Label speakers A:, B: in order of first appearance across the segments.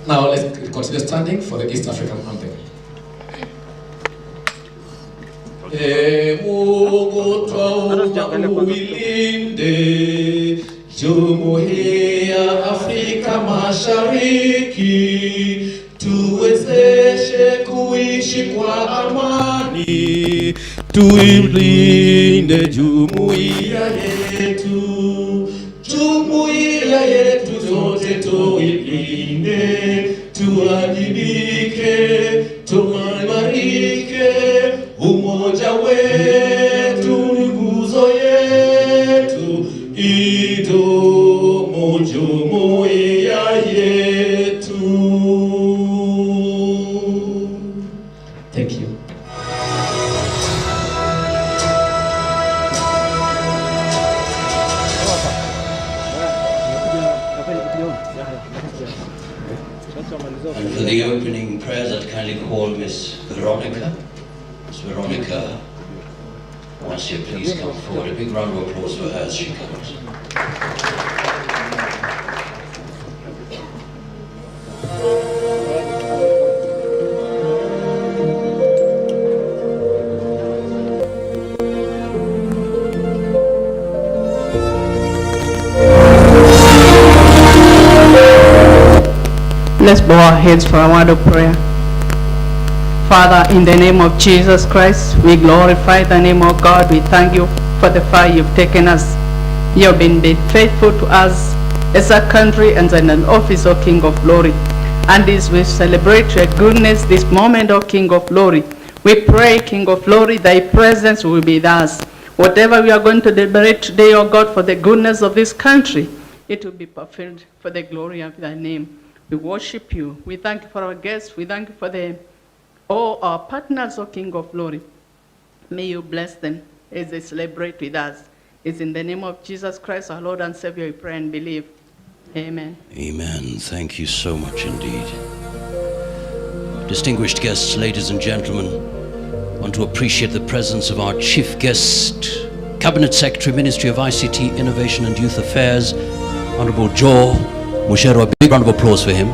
A: Now let's consider standing for the East African anthem. Jumuiya Afrika Mashariki, tuwezeshe kuishi kwa amani, tuilinde jumuiya yetu, zote tuilinde, tuadibike, tuimarike, umoja wetu ni nguzo yetu, idumu jumuiya yetu. Thank you.
B: And for the opening prayers, I'd kindly call Miss Veronica. Miss Veronica, once you please come forward. A big round of applause for her as she comes.
C: Let's bow our heads for a word of prayer. Father, in the name of Jesus Christ, we glorify the name of God. We thank you for the far you've taken us. You have been faithful to us as a country and in an office, O King of Glory. And as we celebrate your goodness this moment, O King of Glory, we pray, King of Glory, thy presence will be with us. Whatever we are going to deliberate today, O God, for the goodness of this country, it will be fulfilled for the glory of thy name. We worship you. We thank you for our guests. We thank you for all our partners, O King of Glory. May you bless them as they celebrate with us. It's in the name of Jesus Christ, our Lord and Savior, we pray and believe. Amen.
B: Amen. Thank you so much indeed. Distinguished guests, ladies and gentlemen, I want to appreciate the presence of our chief guest, Cabinet Secretary, Ministry of ICT, Innovation and Youth Affairs, Honorable Joe Mushero. A big round of applause for him.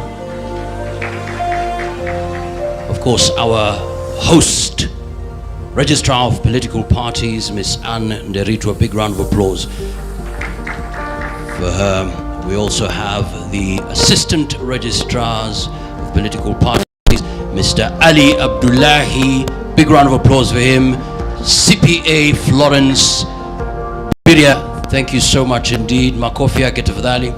B: Of course, our host, Registrar of Political Parties, Miss Anne Nderitu. A big round of applause for her. We also have the Assistant Registrars of Political Parties, Mr. Ali Abdullahi. Big round of applause for him. CPA Florence Biria. Thank you so much indeed. Makofi yake tafadhali.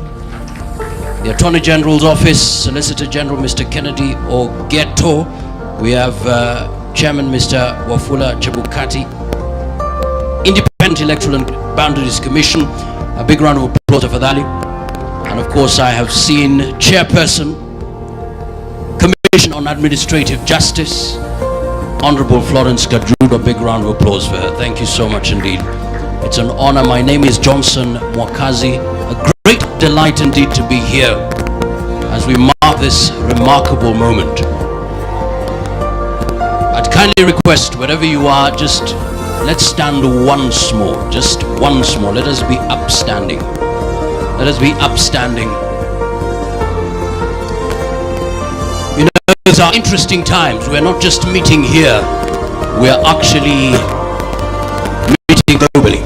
B: The Attorney General's Office, Solicitor General Mr. Kennedy Ogeto. We have Chairman Mr. Wafula Chebukati. Independent Electoral and Boundaries Commission. A big round of applause for that. And of course I have seen Chairperson, Commission on Administrative Justice, Honorable Florence Gadrudo. A big round of applause for her. Thank you so much indeed. It's an honor. My name is Johnson Mwakazi. A great delight indeed to be here as we mark this remarkable moment. I'd kindly request, wherever you are, just let's stand once more. Just once more. Let us be upstanding. Let us be upstanding. You know, these are interesting times. We're not just meeting here. We're actually meeting globally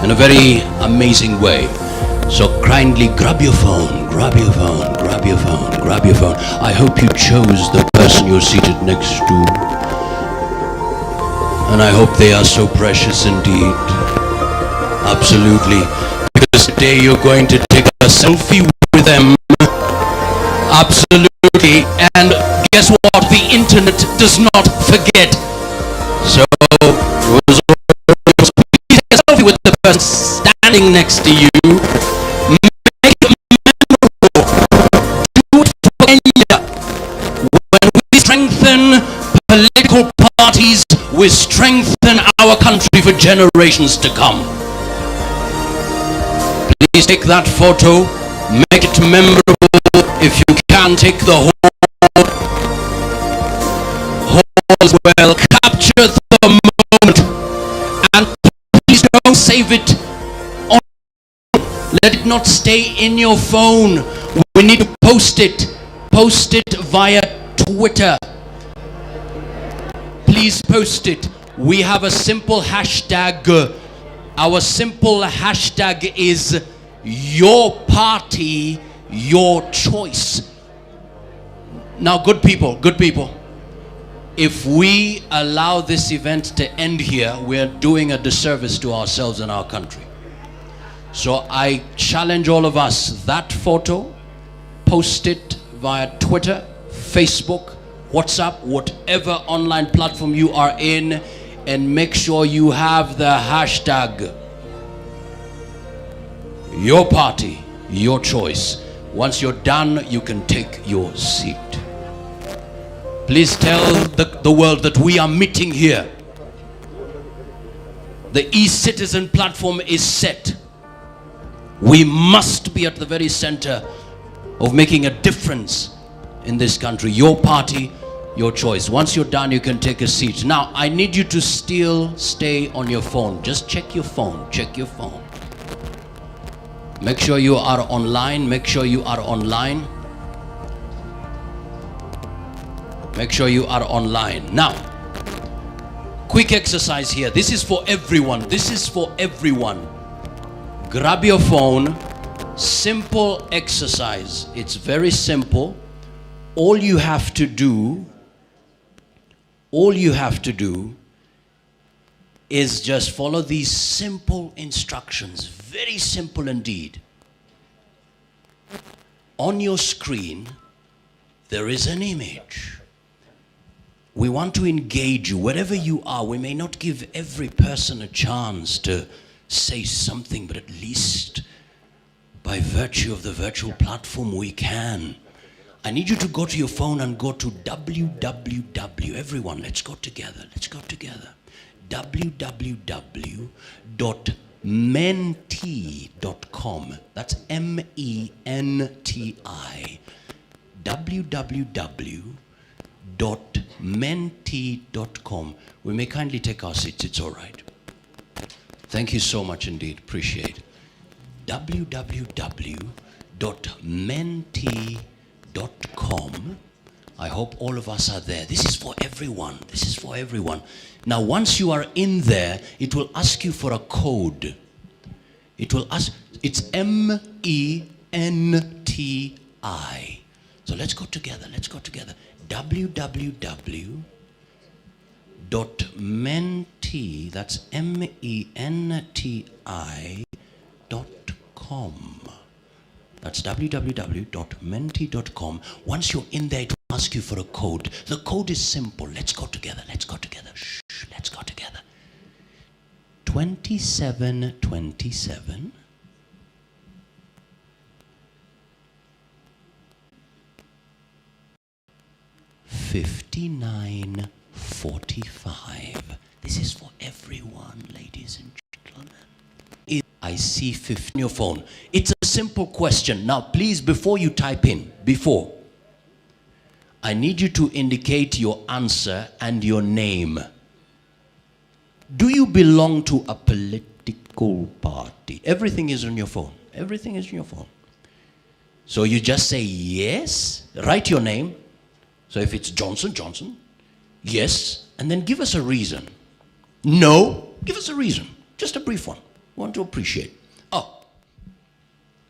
B: in a very amazing way. So kindly grab your phone, grab your phone, grab your phone, grab your phone. I hope you chose the person you're seated next to. And I hope they are so precious indeed. Absolutely. Because today you're going to take a selfie with them. Absolutely. And guess what? The internet does not forget. So please take a selfie with the person standing next to you. Make it memorable. Do it for Kenya. When we strengthen political parties, we strengthen our country for generations to come. Please take that photo, make it memorable. If you can, take the whole as well. Capture the moment and please don't save it on. Let it not stay in your phone. We need to post it. Post it via Twitter. Please post it. We have a simple hashtag. Our simple hashtag is your party, your choice. Now, good people, if we allow this event to end here, we're doing a disservice to ourselves and our country. So I challenge all of us, that photo, post it via Twitter, Facebook, WhatsApp, whatever online platform you are in, and make sure you have the hashtag your party, your choice. Once you're done, you can take your seat. Please tell the world that we are meeting here. The ECITIZEN platform is set. We must be at the very center of making a difference in this country. Your party, your choice. Once you're done, you can take a seat. Now, I need you to still stay on your phone. Just check your phone. Check your phone. Make sure you are online. Make sure you are online. Make sure you are online. Now, quick exercise here. This is for everyone. This is for everyone. Grab your phone. Simple exercise. It's very simple. All you have to do is just follow these simple instructions. Very simple indeed. On your screen, there is an image. We want to engage you wherever you are. We may not give every person a chance to say something, but at least by virtue of the virtual platform we can. I need you to go to your phone and go to www. Everyone, let's go together. Let's go together. www.menti.com. That's MENTI. www.menti.com. We may kindly take our seats. It's all right. Thank you so much indeed. Appreciate it. www.menti.com. I hope all of us are there. This is for everyone. This is for everyone. Now, once you are in there, it will ask you for a code. It will ask, it's MENTI. So let's go together. Let's go together. www.menti, that's MENTI.com. That's www.menti.com. Once you're in there, it will ask you for a code. The code is simple. Let's go together. Let's go together. Shh, let's go together. 2727 5945. This is for everyone, ladies and gentlemen. I see 50 on your phone. It's a simple question. Now, please, before you type in, I need you to indicate your answer and your name. Do you belong to a political party? Everything is on your phone. Everything is on your phone. So you just say yes, write your name. So if it's Johnson, Johnson, yes, and then give us a reason. No, give us a reason. Just a brief one. We want to appreciate. Oh.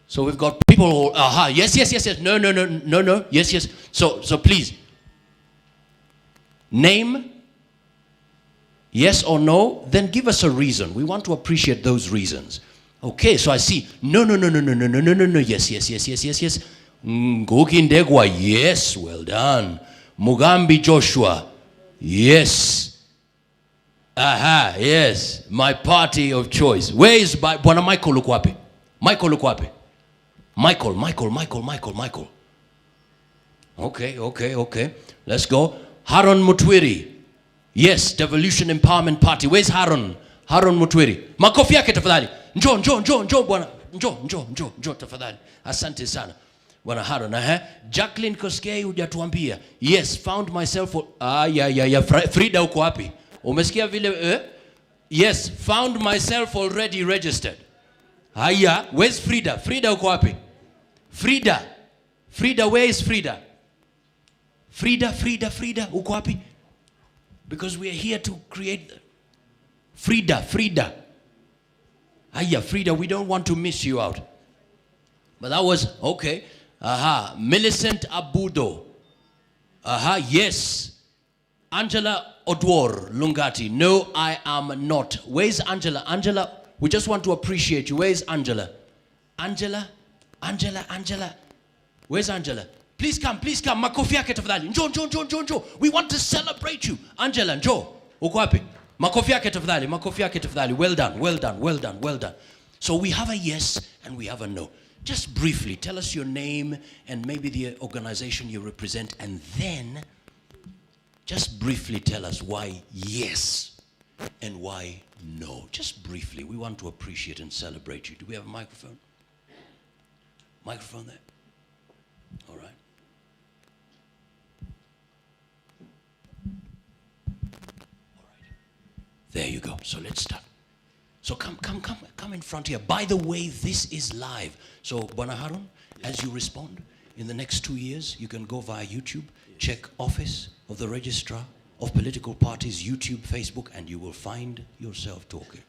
B: So we've got people, yes, yes, yes, yes, no, no, no, no, no, yes, yes. So please, name, yes or no, then give us a reason. We want to appreciate those reasons. Okay, so I see, no, no, no, no, no, no, no, no, no, no, yes, yes, yes, yes, yes, yes. Ngugi Ndegwa, yes, well done. Mugambi Joshua, yes. Aha, yes, my party of choice. Where is Bwana Michael Lukwape? Michael Lukwape. Michael. Okay. Let's go. Haron Mutwiri. Yes, Devolution Empowerment Party. Where's Haron? Haron Mutwiri. Makofi yake tafadhali. Njoo bwana. Njoo tafadhali. Asante sana. Bwana Haron. Jacqueline Koskei hujatuambia. Yes, found myself. Frida uko wapi? Umesikia vile? Yes, found myself already registered. Haya, where's Frida? Frida uko wapi? Frida, where is Frida? Frida, uko wapi? Because we are here to create Frida. Haya, Frida, we don't want to miss you out. But that was, okay. Millicent Abudo. Yes. Angela Odwor Lungati. No, I am not. Where's Angela? Angela, we just want to appreciate you. Where's Angela? Angela. Where's Angela? Please come. Makofi yake tafadhali. Njoo. We want to celebrate you. Angela, njoo. Uko wapi? Makofi yake tafadhali. Well done. So we have a yes and we have a no. Just briefly, tell us your name and maybe the organization you represent, and then just briefly tell us why yes and why no. Just briefly. We want to appreciate and celebrate you. Do we have a microphone? Microphone there? All right. There you go. So let's start. So come in front here. By the way, this is live. So Bwana Haron, as you respond, in the next 2 years, you can go via YouTube, check Office of the Registrar of Political Parties, YouTube, Facebook, and you will find yourself talking.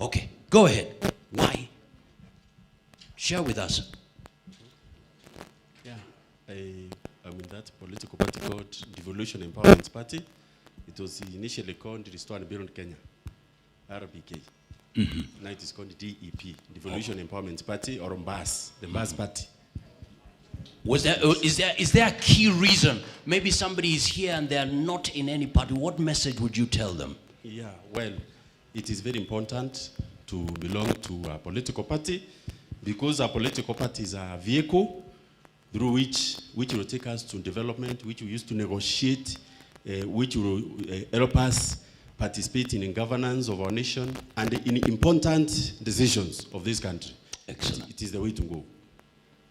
B: Okay, go ahead. Why? Share with us.
D: Yeah, I'm in that political party called Devolution Empowerment Party. It was initially called Restore and Build Kenya, RBK. Now it is called DEP, Devolution Empowerment Party, or MBAS, the MBAS Party.
B: Is there a key reason? Maybe somebody is here and they are not in any party. What message would you tell them?
D: Yeah, well, it is very important to belong to a political party, because a political party is a vehicle through which will take us to development, which we use to negotiate, which will help us participate in governance of our nation and in important decisions of this country.
B: Excellent.
D: It is the way to go.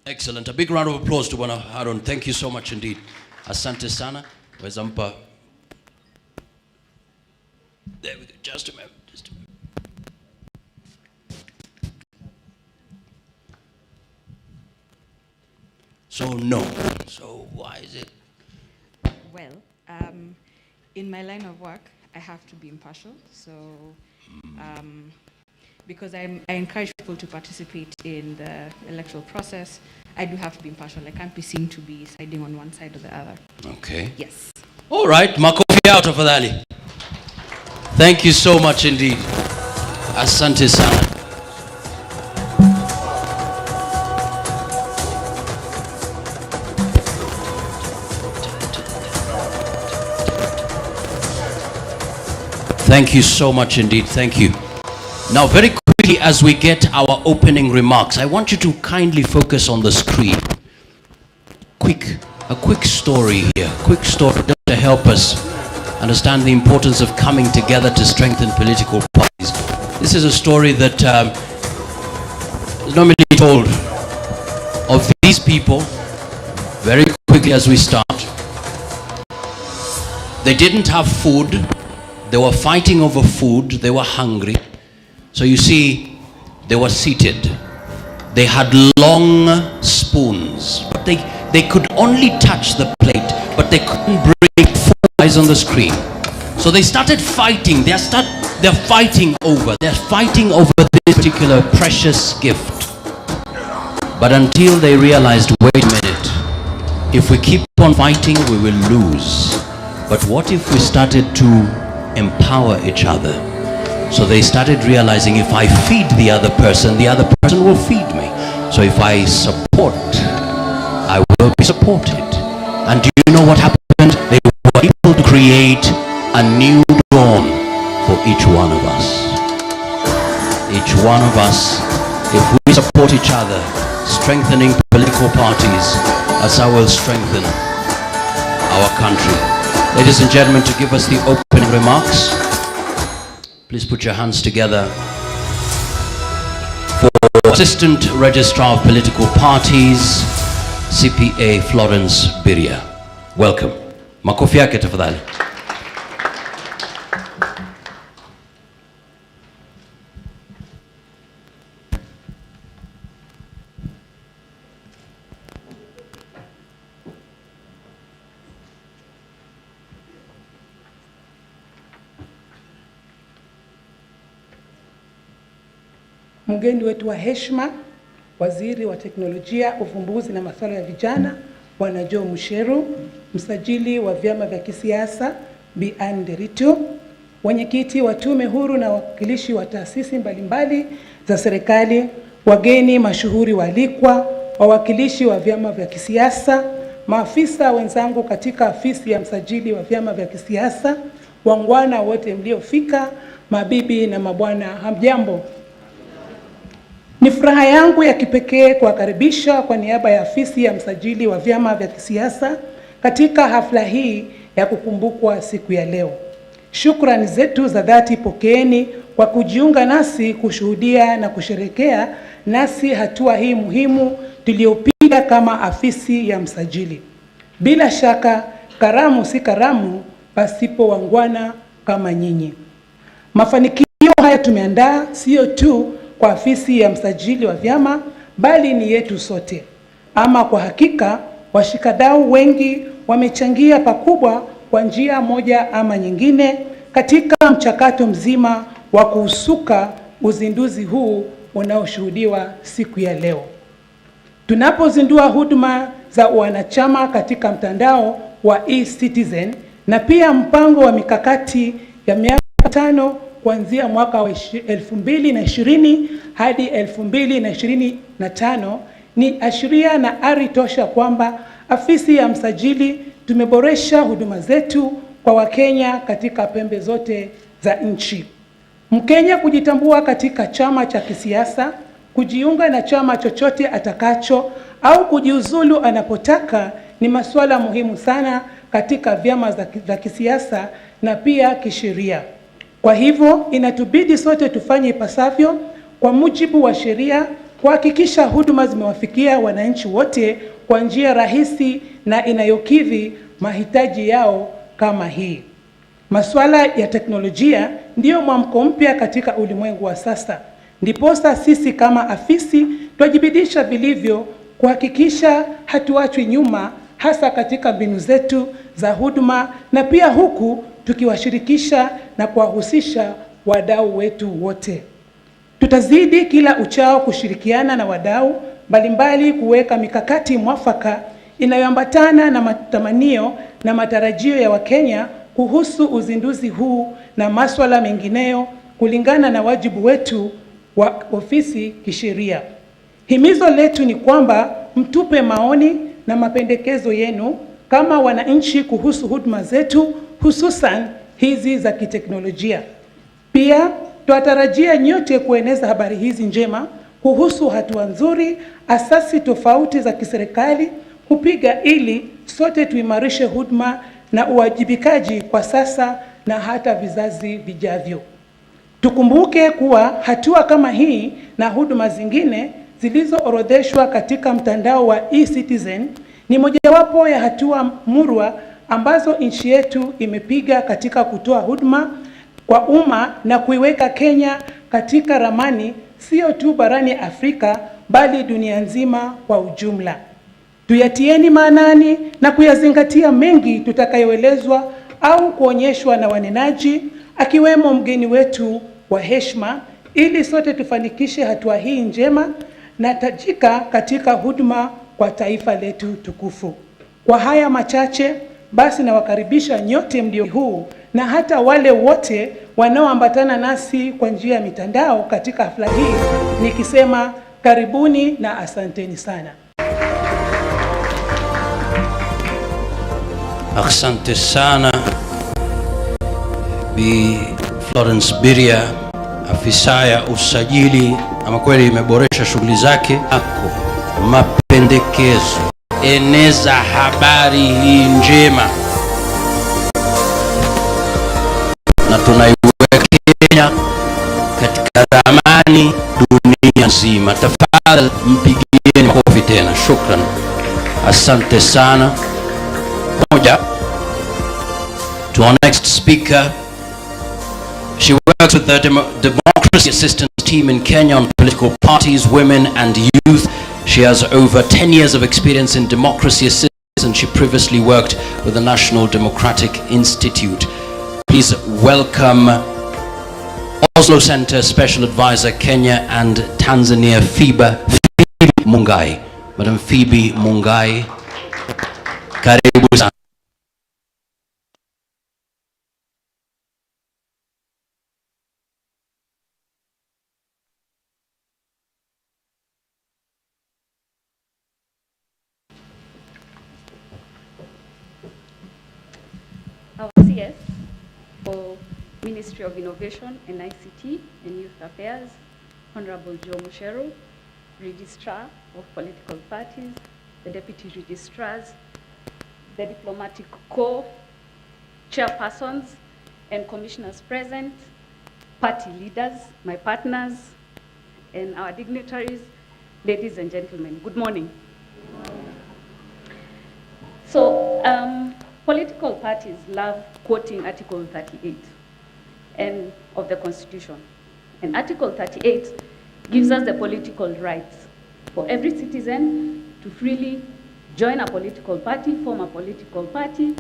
B: Excellent. A big round of applause to Bwana Haron. Thank you so much indeed. Asante sana. Wezampa. There we go. Just a moment. So no. So why is it?
E: Well, in my line of work, I have to be impartial. So, because I encourage people to participate in the electoral process, I do have to be impartial. I can't be seen to be siding on one side or the other.
B: Okay.
E: Yes.
B: All right. Makofi out of Adali. Thank you so much indeed. Asante sana. Thank you so much indeed. Thank you. Now, very quickly, as we get our opening remarks, I want you to kindly focus on the screen. A quick story here. Quick story just to help us understand the importance of coming together to strengthen political parties. This is a story that is normally told of these people. Very quickly as we start. They didn't have food. They were fighting over food. They were hungry. So you see, they were seated. They had long spoons. But they could only touch the plate, but they couldn't bring 4 eyes on the screen. So they started fighting. They're fighting over this particular precious gift. But until they realized, wait a minute, if we keep on fighting, we will lose. But what if we started to empower each other? So they started realizing, if I feed the other person will feed me. So if I support, I will be supported. And do you know what happened? They were able to create a new dawn for each one of us. Each one of us, if we support each other, strengthening political parties, as I will strengthen our country. Ladies and gentlemen, to give us the opening remarks, please put your hands together for Assistant Registrar of Political Parties, CPA Florence Biria. Welcome. Makofi yake tafadhali.
F: Mgeni wetu wa heshima, Waziri wa Teknolojia, Uvumbuzi na Masuala ya Vijana, Bwana Joe Musheru, Msajili wa Vyama vya Kisiasa, Bi Ann Nderitu, Mwenyekiti wa Tume Huru na Wakilishi wa taasisi mbalimbali za serikali, wageni mashuhuri waalikwa, wawakilishi wa vyama vya kisiasa, maafisa wenzangu katika afisi ya Msajili wa Vyama vya Kisiasa, wangwana wote mliofika, mabibi na mabwana, hamjambo. Ni furaha yangu ya kipekee kuwakaribisha kwa niaba ya afisi ya Msajili wa Vyama vya Kisiasa katika hafla hii ya kukumbukwa siku ya leo. Shukrani zetu za dhati pokeeni kwa kujiunga nasi kushuhudia na kusherekea nasi hatua hii muhimu tuliyopiga kama afisi ya Msajili. Bila shaka karamu si karamu pasipo wangwana kama nyinyi. Mafanikio haya tumeandaa sio tu kwa afisi ya Msajili wa Vyama, bali ni yetu sote. Ama kwa hakika, washikadau wengi wamechangia pakubwa kwa njia moja ama nyingine katika mchakato mzima wa kuusuka uzinduzi huu unaoshuhudiwa siku ya leo. Tunapozindua huduma za wanachama katika mtandao wa ECITIZEN na pia mpango wa mikakati ya miaka 5 kuanzia mwaka wa 2020 hadi 2025, ni ashiria na ari tosha kwamba afisi ya Msajili tumeboresha huduma zetu kwa Wakenya katika pembe zote za nchi. Mkenya kujitambua katika chama cha kisiasa, kujiunga na chama chochote atakacho au kujiuzulu anapotaka ni masuala muhimu sana katika vyama za kisiasa na pia kisheria. Kwa hivyo inatubidi sote tufanye ipasavyo kwa mujibu wa sheria kuhakikisha huduma zimewafikia wananchi wote kwa njia rahisi na inayokidhi mahitaji yao kama hii. Masuala ya teknolojia ndiyo mwamko mpya katika ulimwengu wa sasa. Ndiposa sisi kama afisi twajibidisha vilivyo kuhakikisha hatuachwi nyuma, hasa katika mbinu zetu za huduma na pia huku tukiwashirikisha na kuwahusisha wadau wetu wote. Tutazidi kila uchao kushirikiana na wadau mbalimbali kuweka mikakati mwafaka inayoambatana na matamanio na matarajio ya Wakenya kuhusu uzinduzi huu na masuala mengineyo kulingana na wajibu wetu wa ofisi kisheria. Himizo letu ni kwamba mtupe maoni na mapendekezo yenu kama wananchi kuhusu huduma zetu, hususan hizi za kiteknolojia. Pia tunatarajia nyote kueneza habari hizi njema kuhusu hatua nzuri asasi tofauti za kiserikali kupiga ili sote tuimarishe huduma na uwajibikaji kwa sasa na hata vizazi vijavyo. Tukumbuke kuwa hatua kama hii na huduma zingine zilizoorodheshwa katika mtandao wa ECITIZEN ni mojawapo ya hatua murwa ambazo nchi yetu imepiga katika kutoa huduma kwa umma na kuiweka Kenya katika ramani sio tu barani Afrika bali dunia nzima kwa ujumla. Tuyatieni maanani na kuyazingatia mengi tutakayoelezwa au kuonyeshwa na wanenaji akiwemo mgeni wetu wa heshima ili sote tufanikishe hatua hii njema na tajika katika huduma kwa taifa letu tukufu. Kwa haya machache basi nawakaribisha nyote mlio huu na hata wale wote wanaoambatana nasi kwa njia ya mitandao katika hafla hii nikisema karibuni na asanteni sana.
B: Asante sana Bi Florence Biria, afisa ya usajili. Ama kweli imeboresha shughuli zake. Ako mapendekezo, eneza habari hii njema na tunaiweka Kenya katika ramani upinzani dunia nzima. Tafadhali mpigieni makofi tena. Shukran, asante sana. Moja. To our next speaker, she works with the Democracy Assistance Team in Kenya on political parties, women and youth. She has over 10 years of experience in democracy assistance, and she previously worked with the National Democratic Institute. Please welcome Oslo Center Special Advisor Kenya and Tanzania, Phoebe Mungai. Madam Phoebe Mungai, karibu sana.
G: Our CS for Ministry of Innovation and ICT and Youth Affairs, Honorable Joe Mushero, Registrar of Political Parties, the Deputy Registrars, the Diplomatic Corps, Chairpersons and Commissioners present, party leaders, my partners, and our dignitaries, ladies and gentlemen, good morning. So, political parties love quoting Article 38 of the Constitution. And Article 38 gives us the political rights for every citizen to freely join a political party, form a political party,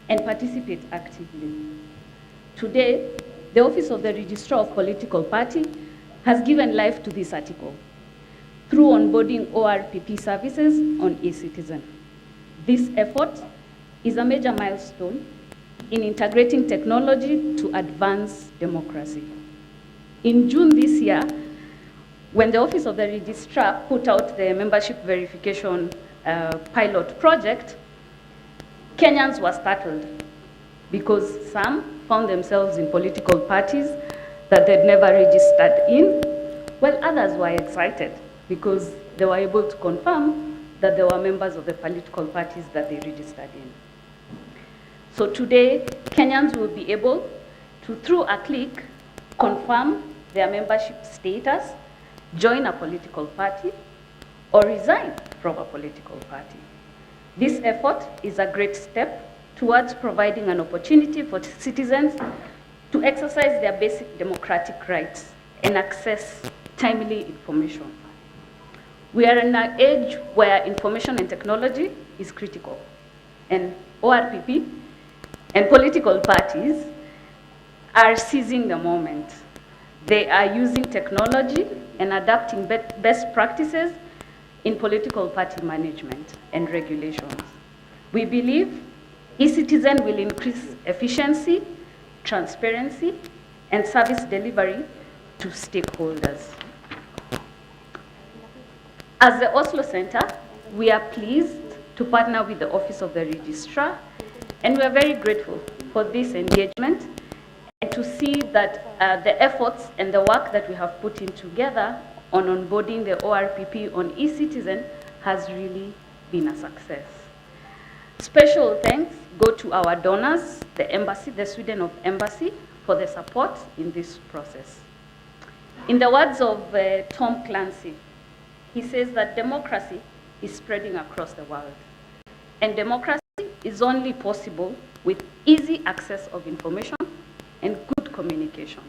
G: and participate actively. Today, the Office of the Registrar of Political Party has given life to this article through onboarding ORPP services on ECITIZEN. This effort is a major milestone in integrating technology to advance democracy. In June this year, when the Office of the Registrar put out the membership verification pilot project, Kenyans were startled because some found themselves in political parties that they'd never registered in, while others were excited because they were able to confirm that they were members of the political parties that they registered in. So today, Kenyans will be able to, through a click, confirm their membership status, join a political party, or resign from a political party. This effort is a great step towards providing an opportunity for citizens to exercise their basic democratic rights and access timely information. We are in an age where information and technology is critical, and ORPP and political parties are seizing the moment. They are using technology and adapting best practices in political party management and regulations. We believe ECITIZEN will increase efficiency, transparency, and service delivery to stakeholders. As the Oslo Center, we are pleased to partner with the Office of the Registrar, and we are very grateful for this engagement and to see that the efforts and the work that we have put in together on onboarding the ORPP on ECITIZEN has really been a success. Special thanks go to our donors, the Embassy, the Sweden Embassy, for the support in this process. In the words of Tom Clancy, he says that democracy is spreading across the world. And democracy is only possible with easy access of information and good communication.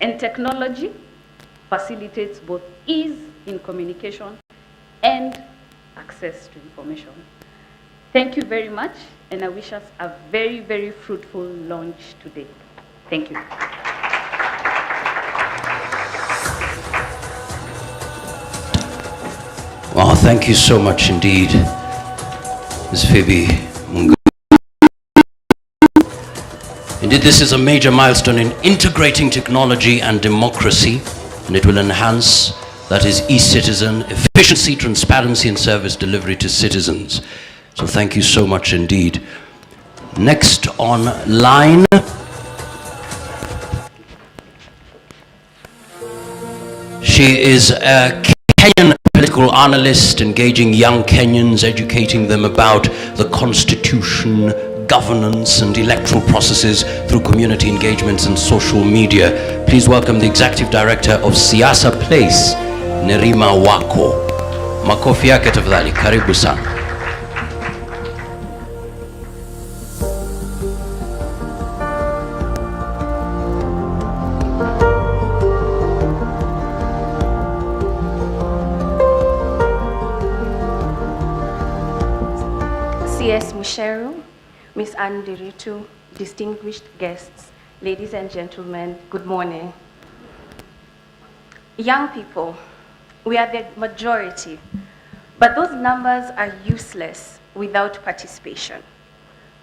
G: And technology facilitates both ease in communication and access to information. Thank you very much, and I wish us a very, very fruitful launch today. Thank you.
B: Well, thank you so much indeed, Ms. Phoebe Mungai. Indeed, this is a major milestone in integrating technology and democracy, and it will enhance, that is, e-citizen, efficiency, transparency, and service delivery to citizens. So thank you so much indeed. Next on line, she is a Kenyan political analyst, engaging young Kenyans, educating them about the Constitution, governance and electoral processes through community engagements and social media. Please welcome the Executive Director of Siasa Place, Nerima Wako. Makofi yake tafadhali, karibu sana.
H: CS Musheru, Ms. Anne Diritu, distinguished guests, ladies and gentlemen, good morning. Young people, we are the majority, but those numbers are useless without participation.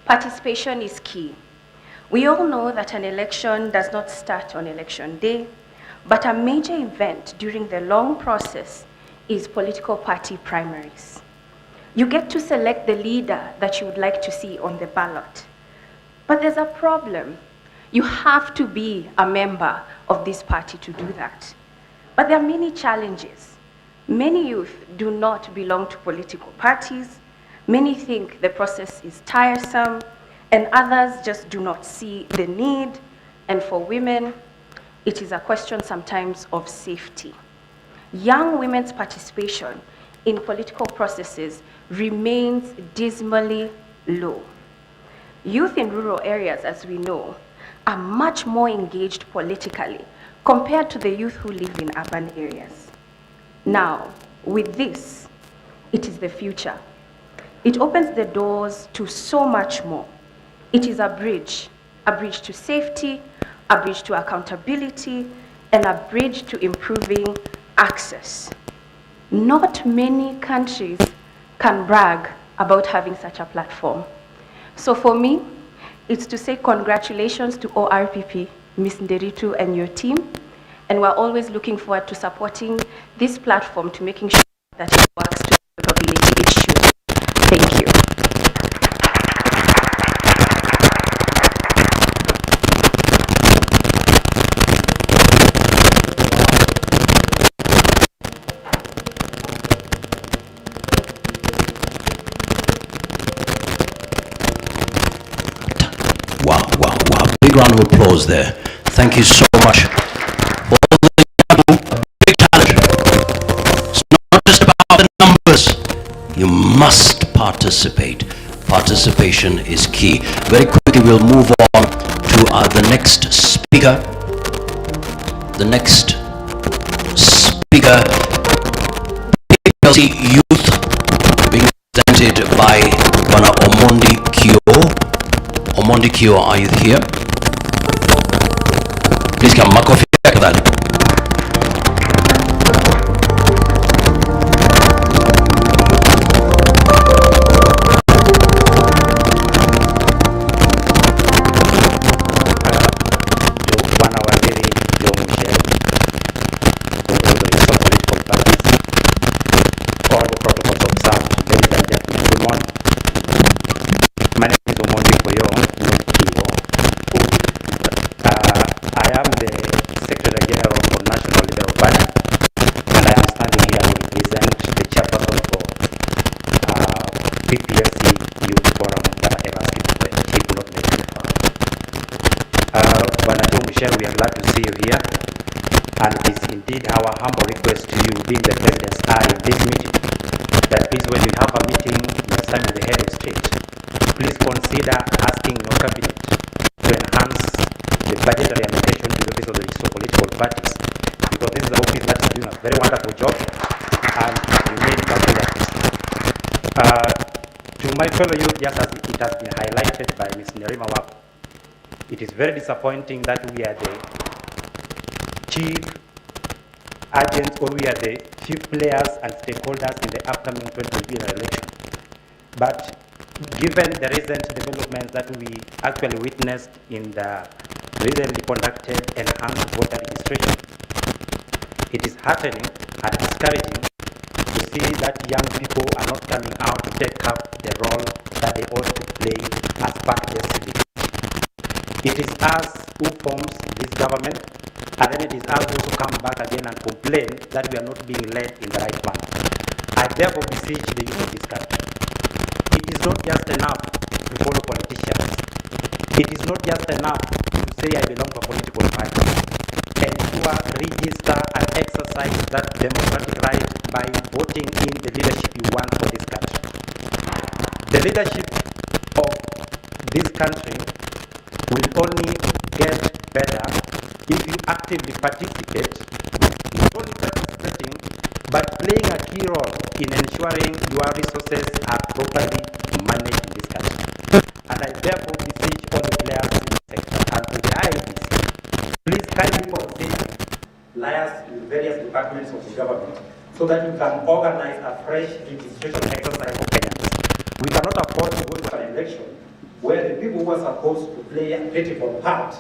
H: Participation is key. We all know that an election does not start on election day, but a major event during the long process is political party primaries. You get to select the leader that you would like to see on the ballot. But there's a problem. You have to be a member of this party to do that. But there are many challenges. Many youth do not belong to political parties. Many think the process is tiresome, and others just do not see the need. And for women, it is a question sometimes of safety. Young women's participation in political processes remains dismally low. Youth in rural areas, as we know, are much more engaged politically compared to the youth who live in urban areas. Now, with this, it is the future. It opens the doors to so much more. It is a bridge to safety, a bridge to accountability, and a bridge to improving access. Not many countries can brag about having such a platform. So for me, it's to say congratulations to ORPP, Ms. Nderitu and your team, and we're always looking forward to supporting this platform to making sure that it works to the capability it should. Thank you.
B: Wow, wow, wow. Big round of applause there. Thank you so much. All the people, big talent. It's not just about the numbers. You must participate. Participation is key. Very quickly, we'll move on to the next speaker. The next speaker, PLC Youth, being presented by Bwana Omondi Kio. Omondi Kio, are you here? Please come, makofi tafadhali.
I: Bwana Waziri political parties, all the protocols observed, ladies and gentlemen, good morning. My name is Omondi Kio. I am the Secretary General for National Liberal Party, and I am standing here to represent the chairperson for PPLC Youth Forum that I ever he could not make it. Bwana Michelle, we are glad to see you here, and it is indeed our humble request to you, being the President's eye in this meeting, that please, when you have a meeting, you sign with the head of state, please consider asking your cabinet to enhance the budgetary allocation to the office of the digital political parties, because this is an office that is doing a very wonderful job, and we need it to my fellow youth, just as it has been highlighted by Ms. Nerima Wako, it is very disappointing that we are the chief agents, or we are the chief players and stakeholders in the upcoming 2020 election. But given the recent developments that we actually witnessed in the recently conducted enhanced voter registration, it is heartening and discouraging to see that young people are not coming out to take up the role that they ought to play as part of their civic. It is us who forms this government, and then it is us who come back again and complain that we are not being led in the right manner. I therefore beseech the youth of this country. It is not just enough to follow politicians. It is not just enough to say I belong to a political party. Ensure, register, and exercise that democratic right by voting in the leadership you want for this country. The leadership of this country will only get better if you actively participate, not only participating, but playing a key role in ensuring your resources are properly managed in this country. And I therefore beseech all the players in the sector and to the IEBC, please kindly liaise with various departments of the government so that you can organize a fresh registration exercise for Kenyans. We cannot afford to go to an election where the people who are supposed to play a critical part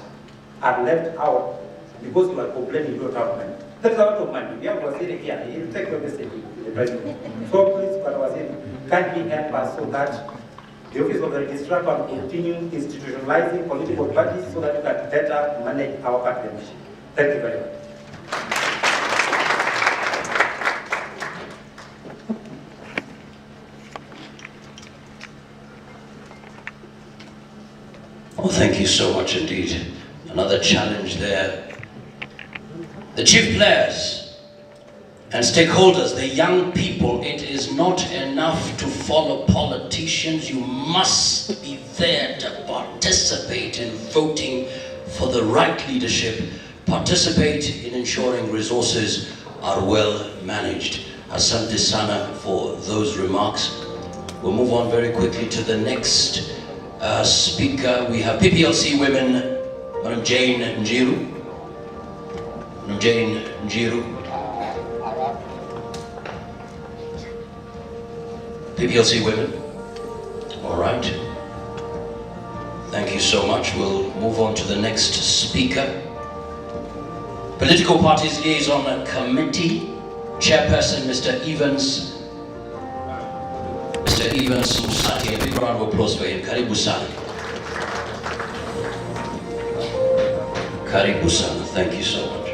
I: are left out because you are complaining you don't have money. That's a lot of money. We have Waziri here. He will take your message to the president. So please, Waziri, kindly help us so that the Office of the Registrar can continue institutionalizing political parties so that we can better manage our party membership. Thank you very much.
B: Oh, thank you so much indeed. Another challenge there. The chief players and stakeholders, the young people, it is not enough to follow politicians. You must be there to participate in voting for the right leadership, participate in ensuring resources are well managed. Asante sana for those remarks. We'll move on very quickly to the next speaker. We have PPLC Women, Madam Jane Njiru. Madam Jane Njiru. PPLC Women. All right. Thank you so much. We'll move on to the next speaker. Political Parties Liaison Committee, Chairperson Mr. Evans. Mr. Evans Musati, a big round of applause for him. Karibu sana. Karibu sana. Thank you so much.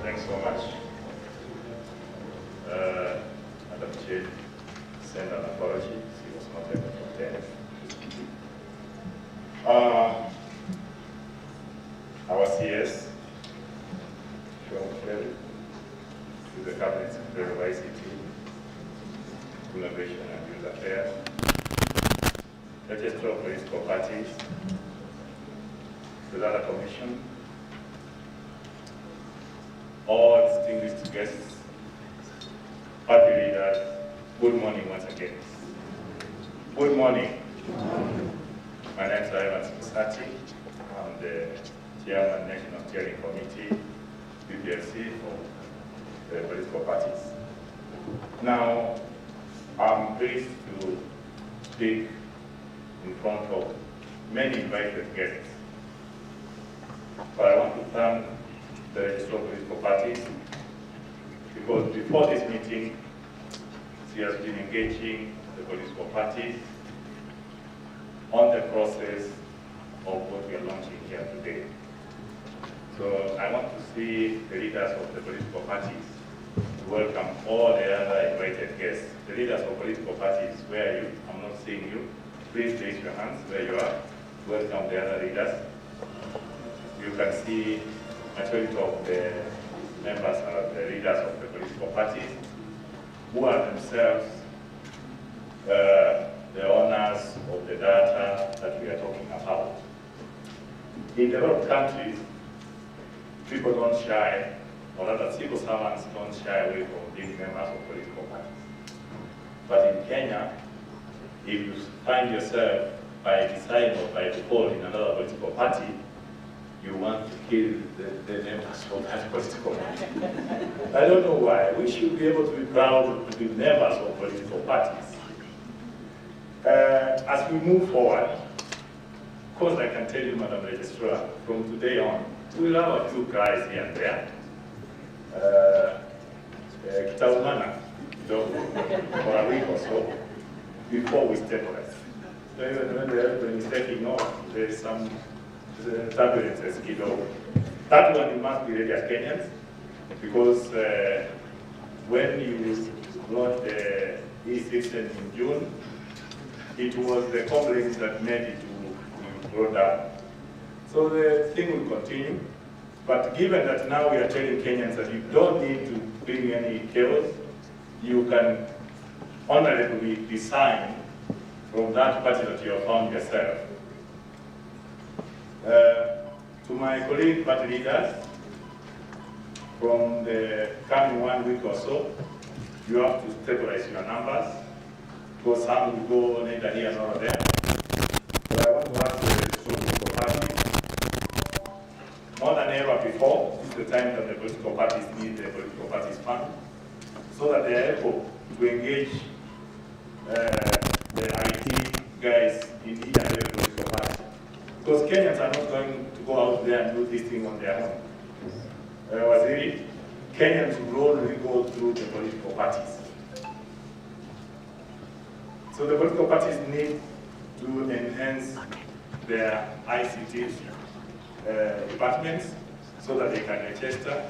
J: Thanks so much. Madam Chair, send an apology. She was not able to attend. Our CS, Sean Kelly, to the Cabinet Secretary of ICT, Innovation and Youth Affairs, Registrar of Political Parties, the Data Commission, all distinguished guests, party leaders, good morning once again. Good morning. My name is Evans Musati. I'm the Chairman, National Steering Committee, PPLC for the political parties. Now, I'm pleased to speak in front of many invited guests. But I want to thank the Registrar of Political Parties because before this meeting, she has been engaging the political parties on the process of what we are launching here today. So I want to see the leaders of the political parties to welcome all the other invited guests. The leaders of political parties, where are you? I'm not seeing you. Please raise your hands where you are. Welcome the other leaders. You can see majority of the members are the leaders of the political parties who are themselves the owners of the data that we are talking about. In developed countries, people don't shy, or rather civil servants don't shy away from being members of political parties. But in Kenya, if you find yourself by design or by default in another political party, you want to kill the members of that political party. I don't know why. We should be able to be proud to be members of political parties. As we move forward, of course I can tell you, Madam Registrar, from today on, we'll have a few cries here and there. Kitaumana, for a week or so, before we stabilize. So even when the airplane is taking off, there is some turbulences, kidogo. That one you must be ready as Kenyans, because when you launch the ECITIZEN in June. It was the complaints that made it to go down. So the thing will continue. But given that now we are telling Kenyans that you don't need to bring any chaos, you can honorably resign from that party that you have found yourself. To my colleague party leaders, from the coming 1 week or so, you have to stabilize your numbers, because some will go neither here nor there. But I want to ask the political parties, more than ever before, this is the time that the political parties need the political parties fund, so that they are able to engage the IT guys in each and every political party. Because Kenyans are not going to go out there and do this thing on their own. Waziri, Kenyans will only go through the political parties. So the political parties need to enhance their ICT departments so that they can register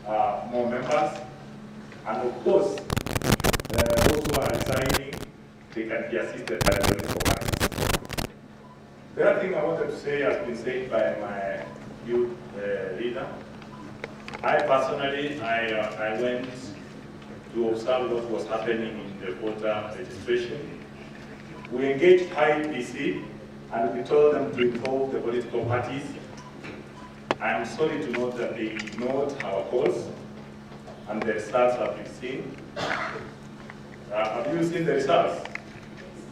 J: more members. And of course, those who are resigning, they can be assisted by the political parties. The other thing I wanted to say has been said by my youth leader. I personally, I went to observe what was happening in the voter registration. We engaged IEBC and we told them to involve the political parties. I am sorry to note that they ignored our calls and the results have been seen. Have you seen the results?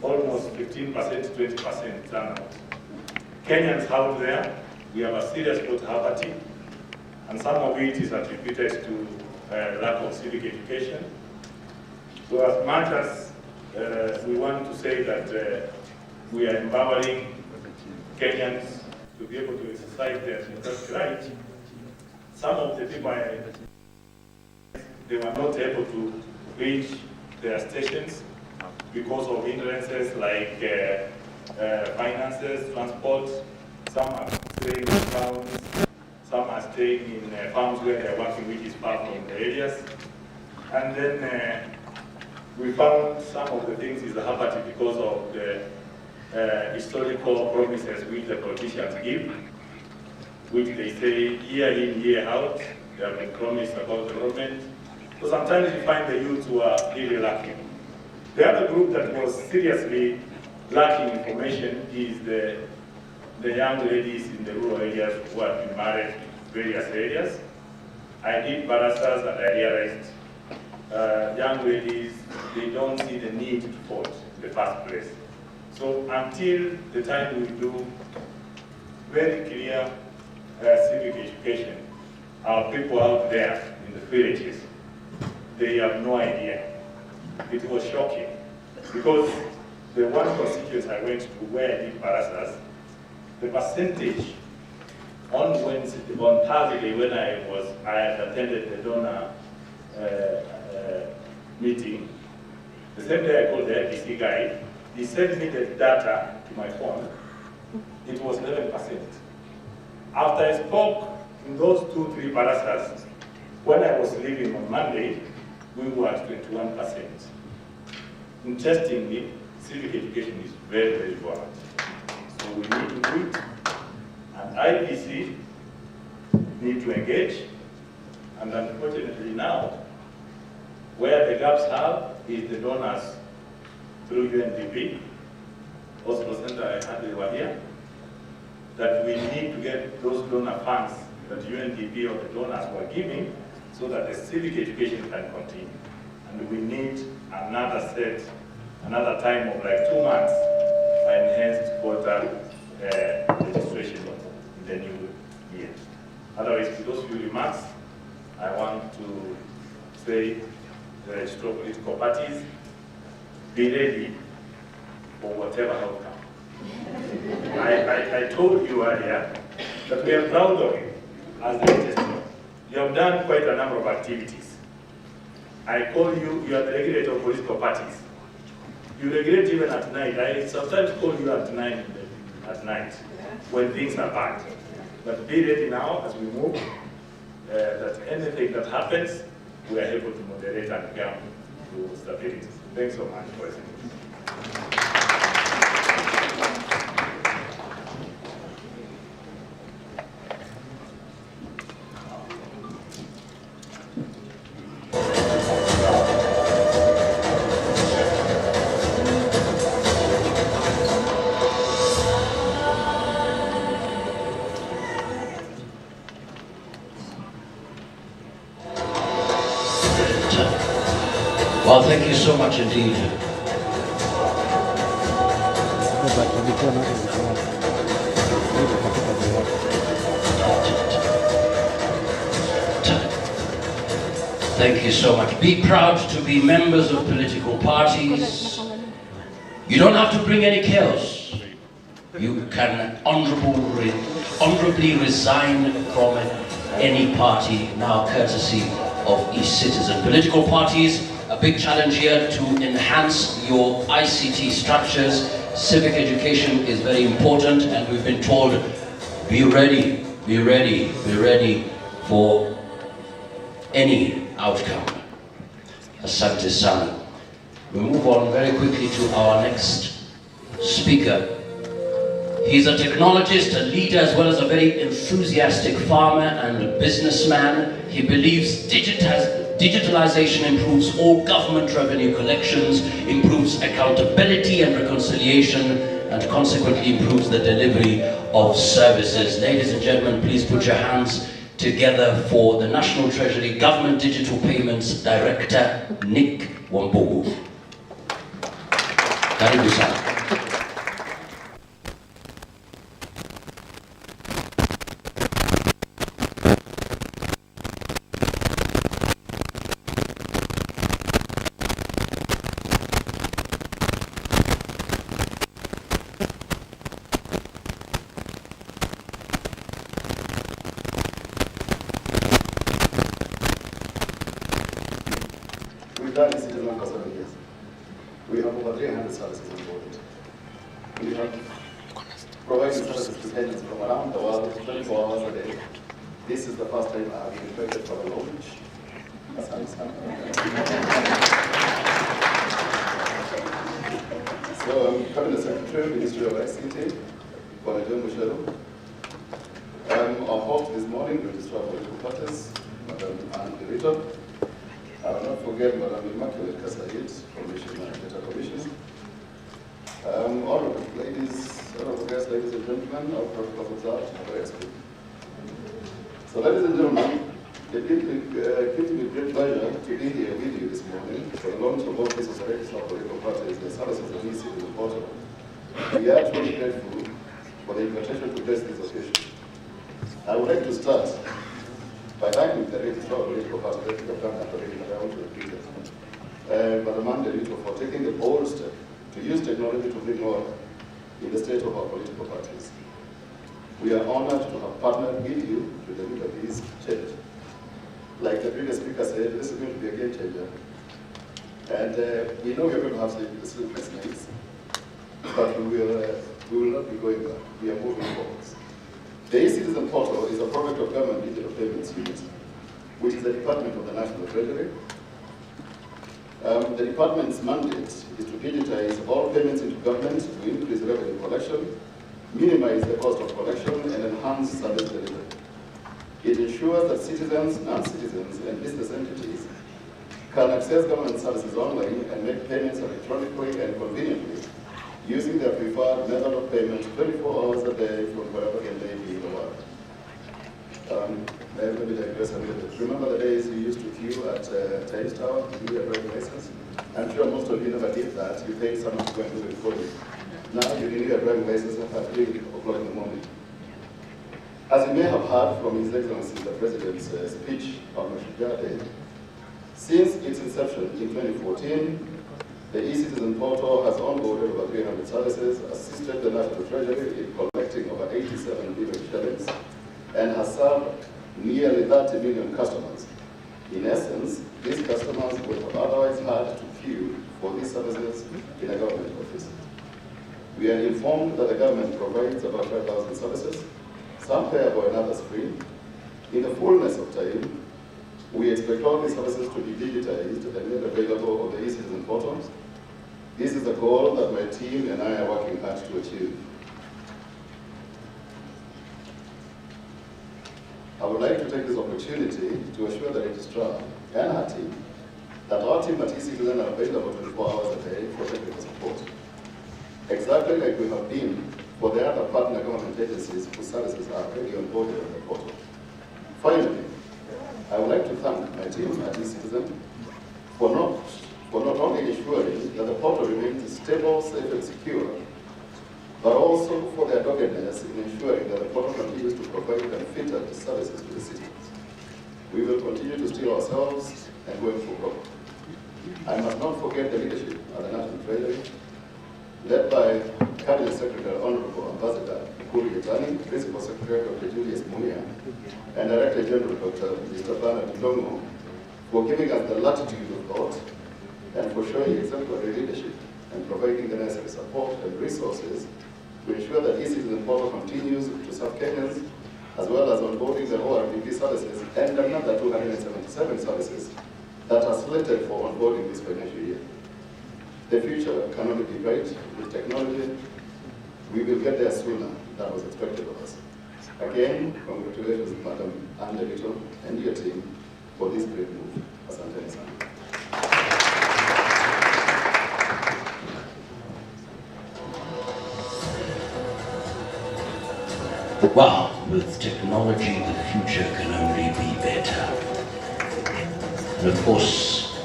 J: Almost 15%, 20% turnout. Kenyans out there, we have a serious voter apathy, and some of it is attributed to lack of civic education. So as much as we want to say that we are empowering Kenyans to be able to exercise their democratic right, some of the people, they were not able to reach their stations because of hindrances like finances, transport. Some are staying in towns, some are staying in farms where they're working, which is far from the areas. And then we found some of the things is apathy because of the historical promises which the politicians give, which they say year in, year out. They have been promised about development. So sometimes you find the youth who are really lacking. The other group that was seriously lacking information is the young ladies in the rural areas who have been married in various areas. I did barristers and I realized young ladies, they don't see the need to vote in the first place. So until the time we do very clear civic education, our people out there in the villages, they have no idea. It was shocking because the one constituency I went to where I did barristers, the percentage on Wednesday, on Thursday when I had attended the donor meeting, the same day I called the FDC guy, he sent me the data to my phone. It was 11%. After I spoke in those 2-3 barristers, when I was leaving on Monday, we were at 21%. Interestingly, civic education is very, very important. So we need to do it, and IBC need to engage, and unfortunately now, where the gaps are is the donors through UNDP. Hospital Center, I heard they were here, that we need to get those donor funds that UNDP or the donors were giving so that the civic education can continue. And we need another time of like 2 months for enhanced voter registration in the new year. Otherwise, with those few remarks, I want to say the registered political parties, be ready for whatever outcome. I told you earlier that we are proud of you as the register. You have done quite a number of activities. I call you, you are the regulator of political parties. You regulate even at night. I sometimes call you at night when things are bad. But be ready now as we move, that anything that happens, we are able to moderate and calm to stability. Thanks so much for listening.
B: Well, thank you so much indeed. Thank you so much. Be proud to be members of political parties. You don't have to bring any chaos. You can honorably resign from any party, now courtesy of ECITIZEN. Political parties, a big challenge here to enhance your ICT structures. Civic education is very important, and we've been told, be ready, be ready, be ready for any outcome. Asante sana. We move on very quickly to our next speaker. He's a technologist, a leader, as well as a very enthusiastic farmer and a businessman. He believes digitalization improves all government revenue collections, improves accountability and reconciliation, and consequently improves the delivery of services. Ladies and gentlemen, please put your hands together for the National Treasury Government Digital Payments Director, Nick Wambugu. Karibu sana.
K: We've done ECITIZEN for 7 years. We have over 300 services on board. We have provided services to Kenyans from around the world 24 hours a day. This is the first time I have been invited for a launch. So I'm Cabinet Secretary, Ministry of ICT, Bwana John Mushero. Our host this morning, Registrar of Political Parties, Madam Anne Derrida. I will not forget Madam Immaculate Kasayit, Commission and Data Commission. All of the ladies, all of the guests, ladies and gentlemen, our protocol observed, very expert. So ladies and gentlemen, it gives me great pleasure to be here with you this morning for the launch of Office of the Registrar of Political Parties and Services of ECITIZEN portal. We are truly grateful for the invitation to grace this occasion. I would like to start by thanking the Registrar of Political Parties, but the mandate for taking the bold step to use technology to bring order in the state of our political parties. We are honored to have partnered with you to deliver this change. Like the previous speaker said, this is going to be a game changer. And we know we're going to have sleepless nights, but we will not be going back. We are moving forward. The ECITIZEN portal is a product of Government Digital Payments Unit, which is a department of the National Treasury. The department's mandate is to digitize all payments into government to increase revenue collection, minimize the cost of collection, and enhance service delivery. It ensures that citizens, non-citizens, and business entities can access government services online and make payments electronically and conveniently, using their preferred method of payment 24 hours a day from wherever they may be in the world. Let me digress a little bit. Remember the days you used to queue at Times Tower to do your driving license? I'm sure most of you never did that. You paid someone to go and do it for you. Now you renew your driving license at 3 o'clock in the morning. As you may have heard from His Excellency the President's speech on Mashujaa Day, since its inception in 2014, the ECITIZEN portal has onboarded over 300 services, assisted the National Treasury in collecting over 87 billion shillings, and has served nearly 30 million customers. In essence, these customers would have otherwise had to queue for these services in a government office. We are informed that the government provides about 5,000 services, some payable and others free. In the fullness of time, we expect expect all these services to be digitized and made available on the ECITIZEN portal. This is a goal that my team and I are working hard to achieve. I would like to take this opportunity to assure the registrar and her team that our team at ECITIZEN are available 24 hours a day for technical support. Exactly like we have been for the other partner government agencies whose services are already onboarded on the portal. Finally, I would like to thank my team at ECITIZEN for not only ensuring that the portal remains stable, safe, and secure, but also for their doggedness in ensuring that the portal continues to provide unfettered services to the citizens. We will continue to steel ourselves and going forward. I must not forget the leadership at the National Treasury, led by Cabinet Secretary Honorable Ambassador Kuri Yetani, Principal Secretary Dr. Julius Muya, and Director General Dr. Mr. Bernard Ndongo, for giving us the latitude of thought and for showing exemplary leadership and providing the necessary support and resources to ensure that ECITIZEN portal continues to serve Kenyans, as well as onboarding the ORPP services and another 277 services that are slated for onboarding this financial year. The future can only be bright with technology. We will get there sooner than was expected of us. Again, congratulations, Madam Angelito and your team for this great move. Asante sana.
B: Wow, with technology, the future can only be better. And of course,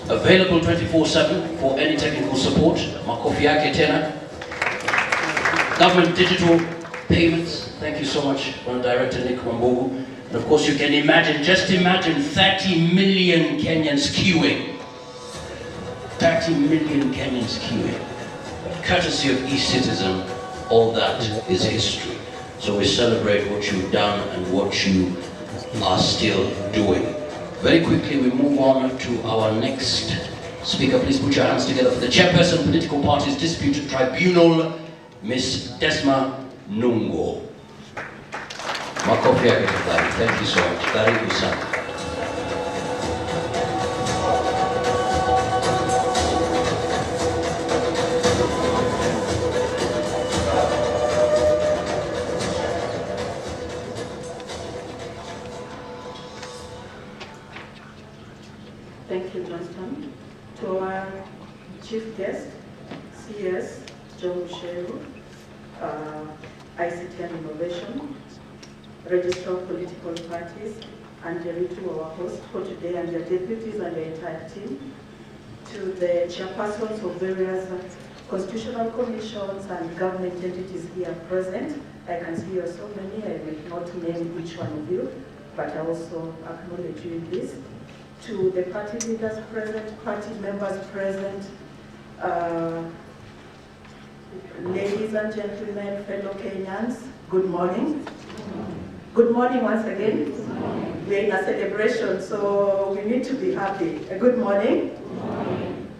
B: available 24/7 for any technical support. Makofi yake tena. Government digital payments. Thank you so much, Director Nick Wambugu. And of course, you can imagine, just imagine 30 million Kenyans queuing. 30 million Kenyans queuing. Courtesy of ECITIZEN, all that is history. So we celebrate what you've done and what you are still doing. Very quickly, we move on to our next speaker. Please put your hands together for the Chairperson, Political Parties Dispute Tribunal, Ms. Desma Nungo. Makofi yake tafadhali. Thank you so much. Karibu sana.
L: Thank you, Johnston. To our chief guest, CS John Sheru, ICT and Innovation, Registrar of Political Parties, and to our host for today, and their deputies and the entire team, to the chairpersons of various constitutional commissions and government entities here present. I can see you are so many. I will not name each one of you, but I also acknowledge you in this. To the party leaders present, party members present, ladies and gentlemen, fellow Kenyans, good morning. Good morning once again. We're in a celebration, so we need to be happy. Good morning.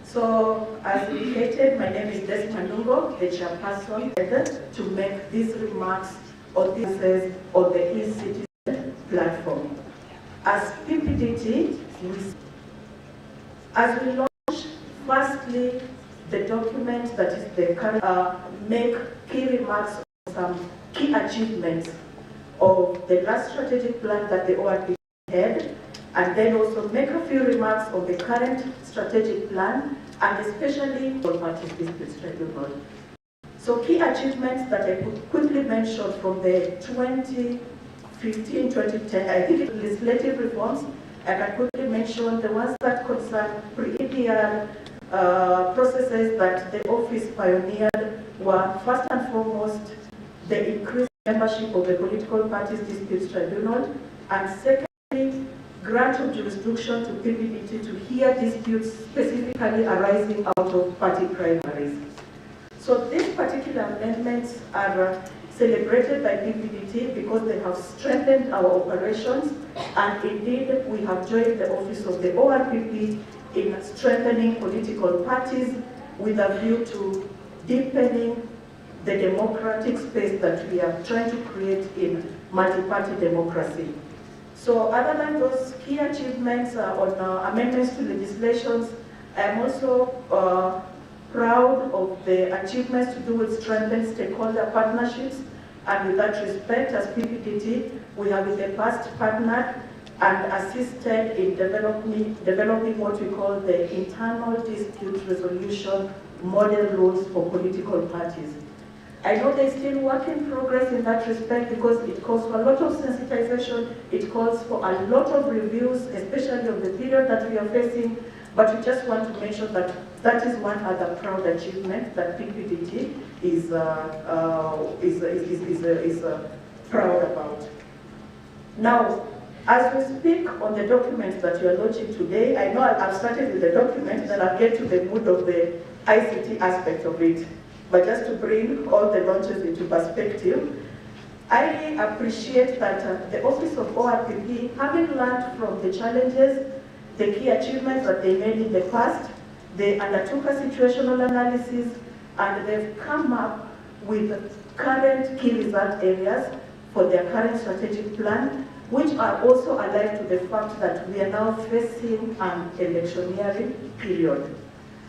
L: So, as indicated, my name is Desma Nungo, the chairperson, to make these remarks on the ECITIZEN platform. As PPDT, as we launch, firstly, the document that is the current, make key remarks on some key achievements of the last strategic plan that the ORPP had, and then also make a few remarks on the current strategic plan, and especially for parties dispute tribunal. So key achievements that I could quickly mention from the 2015-2010, I think legislative reforms. I can quickly mention the ones that concern pre-EPR processes that the office pioneered were first and foremost the increased membership of the Political Parties Disputes Tribunal, and secondly, grant of jurisdiction to PPDT to hear disputes specifically arising out of party primaries. So these particular amendments are celebrated by PPDT because they have strengthened our operations, and indeed we have joined the office of the ORPP in strengthening political parties with a view to deepening the democratic space that we are trying to create in multi-party democracy. So other than those key achievements on amendments to legislations, I am also proud of the achievements to do with strengthened stakeholder partnerships. And with that respect, as PPDT, we have in the past partnered and assisted in developing what we call the internal dispute resolution model rules for political parties. I know there's still work in progress in that respect because it calls for a lot of sensitization, it calls for a lot of reviews, especially of the period that we are facing, but we just want to mention that that is one other proud achievement that PPDT is proud about. Now, as we speak on the document that you are launching today, I know I've started with the document, then I'll get to the mood of the ICT aspect of it. But just to bring all the launches into perspective, I appreciate that the Office of ORPP, having learned from the challenges, the key achievements that they made in the past, they undertook a situational analysis and they've come up with current key result areas for their current strategic plan, which are also alive to the fact that we are now facing an electioneering period.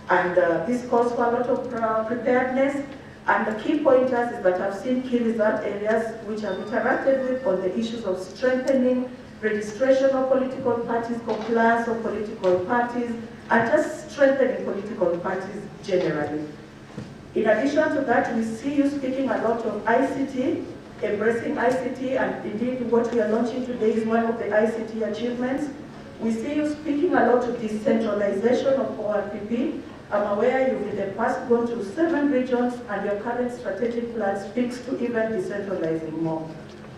L: And this calls for a lot of preparedness. And the key pointers is that I've seen key result areas which I've interacted with on the issues of strengthening registration of political parties, compliance of political parties, and just strengthening political parties generally. In addition to that, we see you speaking a lot of ICT, embracing ICT, and indeed what we are launching today is one of the ICT achievements. We see you speaking a lot of decentralization of ORPP. I'm aware you've in the past gone to 7 regions and your current strategic plan speaks to even decentralizing more.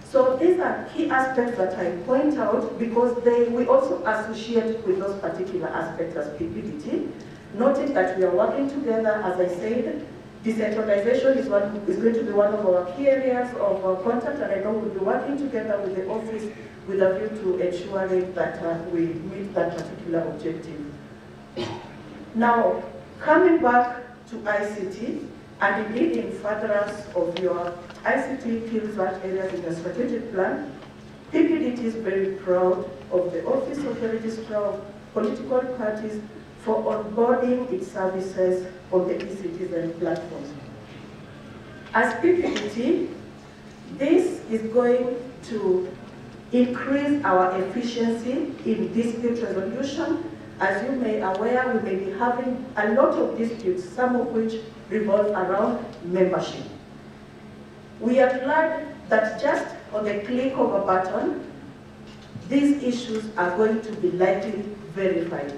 L: So these are key aspects that I point out because we also associate with those particular aspects as PPDT, noting that we are working together, as I said. Decentralization is going to be one of our key areas of contact, and I know we'll be working together with the office with a view to ensuring that we meet that particular objective. Now, coming back to ICT, and indeed in furtherance of your ICT key result areas in the strategic plan, PPDT is very proud of the Office of the Registrar of Political Parties for onboarding its services on the ECITIZEN platform. As PPDT, this is going to increase our efficiency in dispute resolution. As you may be aware, we may be having a lot of disputes, some of which revolve around membership. We are glad that just on the click of a button, these issues are going to be likely verified.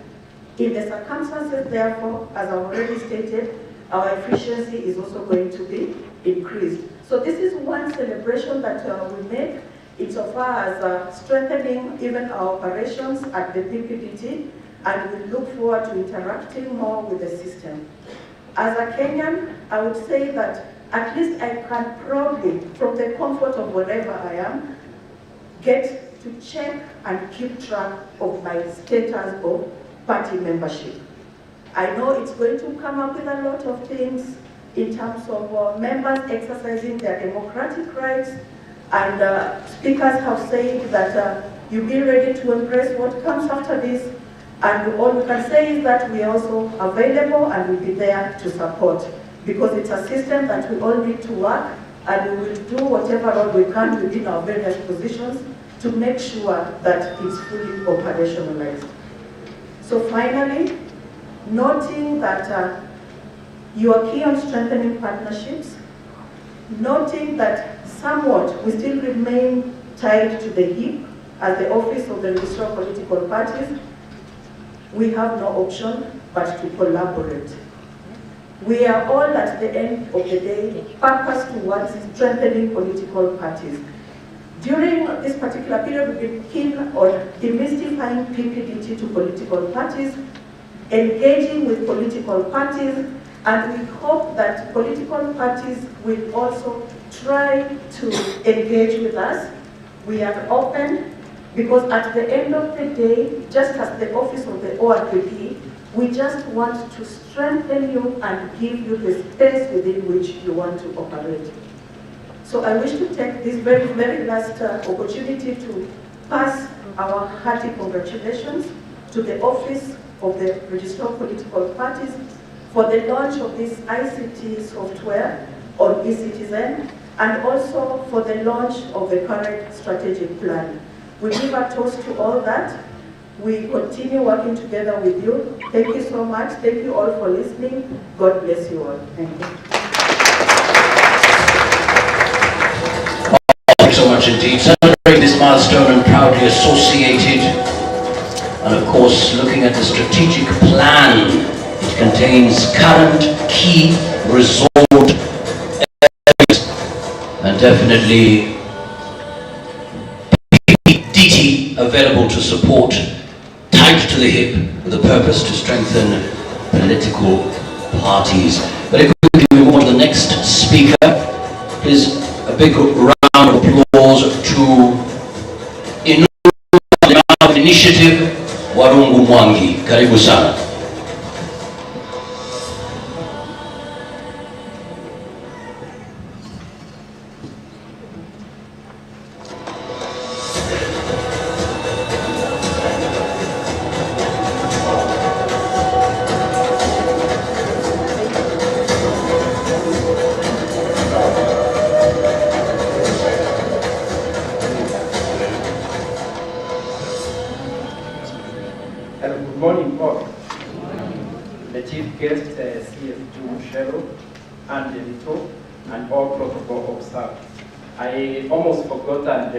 L: In the circumstances, therefore, as I've already stated, our efficiency is also going to be increased. So this is one celebration that we make insofar as strengthening even our operations at the PPDT, and we look forward to interacting more with the system. As a Kenyan, I would say that at least I can proudly, from the comfort of wherever I am, get to check and keep track of my status of party membership. I know it's going to come up with a lot of things in terms of members exercising their democratic rights, and speakers have said that you be ready to embrace what comes after this, and all we can say is that we are also available and we'll be there to support, because it's a system that we all need to work, and we will do whatever all we can within our various positions to make sure that it's fully operationalized. So finally, noting that you are key on strengthening partnerships, noting that somewhat we still remain tied to the hip as the Office of the Registrar of Political Parties, we have no option but to collaborate. We are all at the end of the day purpose towards strengthening political parties. During this particular period, we've been keen on demystifying PPDT to political parties, engaging with political parties, and we hope that political parties will also try to engage with us. We are open, because at the end of the day, just as the Office of the ORPP, we just want to strengthen you and give you the space within which you want to operate. So I wish to take this very, very last opportunity to pass our hearty congratulations to the Office of the Registrar of Political Parties for the launch of this ICT software on ECITIZEN, and also for the launch of the current strategic plan. We give a toast to all that. We continue working together with you. Thank you so much. Thank you all for listening. God bless you all. Thank you.
B: Thank you so much indeed. Celebrating this milestone and proudly associated, and of course looking at the strategic plan, it contains current key resolved areas and definitely DT available to support, tied to the hip with a purpose to strengthen political parties. But if we can move on to the next speaker, please a big round of applause to Initiative Warungu Mwangi. Karibu sana.
M: Good morning, all. The chief guest, and the Lito, and all protocol observed. I almost forgot and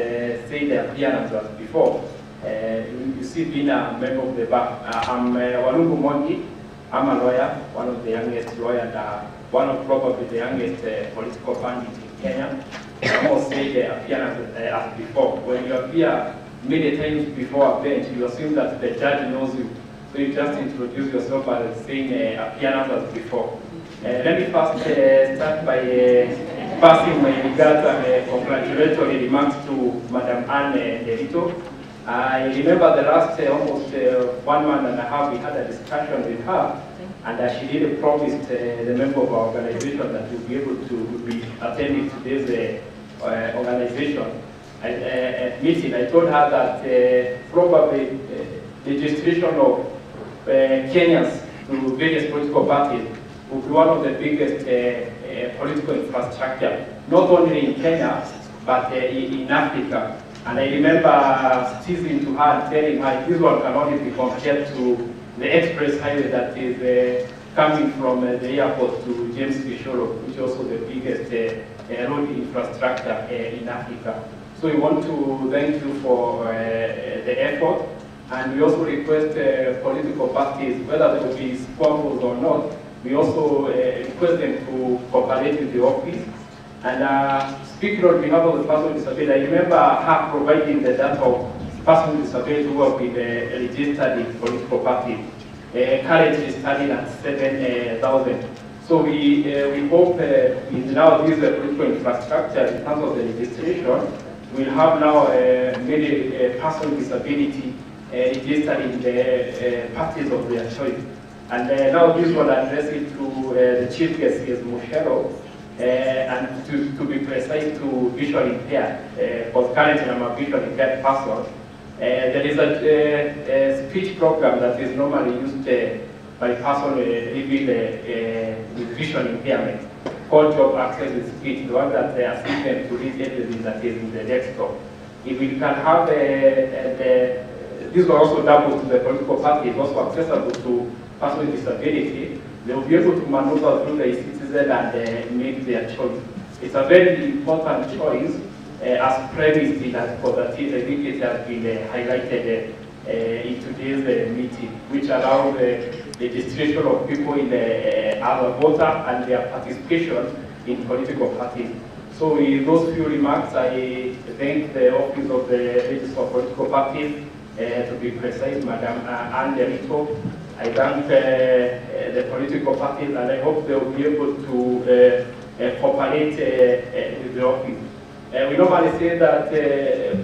M: say the appearance as before. You see, being a member of the bar, I'm Warungu Mwangi. I'm a lawyer, one of the youngest lawyers, and one of probably the youngest political bandits in Kenya. I almost say the appearance as before. When you appear many times before a bench, you assume that the judge knows you. So you just introduce yourself by saying appearance as before. Let me first start by passing my regards and congratulatory remarks to Madam Anne Delito. I remember the last almost 1 month and a half we had a discussion with her, and she really promised the member of our organization that we'll be able to be attending today's organization meeting. I told her that probably the registration of Kenyans to various political parties will be one of the biggest political infrastructure, not only in Kenya, but in Africa. And I remember teasing to her and telling her this one can only be compared to the express highway that is coming from the airport to James Gishoro, which is also the biggest road infrastructure in Africa. So we want to thank you for the effort, and we also request political parties, whether they will be squabbles or not, we also request them to cooperate with the office. And speaking on behalf of the person with disability, I remember her providing the data of persons with disability who have been registered in political parties, currently standing at 7,000. So we hope with now this political infrastructure in terms of the registration, we'll have now many persons with disability registered in the parties of their choice. And now this will address it to the chief guest, is Mushero, and to be precise, to visually impaired, because currently I'm a visually impaired person. There is a speech program that is normally used by person living with visual impairment, called Job Access with Speech, the one that they are them to read everything that is in the desktop. If we can have this will also double to the political party, it's also accessible to persons with disability. They will be able to maneuver through the ECITIZEN and make their choice. It's a very important choice as premised in Article 13. I think it has been highlighted in today's meeting, which allows the registration of people in the other voter and their participation in political parties. So with those few remarks, I thank the Office of the Registrar of Political Parties, to be precise, Madam Anne Delito. I thank the political parties, and I hope they will be able to cooperate with the office. We normally say that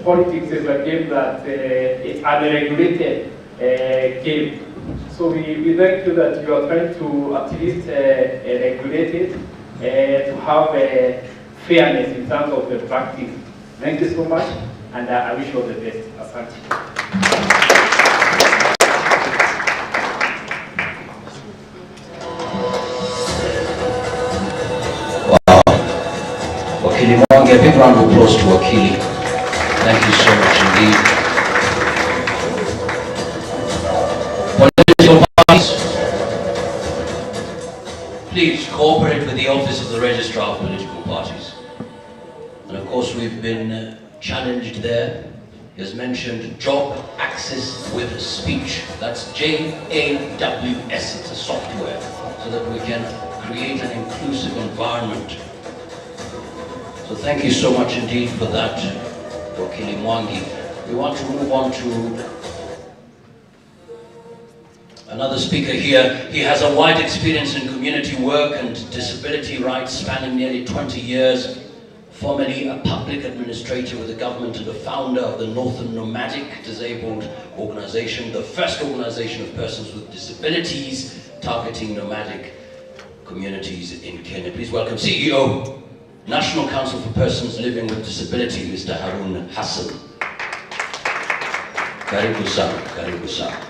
M: politics is a game that is unregulated game. So we thank you that you are trying to at least regulate it, to have fairness in terms of the practice. Thank you so much. and I wish you all the best. Asante.
B: Wakili Mwangi, a big round of applause to Wakili. Thank you so much indeed. Political parties, please cooperate with the Office of the Registrar of Political Parties. And of course we've been challenged there. He has mentioned job access with speech. That's JAWS, it's a software, so that we can create an inclusive environment. So thank you so much indeed for that, Wakili Mwangi. We want to move on to another speaker here. He has a wide experience in community work and disability rights spanning nearly 20 years. Formerly a public administrator with the government and a founder of the Northern Nomadic Disabled Organization, the first organization of persons with disabilities targeting nomadic communities in Kenya. Please welcome CEO, National Council for Persons Living with Disability, Mr. Harun Hassan. Karibu sana, karibu sana.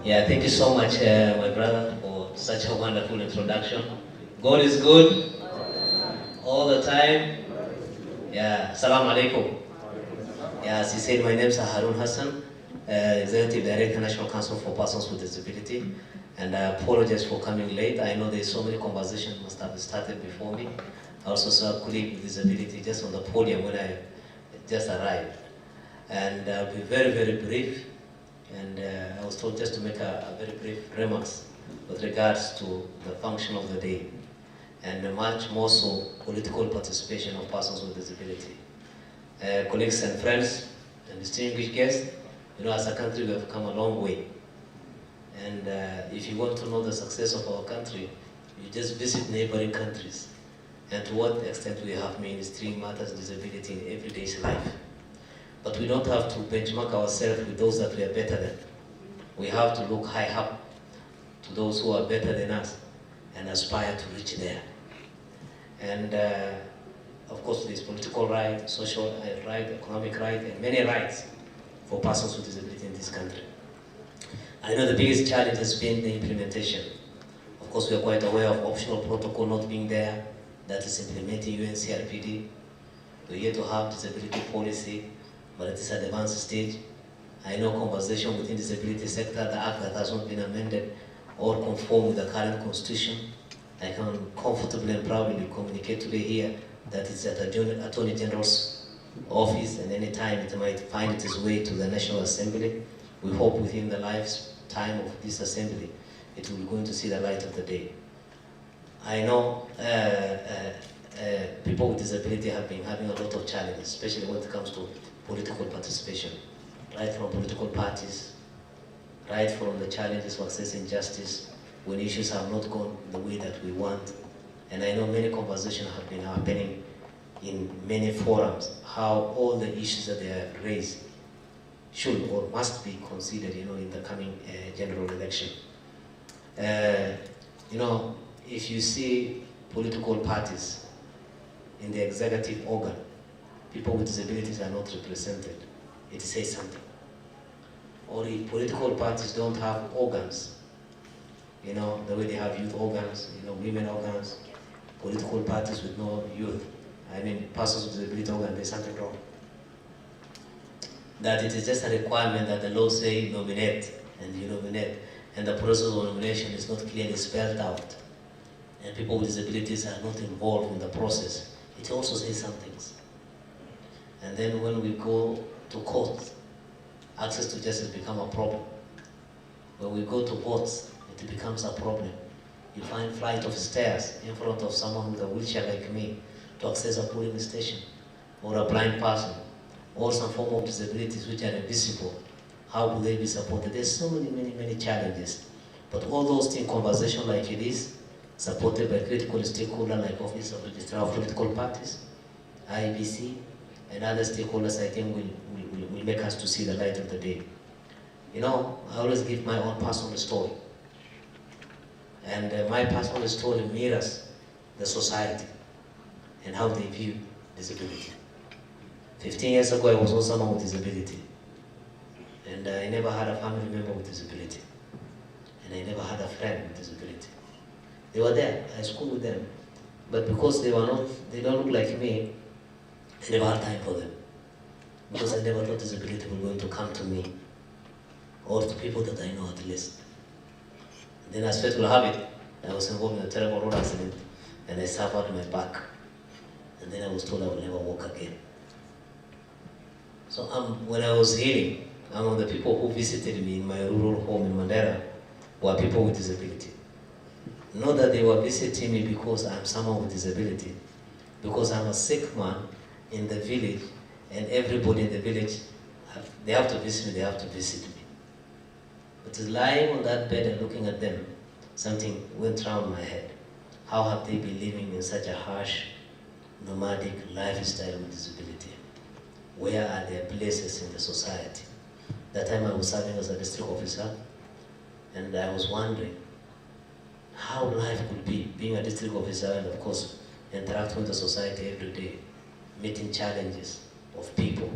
N: Yeah, thank you so much, my brother, for such a wonderful introduction. God is good all the time. Yeah, Assalamu alaikum. Yeah, as he said, my name is Harun Hassan, Executive Director, National Council for Persons with Disability. And I apologize for coming late. I know there's so many conversations must have started before me. I also saw a colleague with disability just on the podium when I just arrived. And I'll be very, very brief. And I was told just to make a very brief remarks with regards to the function of the day, and much more so political participation of persons with disability. Colleagues and friends and distinguished guests, you know, as a country we have come a long way. And if you want to know the success of our country, you just visit neighboring countries and to what extent we have mainstream matters disability in everyday life. But we don't have to benchmark ourselves with those that we are better than. We have to look high up to those who are better than us and aspire to reach there. And of course there's political right, social right, economic right, and many rights for persons with disability in this country. I know the biggest challenge has been the implementation. Of course we are quite aware of optional protocol not being there, that is implementing UNCRPD. We're here to have disability policy, but it is at the advanced stage. I know conversation within the disability sector, the act that has not been amended or conform with the current constitution. I can comfortably and proudly communicate today here that it's at the Attorney General's office, and any time it might find its way to the National Assembly. We hope within the lifetime of this assembly, it will going to see the light of the day. I know people with disability have been having a lot of challenges, especially when it comes to political participation, right from political parties, right from the challenges of accessing justice when issues have not gone the way that we want. And I know many conversations have been happening in many forums, how all the issues that they have raised should or must be considered, you know, in the coming general election. You know, if you see political parties in the executive organ, people with disabilities are not represented, it says something. Or if political parties don't have organs, you know, the way they have youth organs, you know, women organs, political parties with no youth, I mean, persons with disability organ, there's something wrong. That it is just a requirement that the law say nominate, and you nominate, and the process of nomination is not clearly spelled out, and people with disabilities are not involved in the process. It also says some things. And then when we go to court, access to justice becomes a problem. When we go to votes, it becomes a problem. You find flight of stairs in front of someone with a wheelchair like me to access a polling station, or a blind person, or some form of disabilities which are invisible. How will they be supported? There's so many challenges. But all those things, conversation like it is, supported by critical stakeholders like Office of Registrar of Political Parties, IBC, and other stakeholders, I think, will make us to see the light of the day. You know, I always give my own personal story. And my personal story mirrors the society and how they view disability. 15 years ago, I was also someone with disability. And I never had a family member with disability. And I never had a friend with disability. They were there, I schooled with them. But because they don't look like me, I never had time for them. Because I never thought disability was going to come to me, or to people that I know at least. And then as fate will have it, I was involved in a terrible road accident, and I suffered my back. And then I was told I would never walk again. So when I was healing, among the people who visited me in my rural home in Mandera were people with disability. Not that they were visiting me because I'm someone with disability, because I'm a sick man in the village, and everybody in the village, they have to visit me, they have to visit me. But lying on that bed and looking at them, something went round my head. How have they been living in such a harsh, nomadic lifestyle with disability? Where are their places in the society? That time I was serving as a district officer, and I was wondering how life could be, being a district officer, and of course, interacting with the society every day, meeting challenges of people.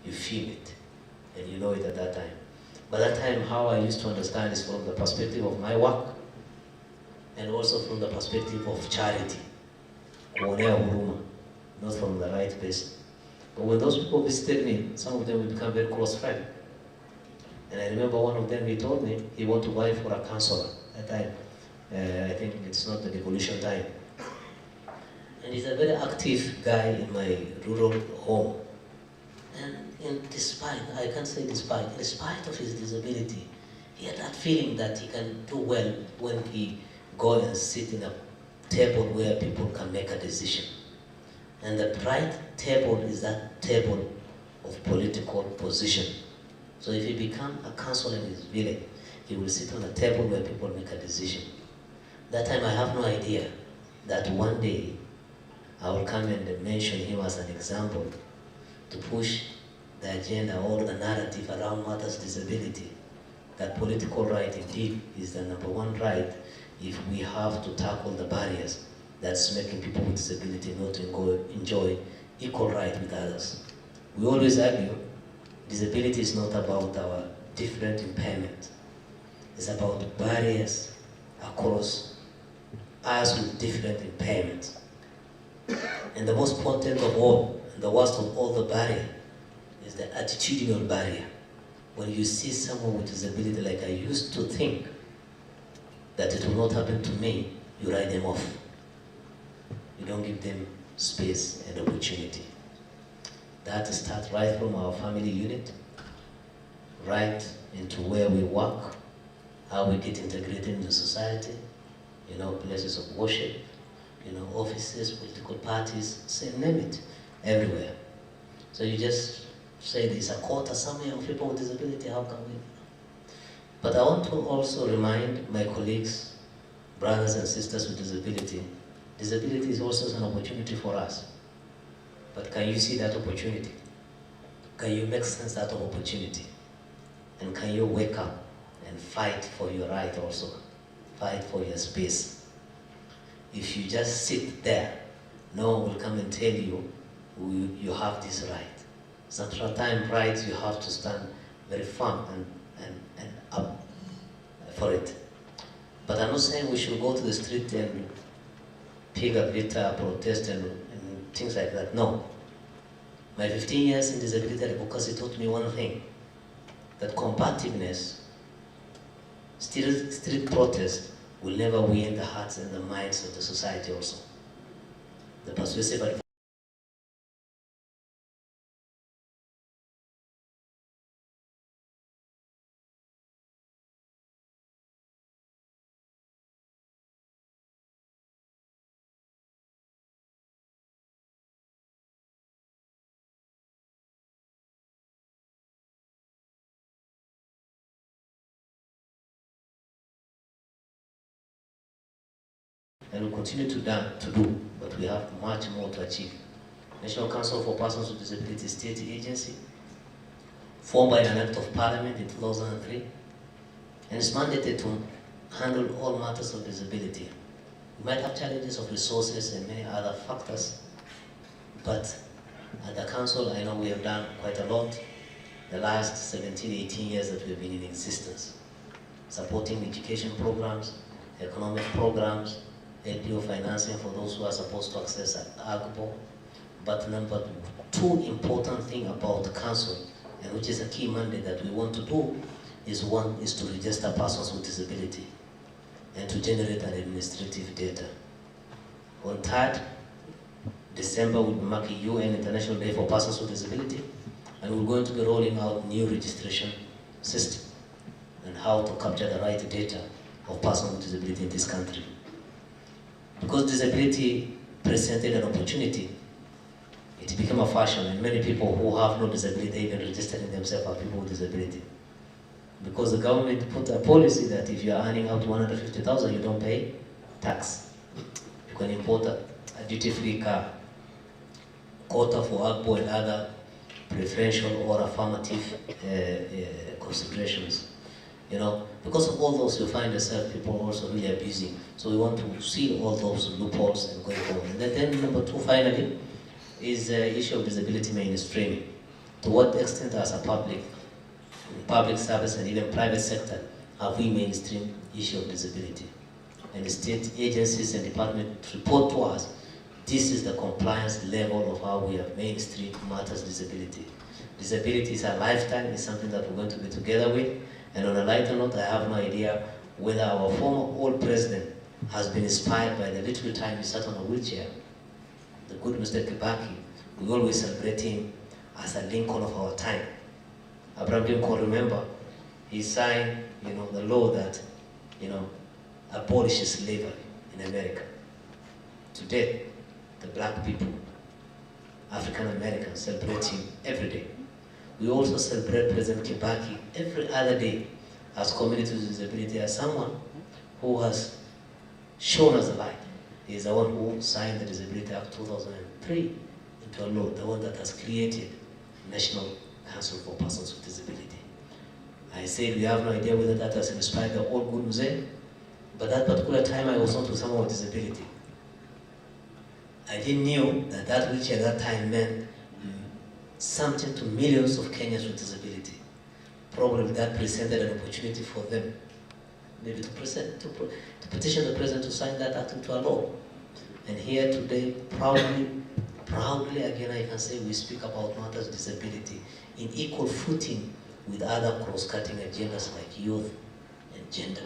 N: You feel it, and you know it at that time. But that time, how I used to understand is from the perspective of my work, and also from the perspective of charity, kuonea huruma, not from the right place. But when those people visited me, some of them would become very close friends. And I remember one of them, he told me he wanted to buy for a counselor at that time. I think it's not the devolution time. And he's a very active guy in my rural home. And despite, I can't say despite, in spite of his disability, he had that feeling that he can do well when he go and sit in a table where people can make a decision. And the right table is that table of political position. So if he become a councillor in his village, he will sit on a table where people make a decision. That time I have no idea that one day I will come and mention him as an example to push the agenda or the narrative around matters disability. That political right indeed is the number one right if we have to tackle the barriers that's making people with disability not to enjoy equal right with others. We always argue disability is not about our different impairment. It's about barriers across us with different impairments. And the most potent of all, and the worst of all the barrier, is the attitudinal barrier. When you see someone with disability, like I used to think that it will not happen to me, you write them off. You don't give them space and opportunity. That starts right from our family unit, right into where we work, how we get integrated into society, you know, places of worship, you know, offices, political parties, say, name it, everywhere. So you just say there's a quota somewhere of people with disability, how can we? But I want to also remind my colleagues, brothers and sisters with disability, disability is also an opportunity for us. But can you see that opportunity? Can you make sense out of opportunity? And can you wake up and fight for your right also? Fight for your space. If you just sit there, no one will come and tell you you have this right. Sometimes right, you have to stand very firm and up for it. But I'm not saying we should go to the street and pick a guitar, protest and things like that. No. My 15 years in disability advocacy taught me one thing, that combativeness, street protest will never win the hearts and the minds of the society also. The persuasive advocacy and we'll continue to do, but we have much more to achieve. National Council for Persons with Disabilities State Agency, formed by an Act of Parliament in 2003, and is mandated to handle all matters of disability. We might have challenges of resources and many other factors, but at the Council, I know we have done quite a lot the last 17, 18 years that we've been in existence, supporting education programs, economic programs, LPO financing for those who are supposed to access alcohol. But number two important thing about the Council, and which is a key mandate that we want to do, is one is to register persons with disability and to generate an administrative data. On 3rd December, we'll be marking UN International Day for Persons with Disability, and we're going to be rolling out new registration system and how to capture the right data of persons with disability in this country. Because disability presented an opportunity, it became a fashion, and many people who have no disability even registering themselves as people with disability. Because the government put a policy that if you are earning out 150,000, you don't pay tax. You can import a duty-free car, quota for AGBO and other preferential or affirmative considerations. You know, because of all those, you find yourself people also really abusing. So we want to see all those loopholes and going forward. And then number two, finally, is the issue of disability mainstreaming. To what extent as a public service and even private sector have we mainstreamed issue of disability? And the state agencies and departments report to us, this is the compliance level of how we have mainstreamed matters disability. Disability is a lifetime, it's something that we're going to be together with. And on a lighter note, I have no idea whether our former old president has been inspired by the little time he sat on a wheelchair. The good Mr. Kibaki, we always celebrate him as a Lincoln of our time. Abraham Lincoln, remember, he signed, the law that, abolishes slavery in America. Today, the black people, African Americans, celebrate him every day. We also celebrate President Kibaki every other day as communities with disability, as someone who has shown us the light. He is the one who signed the Disability Act 2003 into a law, the one that has created National Council for Persons with Disability. I said we have no idea whether that has inspired the old good Mzee, but that particular time I was not with someone with disability. I didn't know that that wheelchair at that time meant something to millions of Kenyans with disability. Probably that presented an opportunity for them, maybe to petition the president to sign that act into a law. And here today, proudly again I can say we speak about matters of disability in equal footing with other cross-cutting agendas like youth and gender.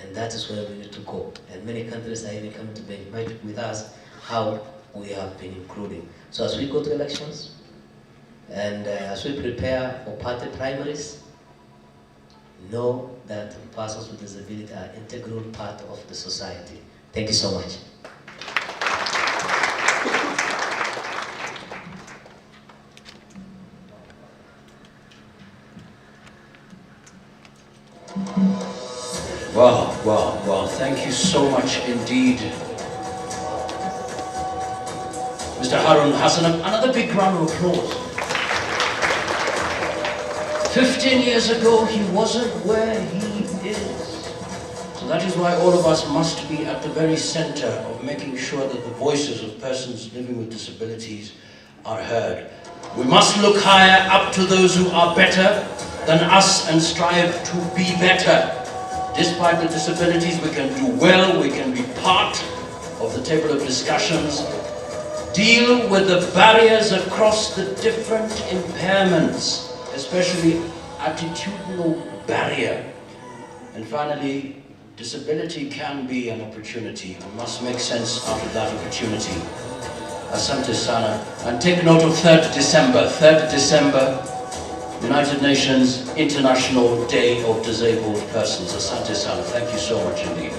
N: And that is where we need to go. And many countries are even coming to benchmark with us how we have been including. So as we go to elections, and as we prepare for party primaries, know that persons with disability are an integral part of the society. Thank you so much.
B: Wow. Thank you so much indeed. Mr. Harun Hassan, another big round of applause. 15 years ago, he wasn't where he is. So that is why all of us must be at the very center of making sure that the voices of persons living with disabilities are heard. We must look higher up to those who are better than us and strive to be better. Despite the disabilities, we can do well, we can be part of the table of discussions, deal with the barriers across the different impairments, especially attitudinal barrier. And finally, disability can be an opportunity. We must make sense out of that opportunity. Asante sana. And take note of 3rd December. 3rd December, United Nations International Day of Disabled Persons. Asante sana. Thank you so much indeed.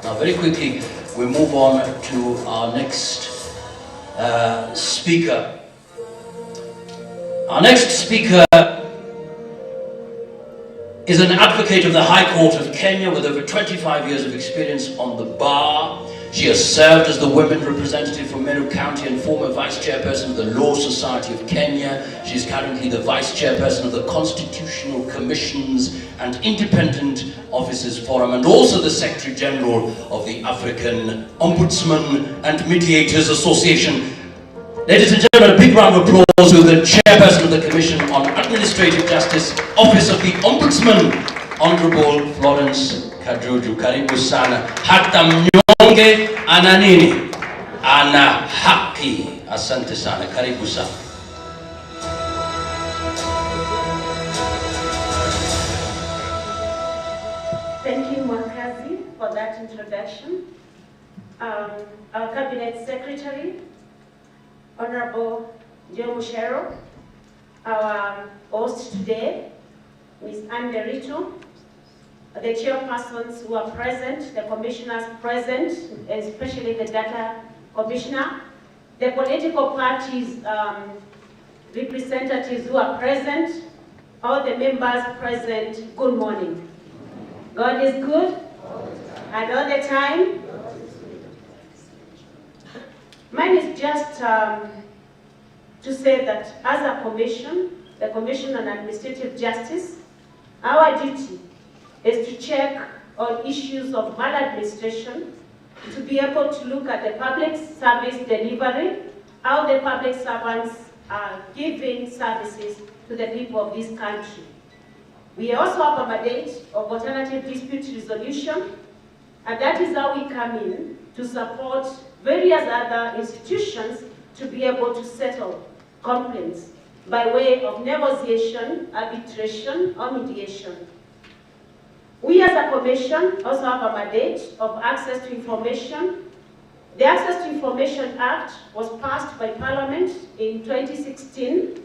B: Now very quickly, we move on to our next speaker. Our next speaker is an advocate of the High Court of Kenya with over 25 years of experience on the bar. She has served as the women representative for Meru County and former vice chairperson of the Law Society of Kenya. She is currently the vice chairperson of the Constitutional Commissions and Independent Officers Forum, and also the Secretary General of the African Ombudsman and Mediators Association. Ladies and gentlemen, a big round of applause to the chairperson of the Commission on Administrative Justice, Office of the Ombudsman, Honorable Florence Kajuju. Karibu sana. Hata mnyonge ana nini? Ana haki. Asante sana. Karibu sana.
O: Thank you, Mwakazi, for that introduction. Our Cabinet Secretary, Honorable Joe Mushero, our host today, Ms. Anne Derito, the chairpersons who are present, the commissioners present, especially the data commissioner, the political parties representatives who are present, all the members present, good morning. God is good, and all the time. Mine is just to say that as a commission, the Commission on Administrative Justice, our duty is to check on issues of maladministration, to be able to look at the public service delivery, how the public servants are giving services to the people of this country. We also have a mandate of alternative dispute resolution, and that is how we come in to support various other institutions to be able to settle complaints by way of negotiation, arbitration, or mediation. We as a commission also have a mandate of access to information. The Access to Information Act was passed by Parliament in 2016.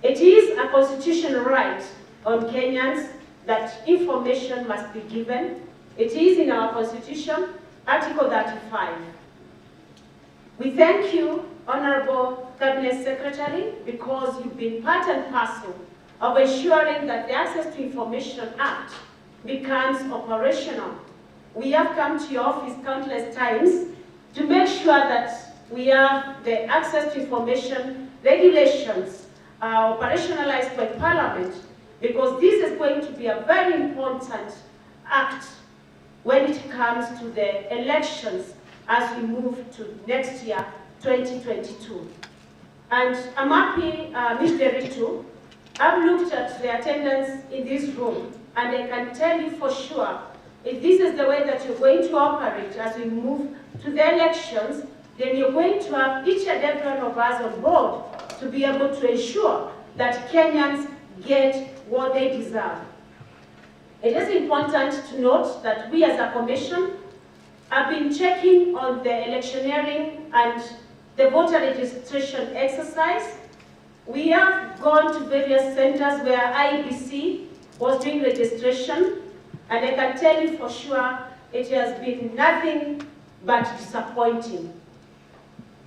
O: It is a constitutional right on Kenyans that information must be given. It is in our Constitution, Article 35. We thank you, Honorable Cabinet Secretary, because you've been part and parcel of ensuring that the Access to Information Act becomes operational. We have come to your office countless times to make sure that we have the access to information regulations operationalized by Parliament, because this is going to be a very important act when it comes to the elections as we move to next year, 2022. And I'm happy, Ms. Derito, I've looked at the attendance in this room, and I can tell you for sure, if this is the way that you're going to operate as we move to the elections, then you're going to have each and every one of us on board to be able to ensure that Kenyans get what they deserve. It is important to note that we as a commission have been checking on the electioneering and the voter registration exercise. We have gone to various centers where IEBC was doing registration, and I can tell you for sure it has been nothing but disappointing.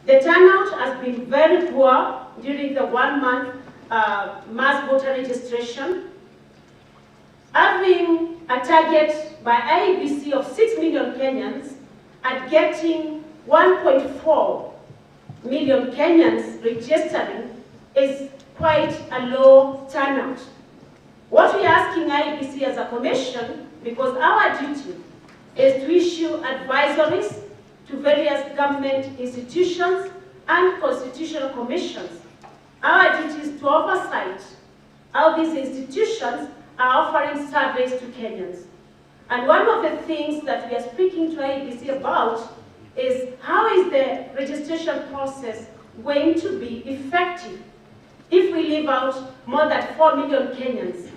O: The turnout has been very poor during the 1 month mass voter registration. Having a target by IEBC of 6 million Kenyans and getting 1.4 million Kenyans registering is quite a low turnout. What we are asking IEBC as a commission, because our duty is to issue advisories to various government institutions and constitutional commissions. Our duty is to oversight how these institutions are offering surveys to Kenyans. And one of the things that we are speaking to IEBC about is how is the registration process going to be effective if we leave out more than 4 million Kenyans.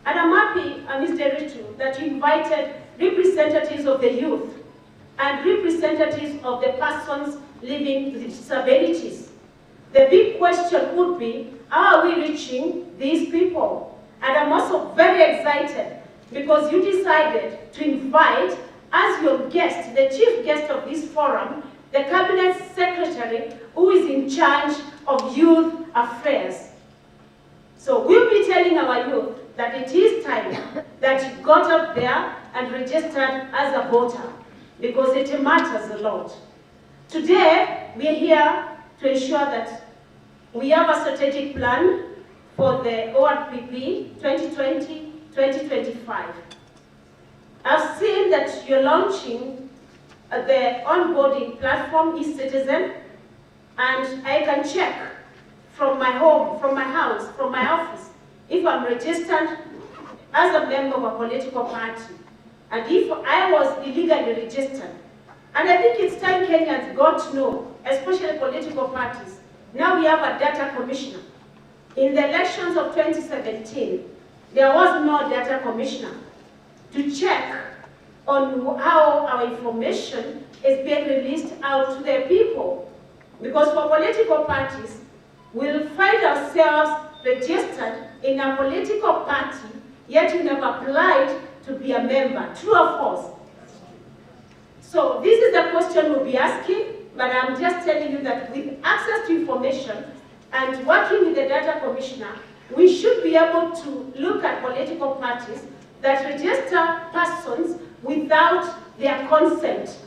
O: And I'm happy, Ms. Derito, that you invited representatives of the youth and representatives of the persons living with disabilities. The big question would be, how are we reaching these people? And I'm also very excited because you decided to invite as your guest, the chief guest of this forum, the Cabinet Secretary who is in charge of youth affairs. So we'll be telling our youth that it is time that you got up there and registered as a voter. because it matters a lot. Today, we are here to ensure that we have a strategic plan for the ORPP 2020-2025. I've seen that you're launching the onboarding platform, ECITIZEN, and I can check from my home, from my house, from my office, if I'm registered as a member of a political party, and if I was illegally registered. And I think it's time Kenyans got to know, especially political parties. Now we have a data commissioner. In the elections of 2017, there was no data commissioner to check on how our information is being released out to the people. Because for political parties, we'll find ourselves registered in a political party, yet you never applied to be a member. True or false? So this is the question we'll be asking, but I'm just telling you that with access to information and working with the data commissioner, we should be able to look at political parties that register persons without their consent,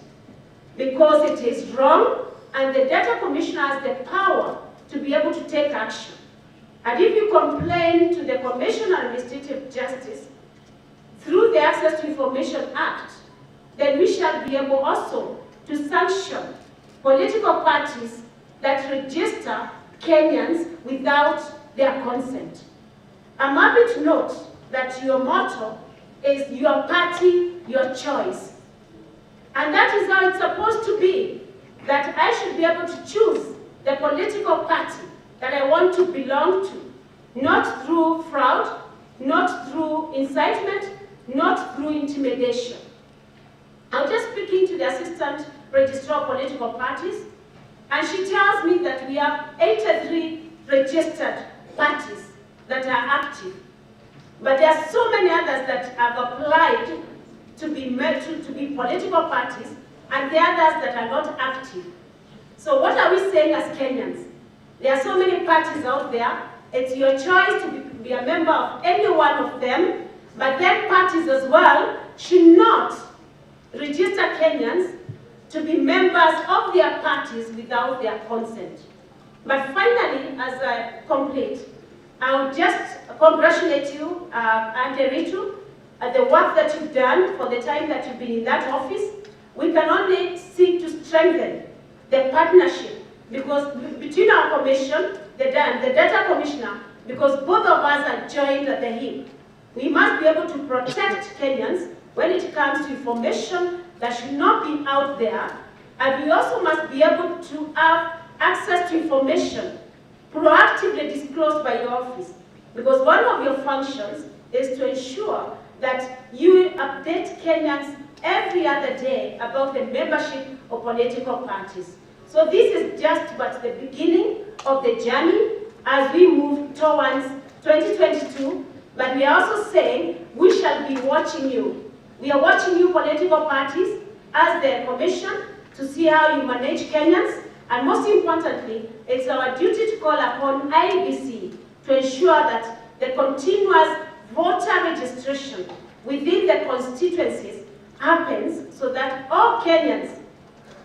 O: because it is wrong, and the data commissioner has the power to be able to take action. And if you complain to the Commission on Administrative Justice through the Access to Information Act, then we shall be able also to sanction political parties that register Kenyans without their consent. I'm happy to note that your motto is your party, your choice. And that is how it's supposed to be, that I should be able to choose the political party that I want to belong to, not through fraud, not through incitement, not through intimidation. I was just speaking to the Assistant Registrar of Political Parties, and she tells me that we have 83 registered parties that are active. But there are so many others that have applied to be political parties, and the others that are not active. So what are we saying as Kenyans? There are so many parties out there. It's your choice to be a member of any one of them, but then parties as well should not register Kenyans to be members of their parties without their consent. But finally, as I complete, I would just congratulate you, Ritu, at the work that you've done for the time that you've been in that office. We can only seek to strengthen the partnership, because between our commission, the data commissioner, because both of us are joined at the hip. We must be able to protect Kenyans when it comes to information that should not be out there, and we also must be able to have access to information proactively disclosed by your office, because one of your functions is to ensure that you update Kenyans every other day about the membership of political parties. So this is just but the beginning of the journey as we move towards 2022, but we are also saying we shall be watching you. We are watching you political parties as the commission to see how you manage Kenyans, and most importantly, it's our duty to call upon IEBC to ensure that the continuous voter registration within the constituencies happens so that all Kenyans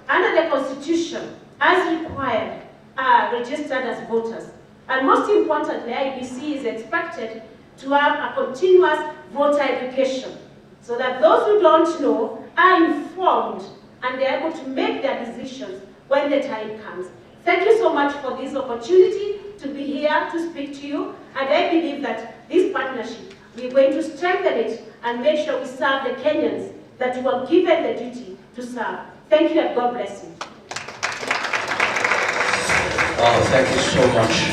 O: under the Constitution, as required, are registered as voters. And most importantly, IEBC is expected to have a continuous voter education so that those who don't know are informed and they're able to make their decisions when the time comes. Thank you so much for this opportunity to be here to speak to you, and I believe that this partnership, we're going to strengthen it and make sure we serve the Kenyans that you are given the duty to serve. Thank you, and God bless you.
B: Oh, thank you so much,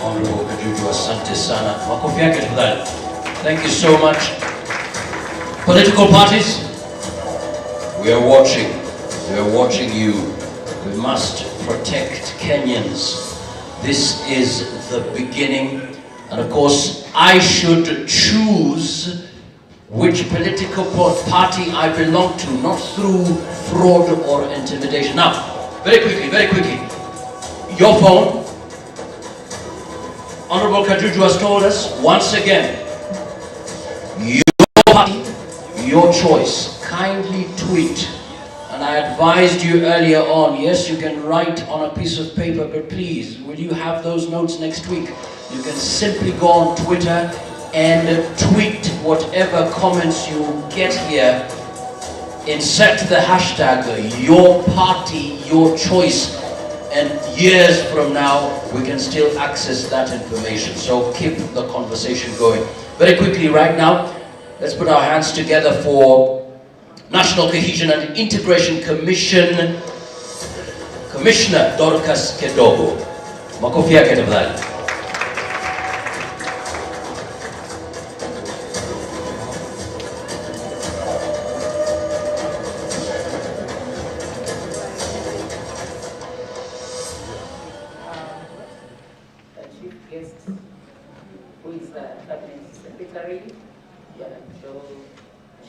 B: Honorable Kajuju. Asante sana. Makofi yake tafadhali. Thank you so much. Political parties, we are watching. We are watching you. We must protect Kenyans. This is the beginning. And of course, I should choose which political party I belong to, not through fraud or intimidation. Now, very quickly, your phone, Honorable Kajuju has told us once again, your party, your choice. kindly tweet. And I advised you earlier on, yes, you can write on a piece of paper, but please, will you have those notes next week? You can simply go on Twitter and tweet whatever comments you get here. Insert the hashtag, your party, your choice. And years from now, we can still access that information. So keep the conversation going. Very quickly right now, let's put our hands together for National Cohesion and Integration Commission, Commissioner Dorcas Kedogo. Makofi yake tafadhali.
P: Chief guest, who is the Cabinet Secretary,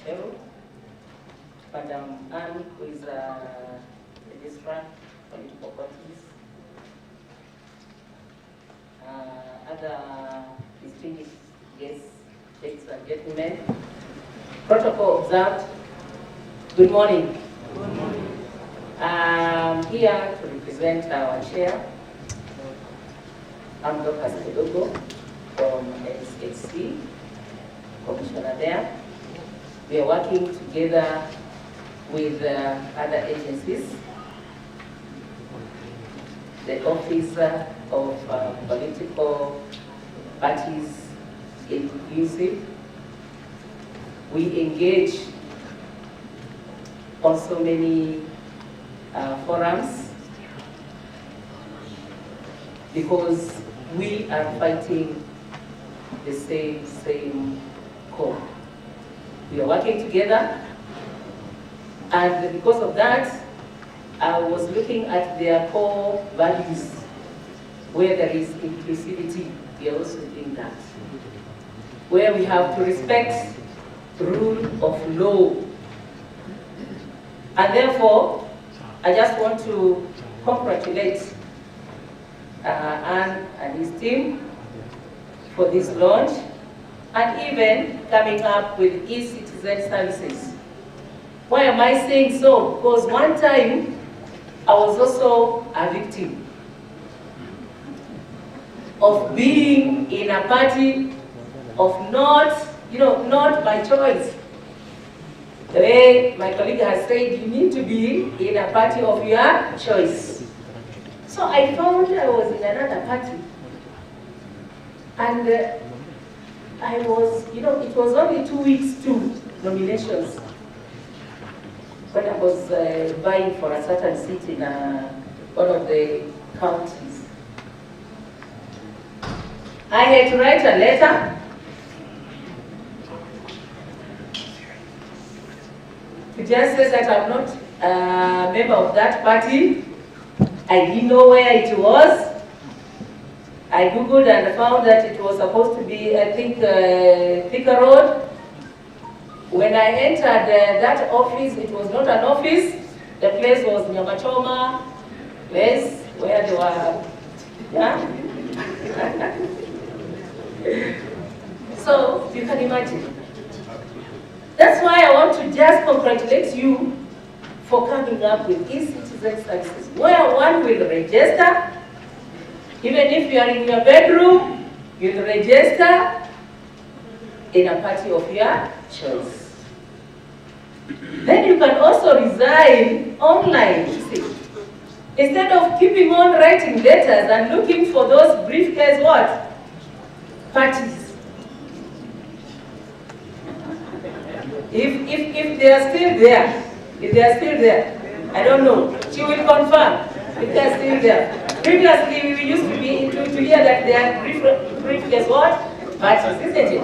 P: Cheryl, Madam Anne, who is the Registrar, Political Parties, other distinguished guests, ladies and gentlemen. Protocol observed. Good morning. Good morning. I'm here to represent our chair. I'm Dr. Kedogo from SHC, Commissioner there. We are working together with other agencies, the Office of Political Parties Inclusive. We engage on so many forums because we are fighting the same cause. We are working together, and because of that, I was looking at their core values, where there is inclusivity. We are also doing that. Where we have to respect the rule of law. And therefore, I just want to congratulate Anne and his team for this launch, and even coming up with ECITIZEN services. Why am I saying so? Because one time I was also a victim of being in a party of not by choice. The way my colleague has said, you need to be in a party of your choice. So I found I was in another party, and I was, it was only 2 weeks to nominations when I was vying for a certain seat in one of the counties. I had to write a letter to just say that I'm not a member of that party. I didn't know where it was. I Googled and found that it was supposed to be, I think, Thika Road. When I entered that office, it was not an office. The place was Nyamachoma, place where they were, yeah? So, you can imagine. That's why I want to just congratulate you for coming up with ECITIZEN services, where one will register. Even if you are in your bedroom, you'll register in a party of your choice. Then you can also resign online. See. Instead of keeping on writing letters and looking for those briefcase what? Parties. If they are still there, I don't know. She will confirm if they are still there. Previously, we used to be to hear that they are briefcase what? Parties, isn't it?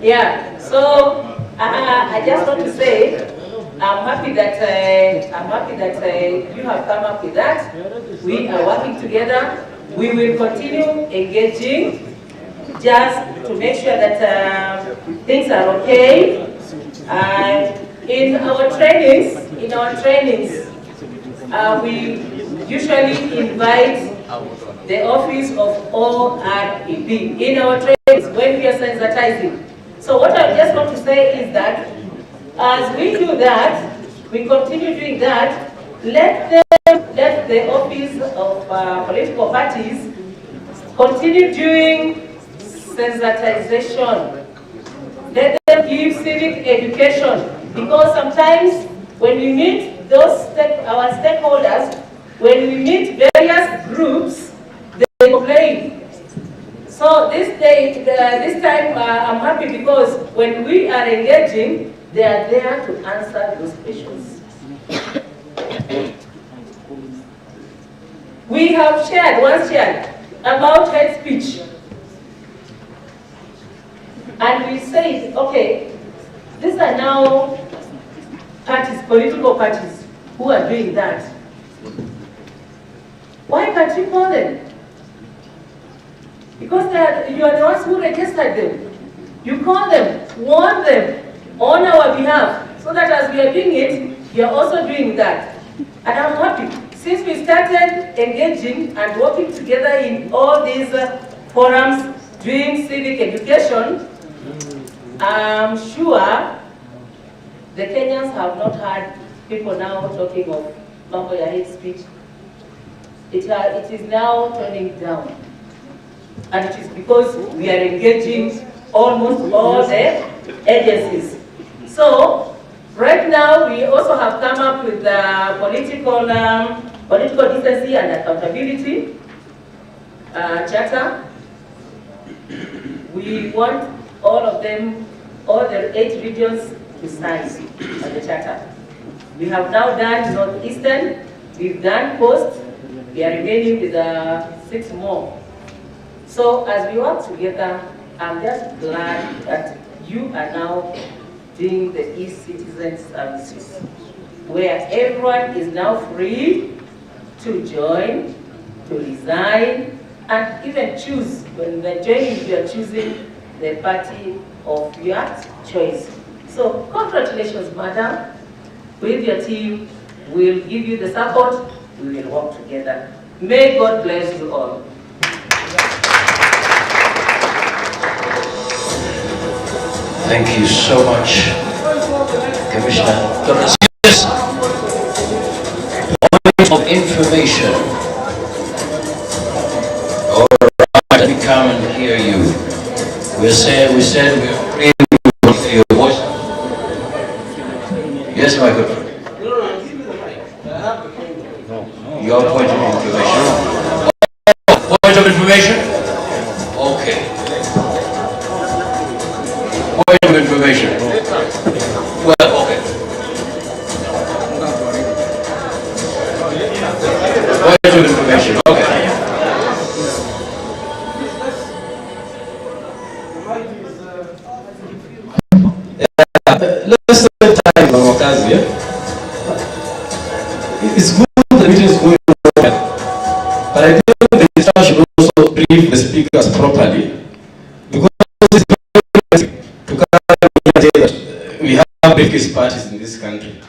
P: Yeah. So I just want to say, I'm happy that you have come up with that. We are working together. We will continue engaging just to make sure that things are okay. In our trainings, we usually invite the office of ORPP in our trainings when we are sensitizing. So what I just want to say is that
O: as we do that, we continue doing that, let the office of political parties continue doing sensitization. Let them give civic education, because sometimes when we meet our stakeholders, when we meet various groups, they complain. So this time I'm happy because when we are engaging, they are there to answer those questions. We have shared about hate speech. And we say, okay, these are now parties, political parties, who are doing that. Why can't you call them? Because you are the ones who registered them. You call them, warn them on our behalf, so that as we are doing it, you are also doing that. And I'm happy. Since we started engaging and working together in all these forums, doing civic education, I'm sure the Kenyans have not heard people now talking of mambo ya hate speech. It is now turning down. And it is because we are engaging almost all the agencies. So, right now we also have come up with the political decency and accountability charter. We want all of them, all the 8 regions to sign on the charter. We have now done Northeastern, we've done Coast, we are remaining with 6 more. So as we work together, I'm just glad that you are now doing the ECITIZEN services, where everyone is now free to join, to resign, and even choose. When they're joining, you are choosing the party of your choice. So congratulations, madam. With your team, we'll give you the support, we will work together. May God bless you all.
B: Thank you so much, Commissioner. Yes. Point of information. All right, we come and hear you. We said we're playing with your voice. Yes, my good friend. Your point of information. Point of information? Okay. Point of information. Well, okay. Point of information. Okay.
Q: Let's spend time on Wakazi. It's good the meeting is going well, but I think the minister should also brief the speakers properly, because it's very to that we have biggest parties in this country.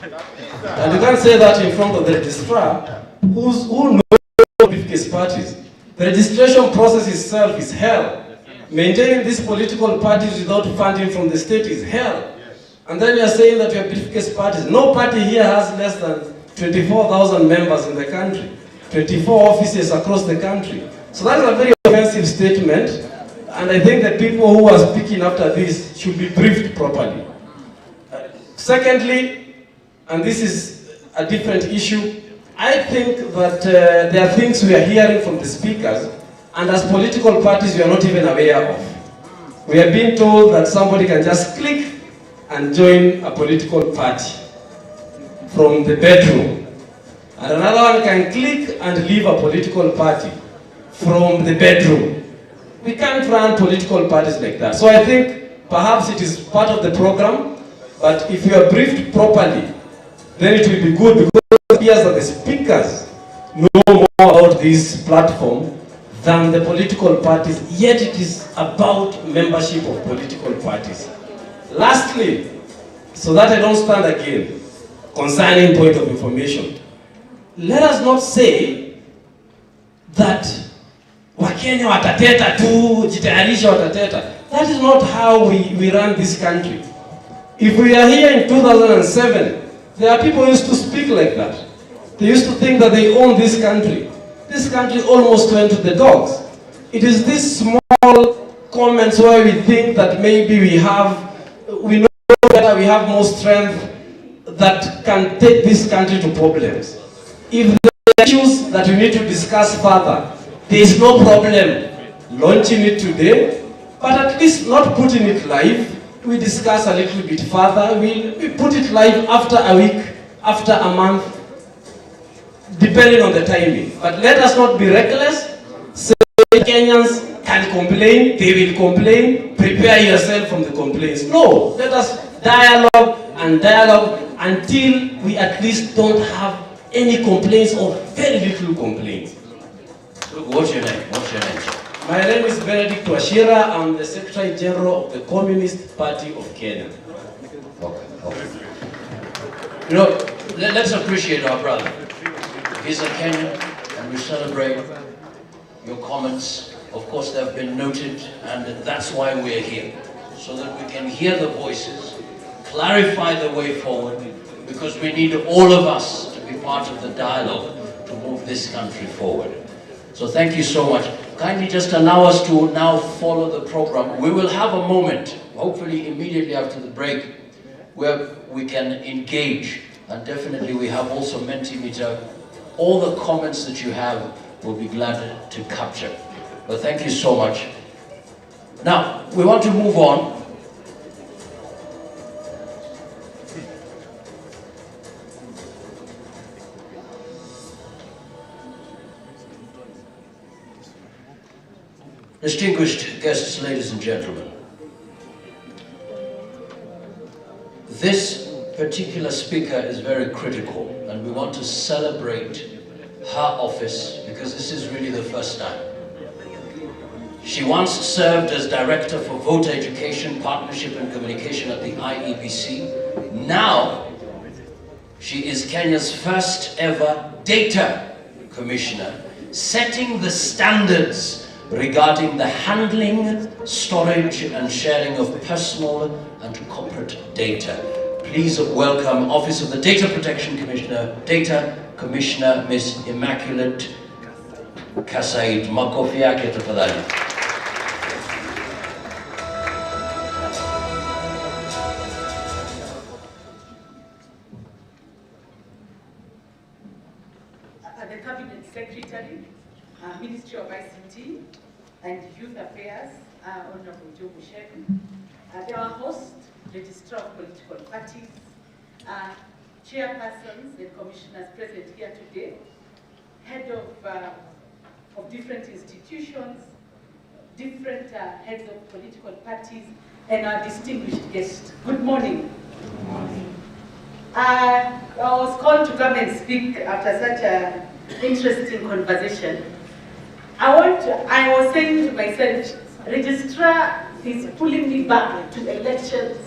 Q: And you can't say that in front of the registrar who knows biggest parties. The registration process itself is hell. Maintaining these political parties without funding from the state is hell. And then you are saying that you have biggest parties. No party here has less than 24,000 members in the country, 24 offices across the country. So that is a very offensive statement, and I think that people who are speaking after this should be briefed properly. Secondly, and this is a different issue, I think that there are things we are hearing from the speakers, and as political parties we are not even aware of. We are being told that somebody can just click and join a political party from the bedroom. And another one can click and leave a political party from the bedroom. We can't run political parties like that. So I think perhaps it is part of the program, but if you are briefed properly, then it will be good, because it appears that the speakers know more about this platform than the political parties, yet it is about membership of political parties. Lastly, so that I don't stand again, concerning point of information, let us not say that Wakenya watateta tu, jitayarisha watateta. That is not how we run this country. If we are here in 2007, there are people who used to speak like that. They used to think that they own this country. This country almost went to the dogs. It is these small comments where we think that maybe we know better, we have more strength that can take this country to problems. If there are issues that we need to discuss further, there is no problem launching it today, but at least not putting it live. We discuss a little bit further. We put it live after a week, after a month, depending on the timing. But let us not be reckless. Say Kenyans can complain, they will complain. Prepare yourself from the complaints. No, let us dialogue and dialogue until we at least don't have any complaints or very little complaints.
B: What's your name? What's your name?
Q: My name is Benedict Washira. I'm the Secretary General of the Communist Party of Kenya.
B: Okay. You know, let's appreciate our brother. He's a Kenyan, and we celebrate your comments. Of course, they've been noted, and that's why we're here, so that we can hear the voices, clarify the way forward, because we need all of us to be part of the dialogue to move this country forward. So thank you so much. Kindly just allow us to now follow the program. We will have a moment, hopefully immediately after the break, where we can engage. And definitely we have also Mentimeter. All the comments that you have, we'll be glad to capture. But thank you so much. Now, we want to move on. Distinguished guests, ladies and gentlemen, this particular speaker is very critical, and we want to celebrate her office because this is really the first time. She once served as Director for Voter Education, Partnership and Communication at the IEBC. Now, she is Kenya's first ever Data Commissioner, setting the standards regarding the handling, storage and sharing of personal and corporate data. Please welcome Office of the Data Protection Commissioner, Data Commissioner Ms. Immaculate Kasaid. Makofi yake tafadhali.
R: The Cabinet Secretary, Ministry of ICT and Youth Affairs, Honorable Joe Bushek, our host, Registrar of Political Parties, chairpersons and commissioners present here today, head of different institutions, different heads of political parties, and our distinguished guests. Good morning. Good morning. I was called to come and speak after such an interesting conversation. I was saying to myself, Registrar is pulling me back to elections,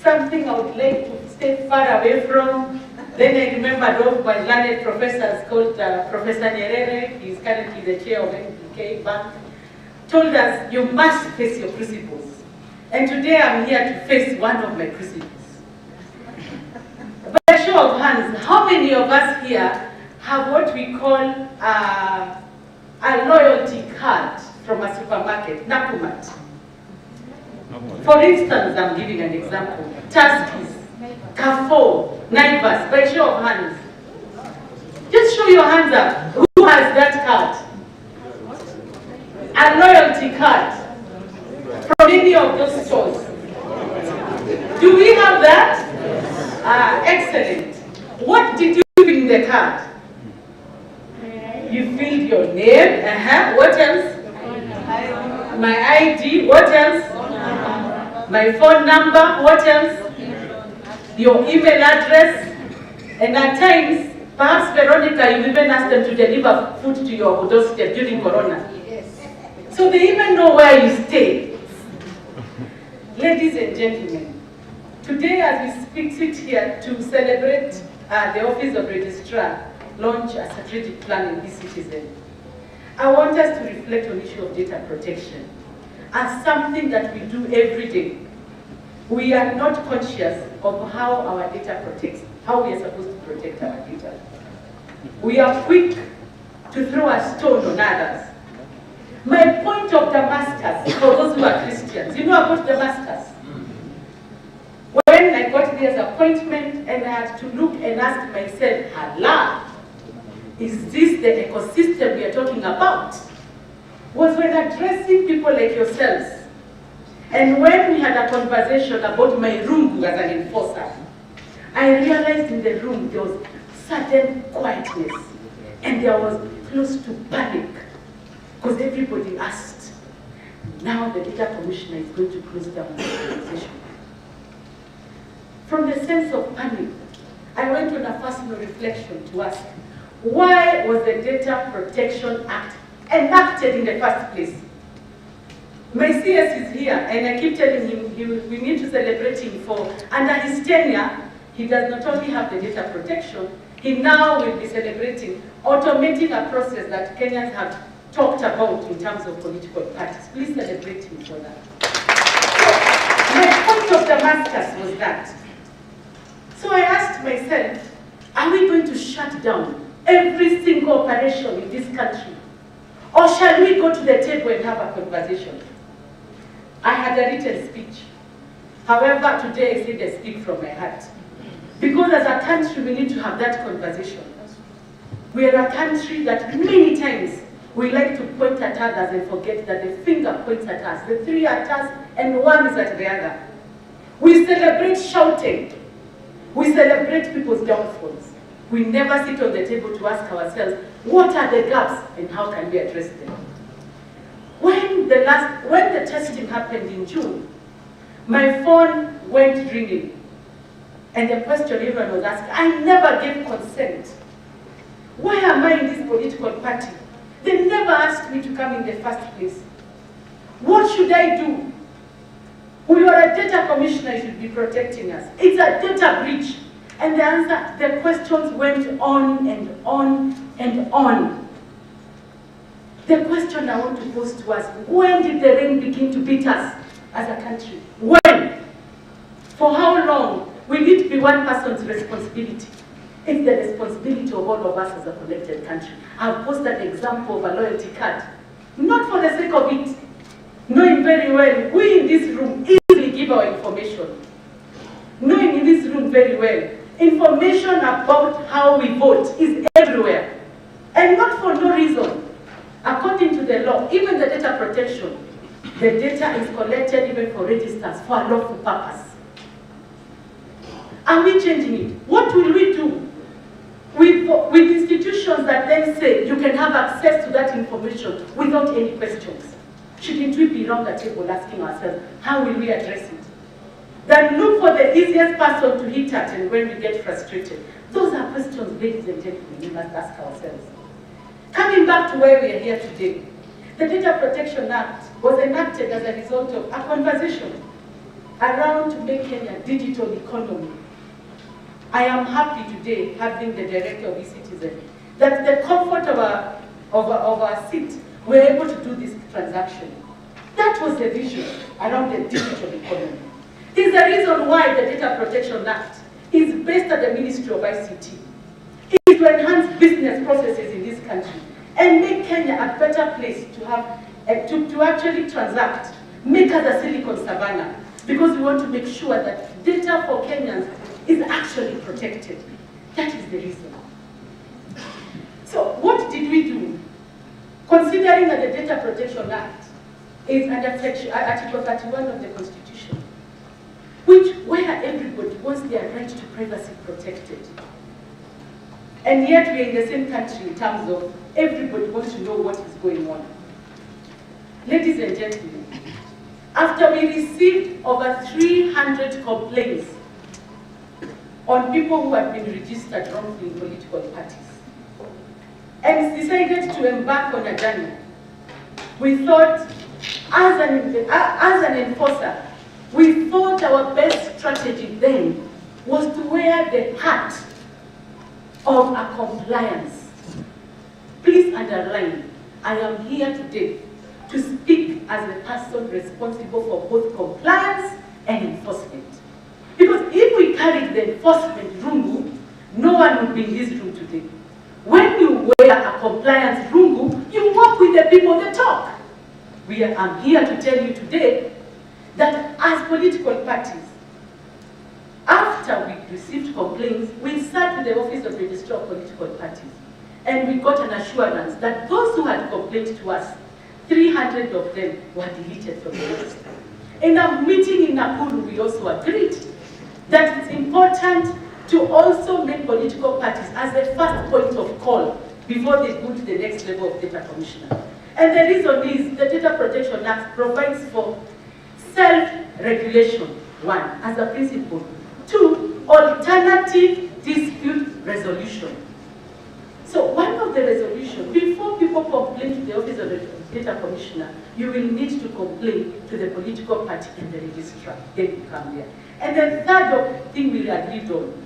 R: something I would like to stay far away from. Then I remembered one of my learned professors called Professor Nyerere. He is currently the chair of NPK Bank, told us you must face your principles. And today I'm here to face one of my principles. By a show of hands, how many of us here have what we call a loyalty card from a supermarket, Nakumat? For instance, I'm giving an example. Tuskys, Carrefour, Naivas, by a show of hands. Just show your hands up. Who has that card? A loyalty card from any of those stores. Do we have that? Excellent. What did you do in the card? You filled your name. What else? My ID. What else? My phone number. What else? Your email address. And at times, perhaps Veronica, you even asked them to deliver food to your doorstep during Corona. So they even know where you stay. Ladies and gentlemen, today as we sit here to celebrate the Office of Registrar launch a strategic plan in ECITIZEN, I want us to reflect on the issue of data protection as something that we do every day. we are not conscious of how our data protects, how we are supposed to protect our data. We are quick to throw a stone on others. My point of Damascus, for those who are Christians, you know about Damascus? When I got this appointment and I had to look and ask myself, Allah, is this the ecosystem we are talking about? Was when addressing people like yourselves, and when we had a conversation about my room as an enforcer, I realized in the room there was sudden quietness and there was close to panic because everybody asked, now the data commissioner is going to close down the organization. From the sense of panic, I went on a personal reflection to ask, why was the Data Protection Act enacted in the first place? My CS is here, and I keep telling him we need to celebrate him for, under his tenure, he does not only have the data protection, he now will be celebrating automating a process that Kenyans have talked about in terms of political parties. Please celebrate him for that. So, my point of Damascus was that. So I asked myself, are we going to shut down every single operation in this country? Or shall we go to the table and have a conversation? I had a written speech. However, today I said I speak from my heart. Because as a country, we need to have that conversation. We are a country that many times we like to point at others and forget that the finger points at us. The three at us and one is at the other. We celebrate shouting. We celebrate people's downfalls. We never sit on the table to ask ourselves, what are the gaps and how can we address them? When the testing happened in June, my phone went ringing. And the question everyone was asking, I never gave consent. Why am I in this political party? They never asked me to come in the first place. What should I do? We are a data commissioner, you should be protecting us. It's a data breach. And the answer, the questions went on and on and on. The question I want to pose to us, when did the rain begin to beat us as a country? When? For how long? Will it be one person's responsibility? It's the responsibility of all of us as a connected country. I've posted an example of a loyalty card. Not for the sake of it. Knowing very well, we in this room easily give our information. Knowing in this room very well, information about how we vote is everywhere. And not for no reason. According to the law, even the data protection, the data is collected even for registers for a lawful purpose. Are we changing it? What will we do with institutions that then say you can have access to that information without any questions? Shouldn't we be around the table asking ourselves, how will we address it? Then look for the easiest person to hit at and when we get frustrated. Those are questions, ladies and gentlemen, we must ask ourselves. Coming back to where we are here today, the Data Protection Act was enacted as a result of a conversation around to make Kenya a digital economy. I am happy today, having the director of ECITIZEN, that the comfort of our seat, we're able to do this transaction. That was the vision around the digital economy. This is the reason why the Data Protection Act is based at the Ministry of ICT. It is to enhance business processes in this country and make Kenya a better place to have, to actually transact, make us a Silicon Savannah, because we want to make sure that data for Kenyans is actually protected. That is the reason. So what did we do? Considering that the Data Protection Act is under Article 31 of the Constitution, where everybody wants their right to privacy protected. And yet we're in the same country in terms of everybody wants to know what is going on. Ladies and gentlemen, after we received over 300 complaints on people who have been registered wrongfully in political parties, and decided to embark on a journey, we thought, as an enforcer, we thought our best strategy then was to wear the hat of a compliance. Please underline, I am here today to speak as the person responsible for both compliance and enforcement. Because if we carried the enforcement rungu, no one would be in this room today. When you wear a compliance rungu, you work with the people that talk. I'm here to tell you today that as political parties, after we received complaints, we sat with the Office of Registrar of Political Parties, and we got an assurance that those who had complained to us, 300 of them were deleted from the list. In a meeting in Nakuru, we also agreed that it's important to also make political parties as the first point of call before they go to the next level of data commissioner. And the reason is the Data Protection Act provides for self-regulation, one, as a principle. Two, alternative dispute resolution. So one of the resolutions, before people complain to the Office of the Data Commissioner, you will need to complain to the political party and the registrar. Then you come there. And the third thing we agreed on,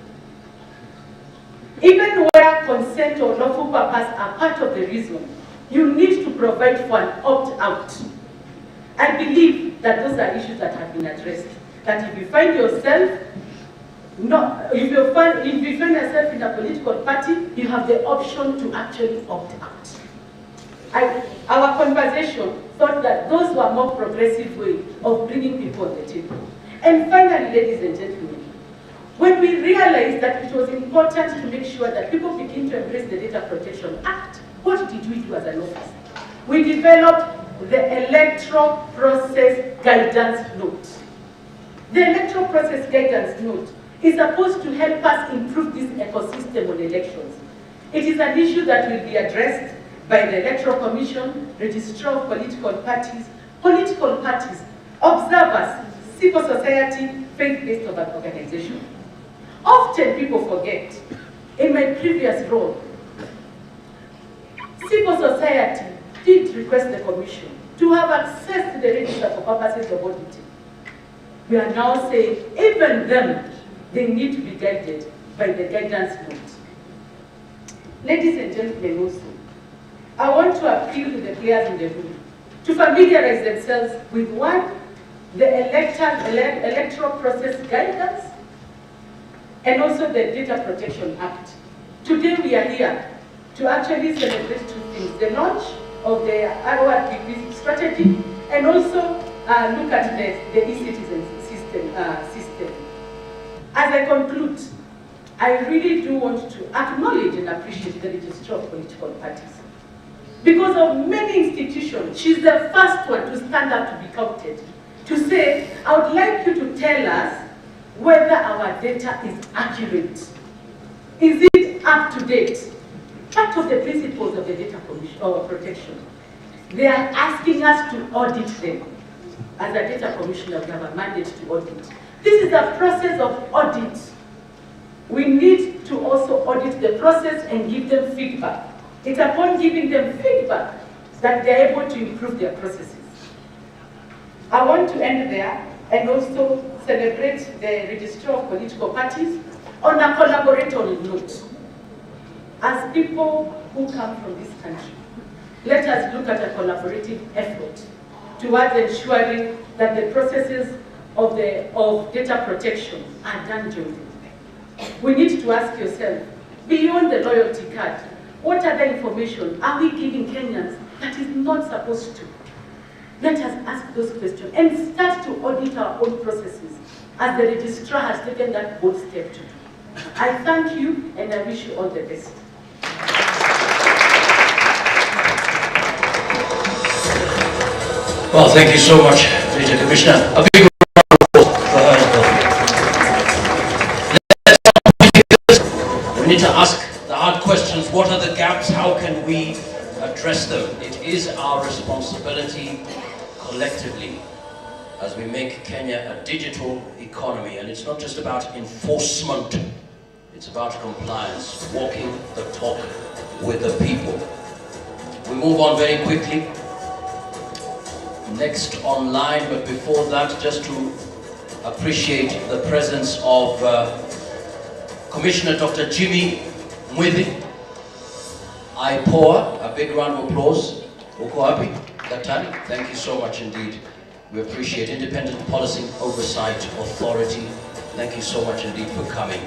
R: even where consent or lawful purpose are part of the reason, you need to provide for an opt-out. I believe that those are issues that have been addressed. That if you find yourself if you find yourself in a political party, you have the option to actually opt out. Our conversation thought that those were more progressive way of bringing people on the table. And finally, ladies and gentlemen, when we realized that it was important to make sure that people begin to embrace the Data Protection Act, what did we do as an office? We developed the Electoral Process Guidance Note. The Electoral Process Guidance Note is supposed to help us improve this ecosystem on elections. It is an issue that will be addressed by the Electoral Commission, Registrar of Political Parties, observers, civil society, faith-based organizations. Often people forget, in my previous role, civil society did request the Commission to have access to the register for purposes of auditing. We are now saying, even them, they need to be guided by the guidance note. Ladies and gentlemen, also, I want to appeal to the players in the room to familiarize themselves with one, the electoral process guidance, and also the Data Protection Act. Today we are here to actually celebrate two things: the launch of the ORPP strategy, and also look at the ECITIZEN system. As I conclude, I really do want to acknowledge and appreciate the Registrar of Political Parties. Because of many institutions, she's the first one to stand up to be counted, to say, I would like you to tell us whether our data is accurate. Is it up to date? Part of the principles of the data protection. They are asking us to audit them. As a data commissioner, we have a mandate to audit. This is a process of audit. We need to also audit the process and give them feedback. It's upon giving them feedback that they're able to improve their processes. I want to end there and also celebrate the Registrar of Political Parties on a collaborative note. As people who come from this country, let us look at a collaborative effort towards ensuring that the processes of data protection are done jointly. We need to ask yourself, beyond the loyalty card, what other information are we giving Kenyans that is not supposed to? Let us ask those questions and start to audit our own processes, as the registrar has taken that bold step to do. I thank you and I wish you all the best.
B: Well, thank you so much, Mr. Commissioner. A big round of applause for her as well. We need to ask the hard questions. What are the gaps? How can we address them? It is our responsibility collectively as we make Kenya a digital economy. And it's not just about enforcement. It's about compliance, walking the talk with the people. We move on very quickly. Next online, but before that, just to appreciate the presence of Commissioner Dr. Jimmy Mwithi. IPOA, a big round of applause. Uko wapi? Daktari, thank you so much indeed. We appreciate Independent Policy Oversight Authority. Thank you so much indeed for coming.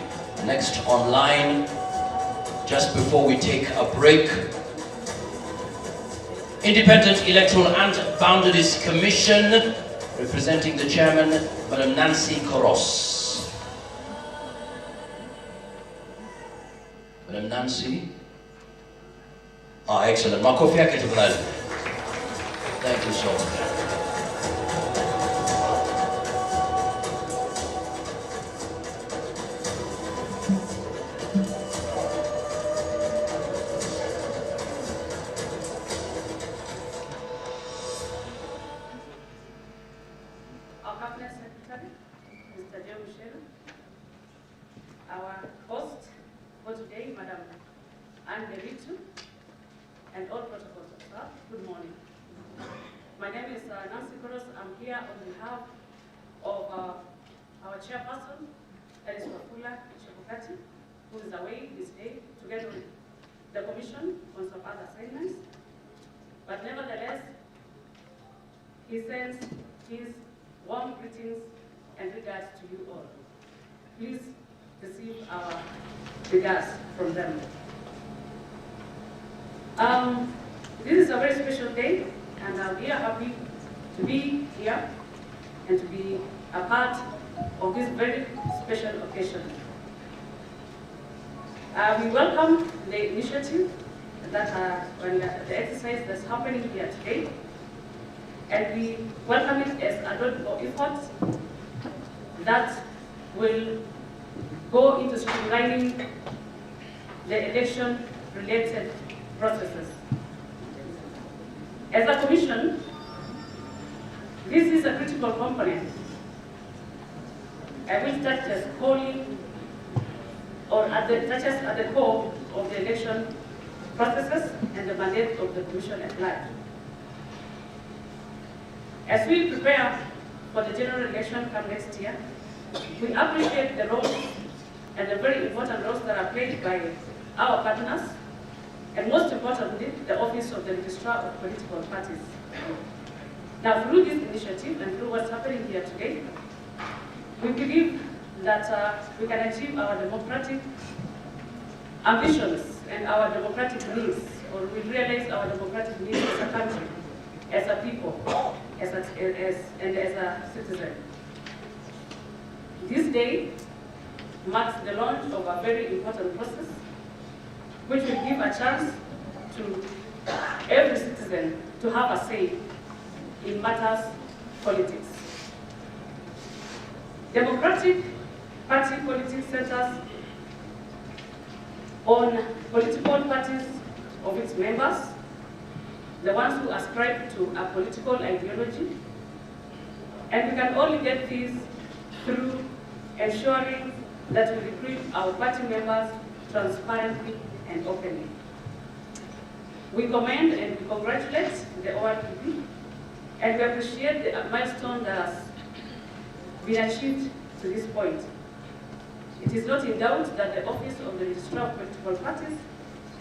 B: Next online, just before we take a break, Independent Electoral and Boundaries Commission, representing the chairman, Madam Nancy Koros. Madam Nancy. Excellent. Thank you so much.
S: And all protocols of staff, good morning. My name is Nancy Koros. I'm here on behalf of our chairperson, Alice Wafula Chebukati, who is away this day, together with the commission on some other assignments. But nevertheless, he sends his warm greetings and regards to you all. Please receive our regards from them. This is a very special day, and we are happy to be here and to be a part of this very special occasion. We welcome the initiative that the exercise that's happening here today, and we welcome it as a notable effort that will go into streamlining the election-related processes. As a commission, this is a critical component. I will touch as calling or touches at the core of the election processes and the mandate of the commission at large. As we prepare for the general election come next year, we appreciate the roles and the very important roles that are played by our partners, and most importantly, the Office of the Registrar of Political Parties. Now, through this initiative and through what's happening here today, we believe that we can achieve our democratic ambitions and our democratic needs, or we realize our democratic needs as a country, as a people, and as a citizen. This day marks the launch of a very important process, which will give a chance to every citizen to have a say in matters politics. Democratic party politics centers on political parties of its members, the ones who ascribe to a political ideology, and we can only get this through ensuring that we recruit our party members transparently and openly. We commend and we congratulate the ORPP, and we appreciate the milestone that has been achieved to this point. It is not in doubt that the Office of the Registrar of Political Parties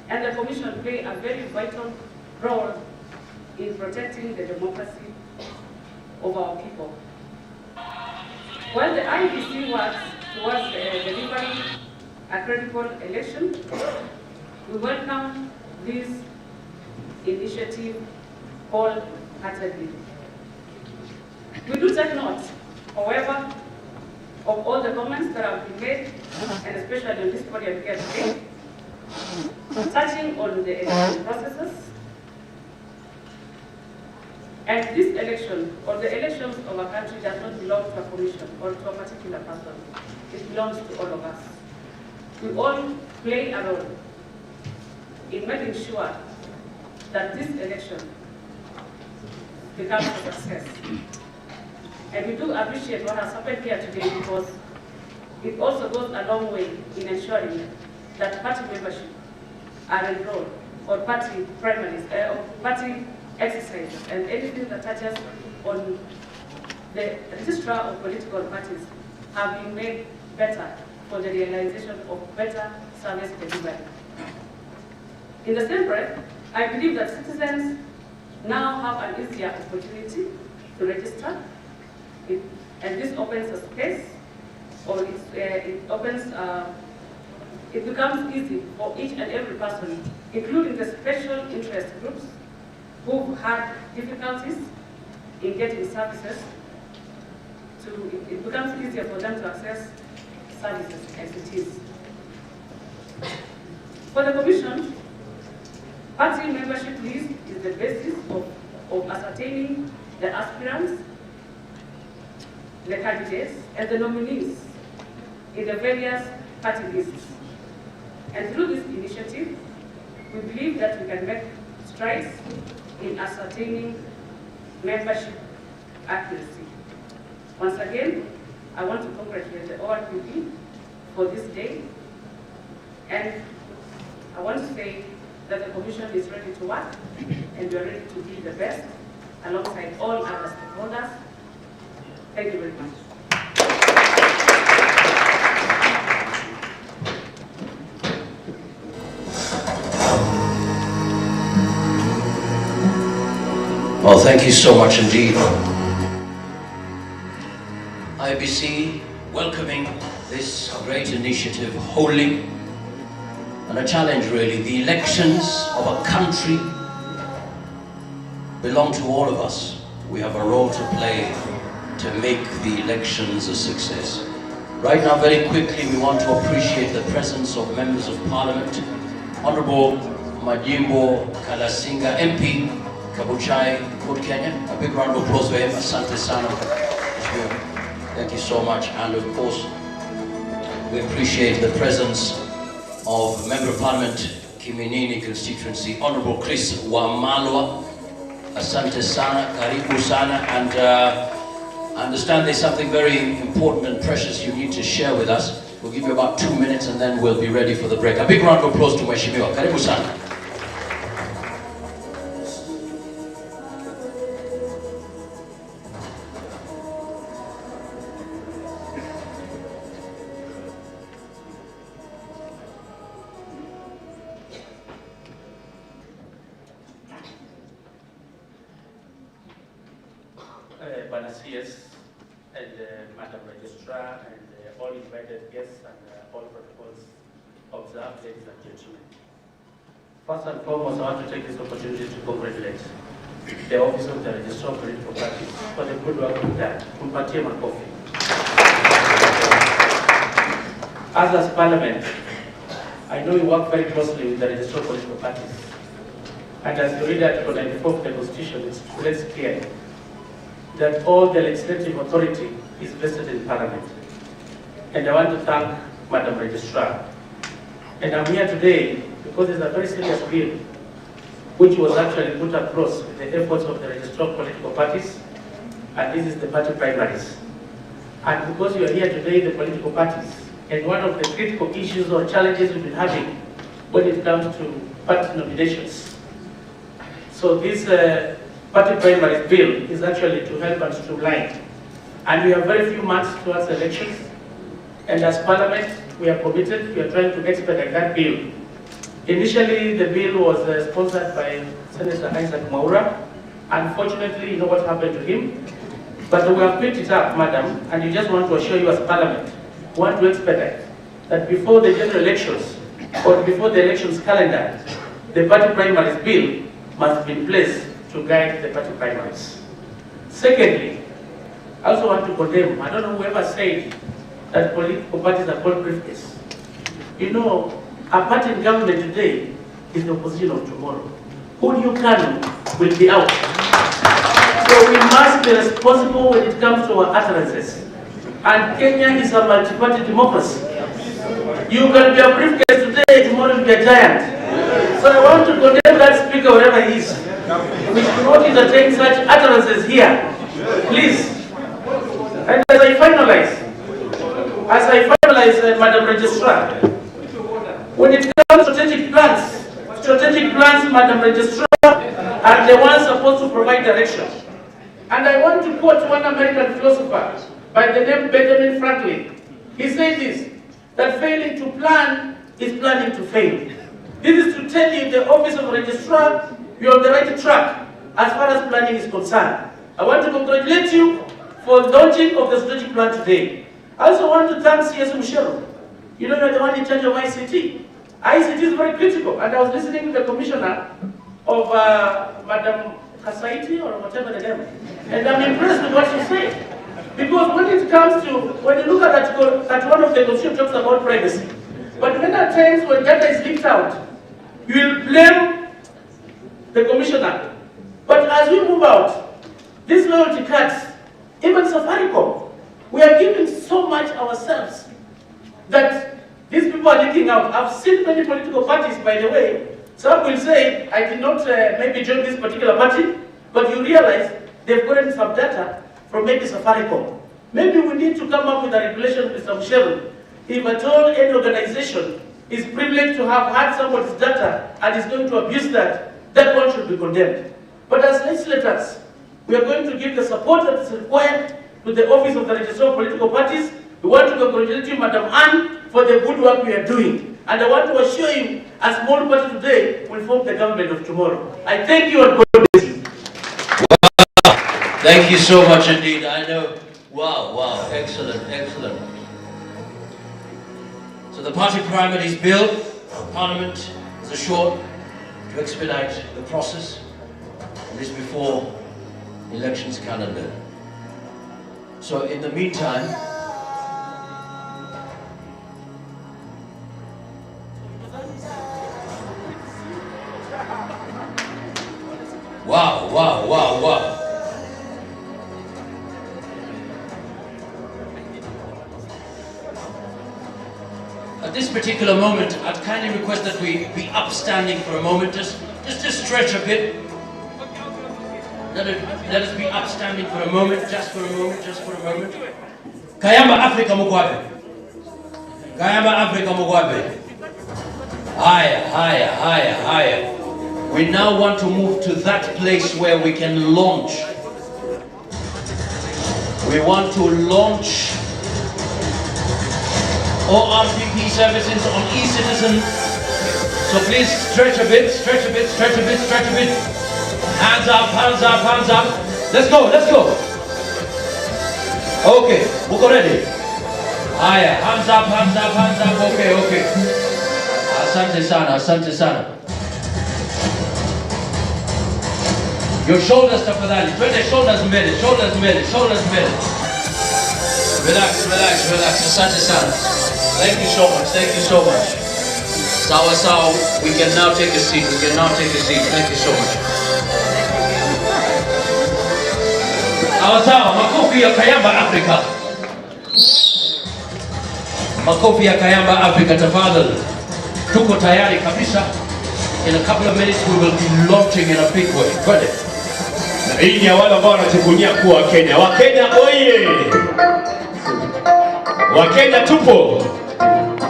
S: and the Commission play a very vital role in protecting the democracy of our people. While the IBC works towards delivering a credible election, we welcome this initiative wholeheartedly. We do take note, however, of all the comments that have been made, and especially on this podium here today, touching on the election processes. And this election, or the elections of our country, does not belong to a commission or to a particular person. It belongs to all of us. We all play a role in making sure that this election becomes a success. And we do appreciate what has happened here today, because it also goes a long way in ensuring that party membership are enrolled, or party primaries, or party exercises, and anything that touches on the registrar of political parties have been made better for the realization of better service delivery. In the same breath, I believe that citizens now have an easier opportunity to register And this opens a space, or it becomes easy for each and every person, including the special interest groups who've had difficulties in getting services, it becomes easier for them to access services as it is. For the Commission, party membership list is the basis of ascertaining the aspirants, the candidates, and the nominees in the various party lists. And through this initiative, we believe that we can make strides in ascertaining membership accuracy. Once again, I want to congratulate the ORPP for this day, and I want to say that the Commission is ready to work, and we are ready to be the best alongside all other stakeholders. Thank you very much.
B: Well, thank you so much indeed. IBC welcoming this great initiative wholly, and a challenge really. The elections of a country belong to all of us. We have a role to play to make the elections a success. Right now, very quickly, we want to appreciate the presence of members of Parliament. Honorable Majimbo Kalasinga MP, Kabuchai, Port Kenya. A big round of applause for him. Asante sana. Thank you so much. And of course, we appreciate the presence of Member of Parliament, Kiminini constituency, Honorable Chris Wamalwa. Asante sana, karibu sana. And I understand there's something very important and precious you need to share with us. We'll give you about 2 minutes and then we'll be ready for the break. A big round of applause to Mheshimiwa. Karibu sana.
M: Banasias and Madam Registrar and all invited guests and all protocols observed, ladies and gentlemen. First and foremost, I want to take this opportunity to congratulate the Office of the Registrar of Political Parties for the good work we've done. Kumpatie makofi. As Parliament, I know you work very closely with the Registrar of Political Parties. And as you read Article 94 of the Constitution, it's very clear that all the legislative authority is vested in Parliament. And I want to thank Madam Registrar. And I'm here today because it's a very serious bill which was actually put across with the efforts of the Registrar of Political Parties, and this is the party primaries. And because you are here today, the political parties, and one of the critical issues or challenges we've been having when it comes to party nominations. So this party primaries bill is actually to help and streamline. And we have very few months towards elections. And as Parliament, we are committed, we are trying to expedite that bill. Initially, the bill was sponsored by Senator Isaac Mwaura. Unfortunately, you know what happened to him. But we have picked it up, Madam, and we just want to assure you as Parliament, we want to expedite that before the general elections, or before the elections calendar, the party primaries bill must be in place to guide the party primaries. Secondly, I also want to condemn, I don't know whoever said that political parties are called briefcase. You know, a party in government today is the opposition of tomorrow. Who you can will be out. So we must be responsible when it comes to our utterances. And Kenya is a multi-party democracy. You can be a briefcase today, tomorrow you'll be a giant. So I want to condemn that speaker wherever he is. We should not entertain such utterances here. Please. And as I finalize, Madam Registrar, when it comes to strategic plans, Madam Registrar, are the ones supposed to provide direction. And I want to quote one American philosopher by the name Benjamin Franklin. He said this, that failing to plan is planning to fail. This is to tell you, the Office of Registrar, you're on the right track as far as planning is concerned. I want to congratulate you
T: for launching of the strategic plan today. I also want to thank CS Michelle. You know, you're the one in charge of ICT. ICT is very critical, and I was listening to the commissioner of Madam Kasaiti, or whatever the name, and I'm impressed with what she said. Because when it comes to, when you look at that one of the constitution talks about privacy, but when at times when data is leaked out, you will blame the commissioner. But as we move out, these loyalty cards, even Safaricom, we are giving so much ourselves that these people are leaking out. I've seen many political parties, by the way. Some will say, I did not maybe join this particular party, but you realize they've gotten some data from maybe Safaricom. Maybe we need to come up with a regulation, Mr. Michelle. If at all any organization is privileged to have had somebody's data and is going to abuse that, that one should be condemned. But as legislators, we are going to give the support that is required to the Office of the Registrar of Political Parties. We want to congratulate you, Madam Anne, for the good work we are doing. And I want to assure you, a small party today will form the government of tomorrow. I thank you and God bless you.
B: Wow. Thank you so much indeed. I know. Wow, excellent. So the party primaries bill, Parliament is assured to expedite the process, and this before elections calendar. So in the meantime, wow. At this particular moment, I'd kindly request that we be upstanding for a moment, just stretch a bit. Let us be upstanding for a moment, just for a moment. Kayamba Africa Mugwabe. Higher. We now want to move to that place where we can launch. We want to launch ORPP services on ECITIZEN. So please stretch a bit. Hands up. Let's go. Okay, we're ready. Higher, hands up. Okay. Asante sana. Your shoulders tafadhali. Twende shoulders mbele. Relax. Asante sana. Thank you so much. Sawa. We can now take a seat. Thank you so much. Sawa. Makofi ya Kayamba Africa. Makofi ya Kayamba Africa tafadhali. Tuko tayari kabisa. In a couple of minutes we will be launching in a big way. Twende.
A: Na hii ni wale ambao wanajivunia kuwa Wakenya. Wakenya oye! Wakenya tupo.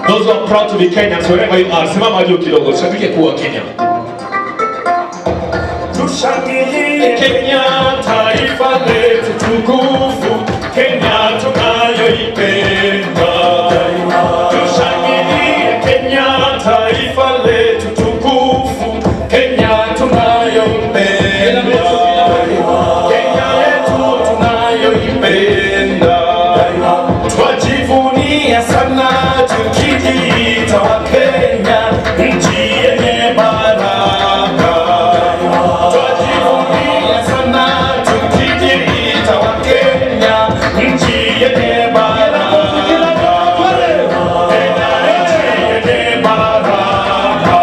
A: Those who are proud to be Kenyans, wherever you are, simama juu kidogo, shabiki kuwa Kenya. Tushangilie Kenya, taifa letu tukufu, Kenya tunayoipenda. Tushangilie Kenya, taifa letu tukufu, Kenya tunayoipenda. Kenya yetu tunayoipenda. Twajivunia sana tukijiita Wakenya, nchi yenye baraka. Twajivunia sana tukijiita Wakenya, nchi yenye baraka. Kenya nchi yenye baraka.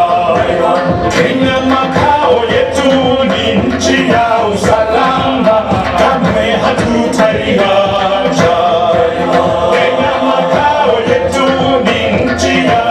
A: Kenya makao yetu ni nchi ya usalama, kamwe hatutaiacha. Kenya makao yetu ni nchi ya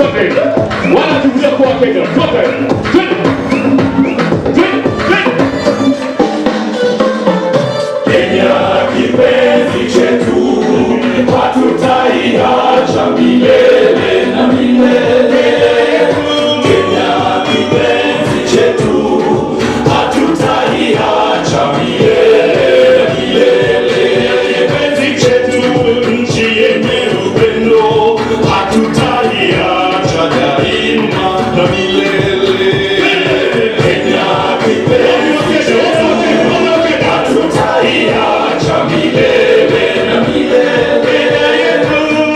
A: sote. Wala tukuja kuwa Kenya, sote.
U: Kenya kipenzi chetu, hatutaiacha milele na milele. Kenya kipenzi chetu, hatutaiacha milele na milele. Kipenzi chetu, nchi yenye upendo, hatutaiacha daima na milele. Kenya kipenzi chetu, hatutaiacha milele na milele.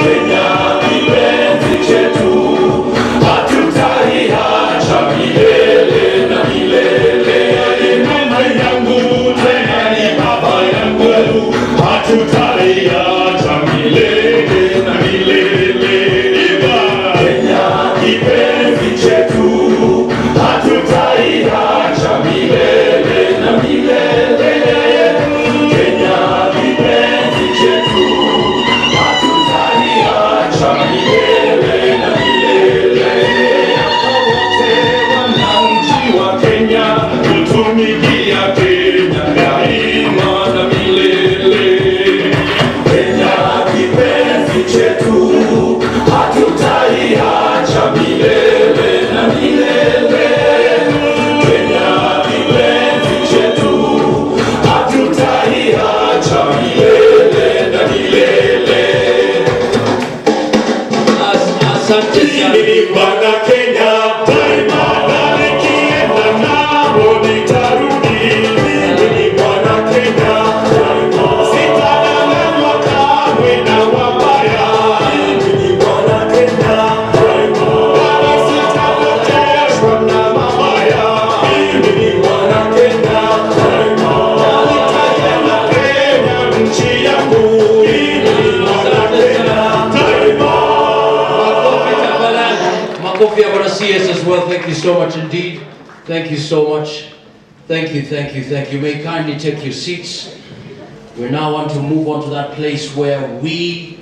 U: Kenya kipenzi chetu, hatutaiacha milele na milele. Mama yangu tena ni baba yangu, hatutaiacha milele na milele. Kenya kipenzi chetu, hatutaiacha milele na milele. Kenya kipenzi chetu, hatutaiacha milele na milele. Wote wananchi wa Kenya, kutumikia Kenya daima na milele. Kenya kipenzi chetu, hatutaiacha milele na milele. Kenya kipenzi chetu, hatutaiacha milele na milele.
B: Asante sana.
U: Bwana Kenya daima, na nikienda nao nitarudi. Mimi Bwana Kenya daima, sitadanganywa kamwe na wabaya. Mimi Bwana Kenya daima, wala sitapoteshwa na mabaya. Mimi Bwana Kenya daima, nitajenga Kenya nchi yangu. Mimi Bwana Kenya daima.
B: Makofi ya Bwana CS as well. Thank you so much indeed. Thank you so much. Thank you, thank you, thank you. May kindly take your seats. We now want to move on to that place where we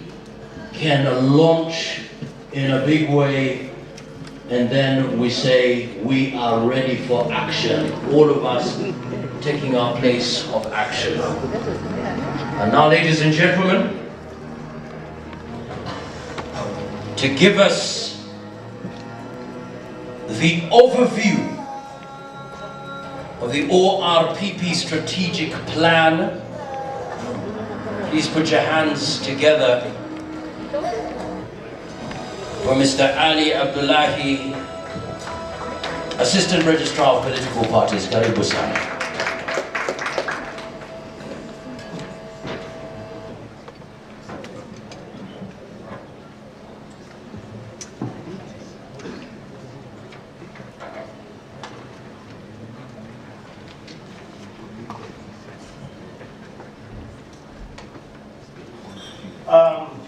B: can launch in a big way, and then we say we are ready for action. All of us taking our place of action. And now, ladies and gentlemen, to give us the overview of the ORPP strategic plan, please put your hands together for Mr. Ali Abdullahi, Assistant Registrar of Political Parties. Karibu sana.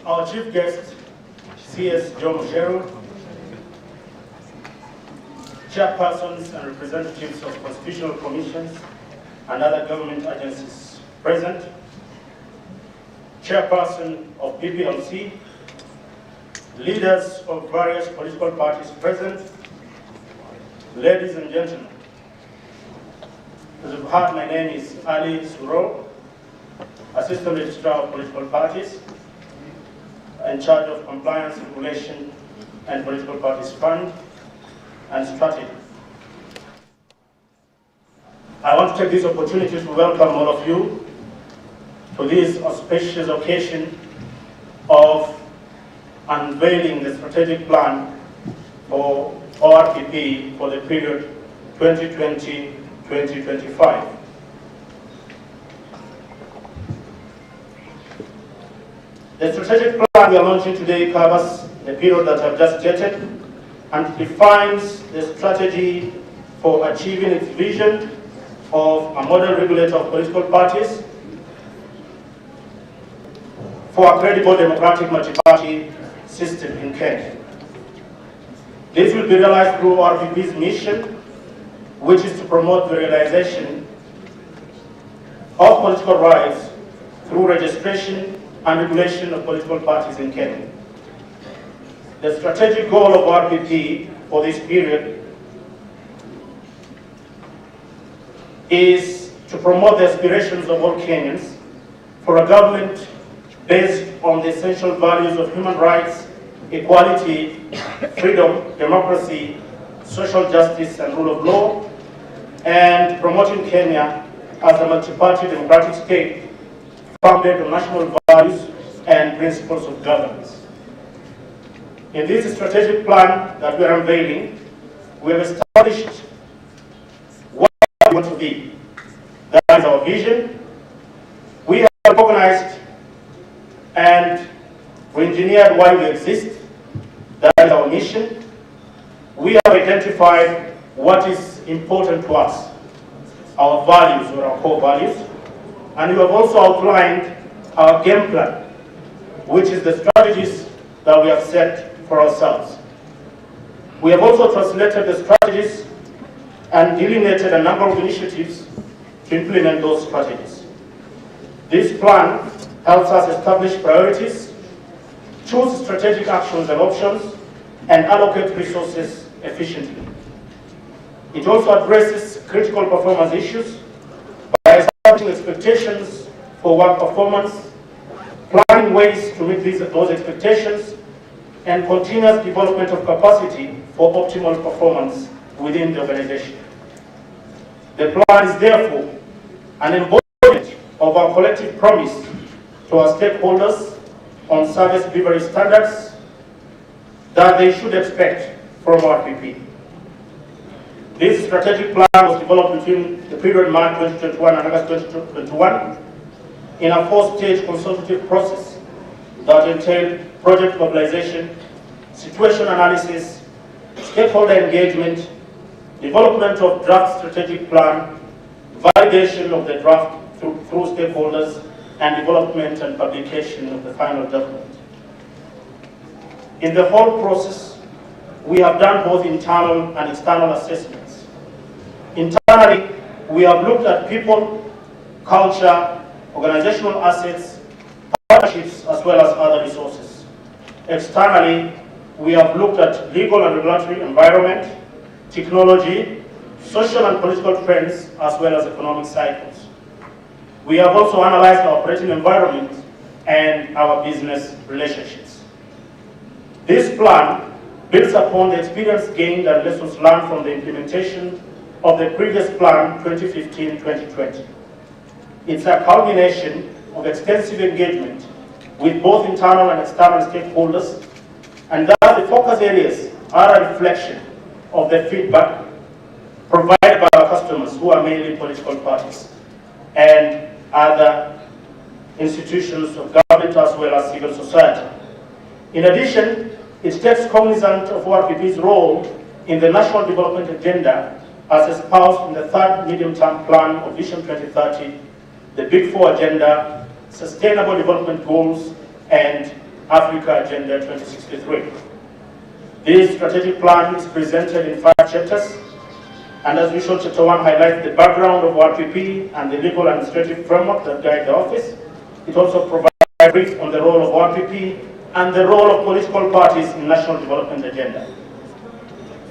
V: Our chief guest, CS John Mucheru, chairpersons and representatives of constitutional commissions and other government agencies present, chairperson of PPLC, leaders of various political parties present, ladies and gentlemen. As you've heard, my name is Ali Suro, Assistant Registrar of Political Parties, in charge of compliance, regulation, and political parties fund and strategy. I want to take this opportunity to welcome all of you to this auspicious occasion of unveiling the strategic plan for ORPP for the period 2020-2025. The strategic plan we are launching today covers the period that I've just stated and defines the strategy for achieving its vision of a model regulator of political parties for a credible democratic multi-party system in Kenya. This will be realized through ORPP's mission, which is to promote the realization of political rights through registration and regulation of political parties in Kenya. the strategic goal of ORPP for this period is to promote the aspirations of all Kenyans for a government based on the essential values of human rights, equality, freedom, democracy, social justice, and rule of law, and promoting Kenya as a multi-party democratic state founded on national values and principles of governance. In this strategic plan that we are unveiling, we have established what we want to be. That is our vision. We have recognized and re-engineered why we exist. That is our mission. We have identified what is important to us, our values or our core values, and we have also outlined our game plan, which is the strategies that we have set for ourselves. We have also translated the strategies and delineated a number of initiatives to implement those strategies. This plan helps us establish priorities, choose strategic actions and options, and allocate resources efficiently. It also addresses critical performance issues by establishing expectations for work performance, planning ways to meet those expectations, and continuous development of capacity for optimal performance within the organization. The plan is therefore an embodiment of our collective promise to our stakeholders on service delivery standards that they should expect from ORPP. This strategic plan was developed between the period March 2021 and August 2021 in a four-stage consultative process that entailed project mobilization, situation analysis, stakeholder engagement, development of draft strategic plan, validation of the draft through stakeholders, and development and publication of the final document. In the whole process, we have done both internal and external assessments. Internally, we have looked at people, culture, organizational assets, partnerships, as well as other resources. Externally, we have looked at legal and regulatory environment, technology, social and political trends, as well as economic cycles. We have also analyzed our operating environment and our business relationships. This plan builds upon the experience gained and lessons learned from the implementation of the previous plan 2015-2020. It's a culmination of extensive engagement with both internal and external stakeholders, and thus the focus areas are a reflection of the feedback provided by our customers, who are mainly political parties and other institutions of government as well as civil society. In addition, it takes cognizance of ORPP's role in the National Development Agenda as espoused in the third medium-term plan of Vision 2030, the Big Four Agenda, Sustainable Development Goals, and Africa Agenda 2063. This strategic plan is presented in 5 chapters, and as usual, Chapter 1 highlights the background of ORPP and the legal and administrative framework that guide the office. It also provides a brief on the role of ORPP and the role of political parties in national development agenda.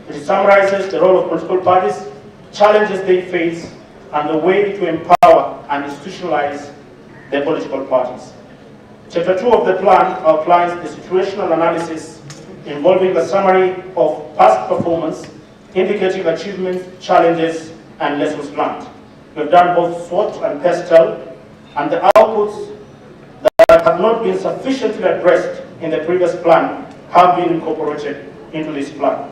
V: It summarizes the role of political parties, challenges they face, and the way to empower and institutionalize the political parties. Chapter 2 of the plan outlines the situational analysis involving a summary of past performance, indicating achievements, challenges, and lessons learned. We've done both SWOT and PESTEL, and the outputs that have not been sufficiently addressed in the previous plan have been incorporated into this plan.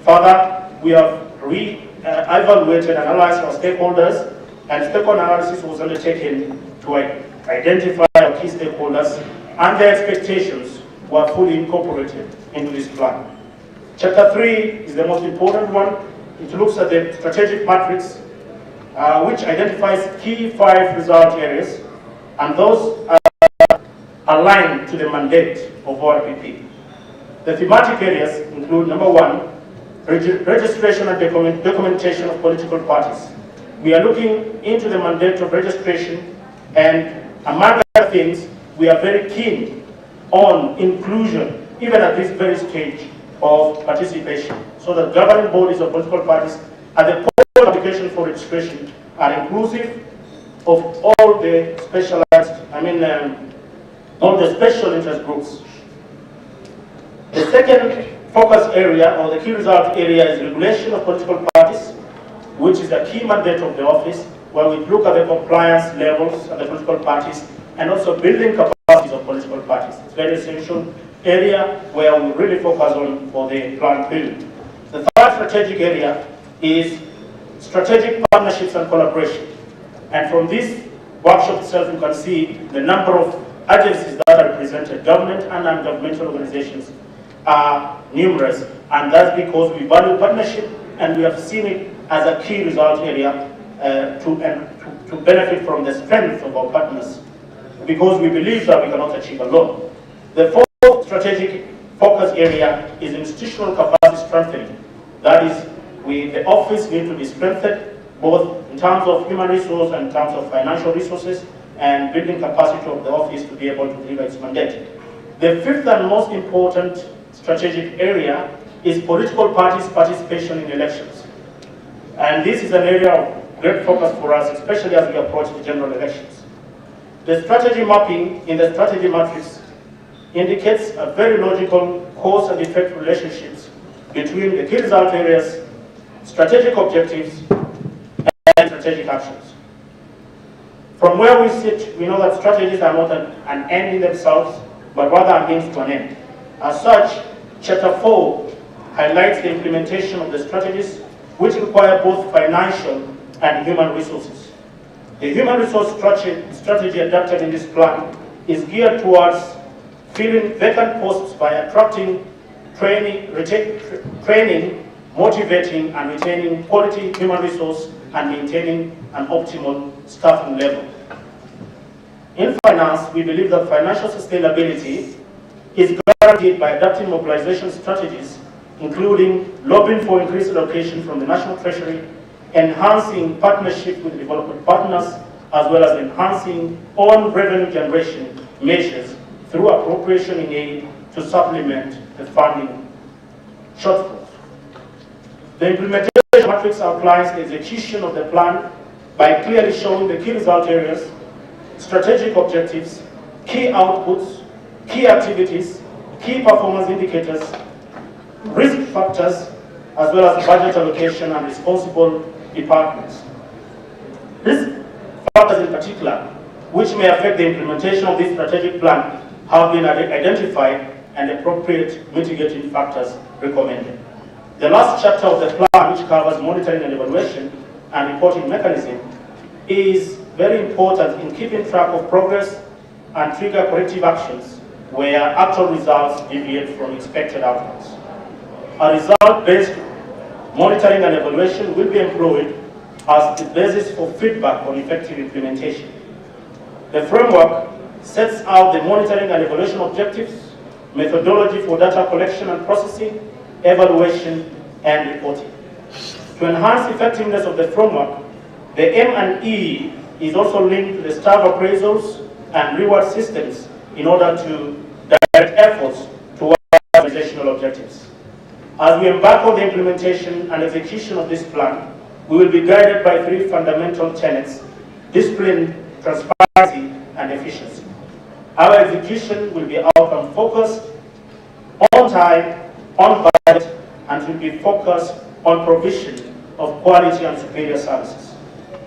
V: Further, we have evaluated and analyzed our stakeholders, and stakeholder analysis was undertaken to identify our key stakeholders, and their expectations were fully incorporated into this plan. Chapter 3 is the most important one. It looks at the strategic matrix, which identifies key 5 result areas, and those are aligned to the mandate of ORPP. The thematic areas include, number 1, registration and documentation of political parties. We are looking into the mandate of registration, and among other things, we are very keen on inclusion even at this very stage of participation, so that governing bodies of political parties at the point of application for registration are inclusive of all the specialized, all the special interest groups. The second focus area, or the key result area, is regulation of political parties, which is a key mandate of the office, where we look at the compliance levels of the political parties and also building capacities of political parties. It's a very essential area where we really focus on for the plan period. The third strategic area is strategic partnerships and collaboration. And from this workshop itself, you can see the number of agencies that are represented, government and non-governmental organizations are numerous, and that's because we value partnership and we have seen it as a key result area to benefit from the strength of our partners, because we believe that we cannot achieve alone. The fourth strategic focus area is institutional capacity strengthening. That is, the office needs to be strengthened both in terms of human resource and in terms of financial resources, and building capacity of the office to be able to deliver its mandate. The fifth and most important strategic area is political parties' participation in elections. And this is an area of great focus for us, especially as we approach the general elections. The strategy mapping in the strategy matrix indicates a very logical cause and effect relationships between the key result areas, strategic objectives, and strategic actions. From where we sit, we know that strategies are not an end in themselves, but rather a means to an end. As such, Chapter 4 highlights the implementation of the strategies, which require both financial and human resources. The human resource strategy adopted in this plan is geared towards filling vacant posts by attracting, training, motivating, and retaining quality human resource and maintaining an optimal staffing level. In finance, we believe that financial sustainability is guaranteed by adapting mobilization strategies, including lobbying for increased allocation from the National Treasury, enhancing partnership with development partners, as well as enhancing own revenue generation measures through appropriation in aid to supplement the funding shortfalls. The implementation matrix outlines the execution of the plan by clearly showing the key result areas, strategic objectives, key outputs, key activities, key performance indicators, risk factors, as well as budget allocation and responsible departments. These factors in particular, which may affect the implementation of this strategic plan, have been identified and appropriate mitigating factors recommended. The last chapter of the plan, which covers monitoring and evaluation and reporting mechanism, is very important in keeping track of progress and trigger corrective actions where actual results deviate from expected outcomes. A result-based monitoring and evaluation will be employed as the basis for feedback on effective implementation. The framework sets out the monitoring and evaluation objectives, methodology for data collection and processing, evaluation, and reporting. To enhance effectiveness of the framework, the M&E is also linked to the staff appraisals and reward systems in order to direct efforts towards organizational objectives. As we embark on the implementation and execution of this plan, we will be guided by three fundamental tenets: discipline, transparency, and efficiency. Our execution will be outcome-focused, on time, on budget, and will be focused on provision of quality and superior services.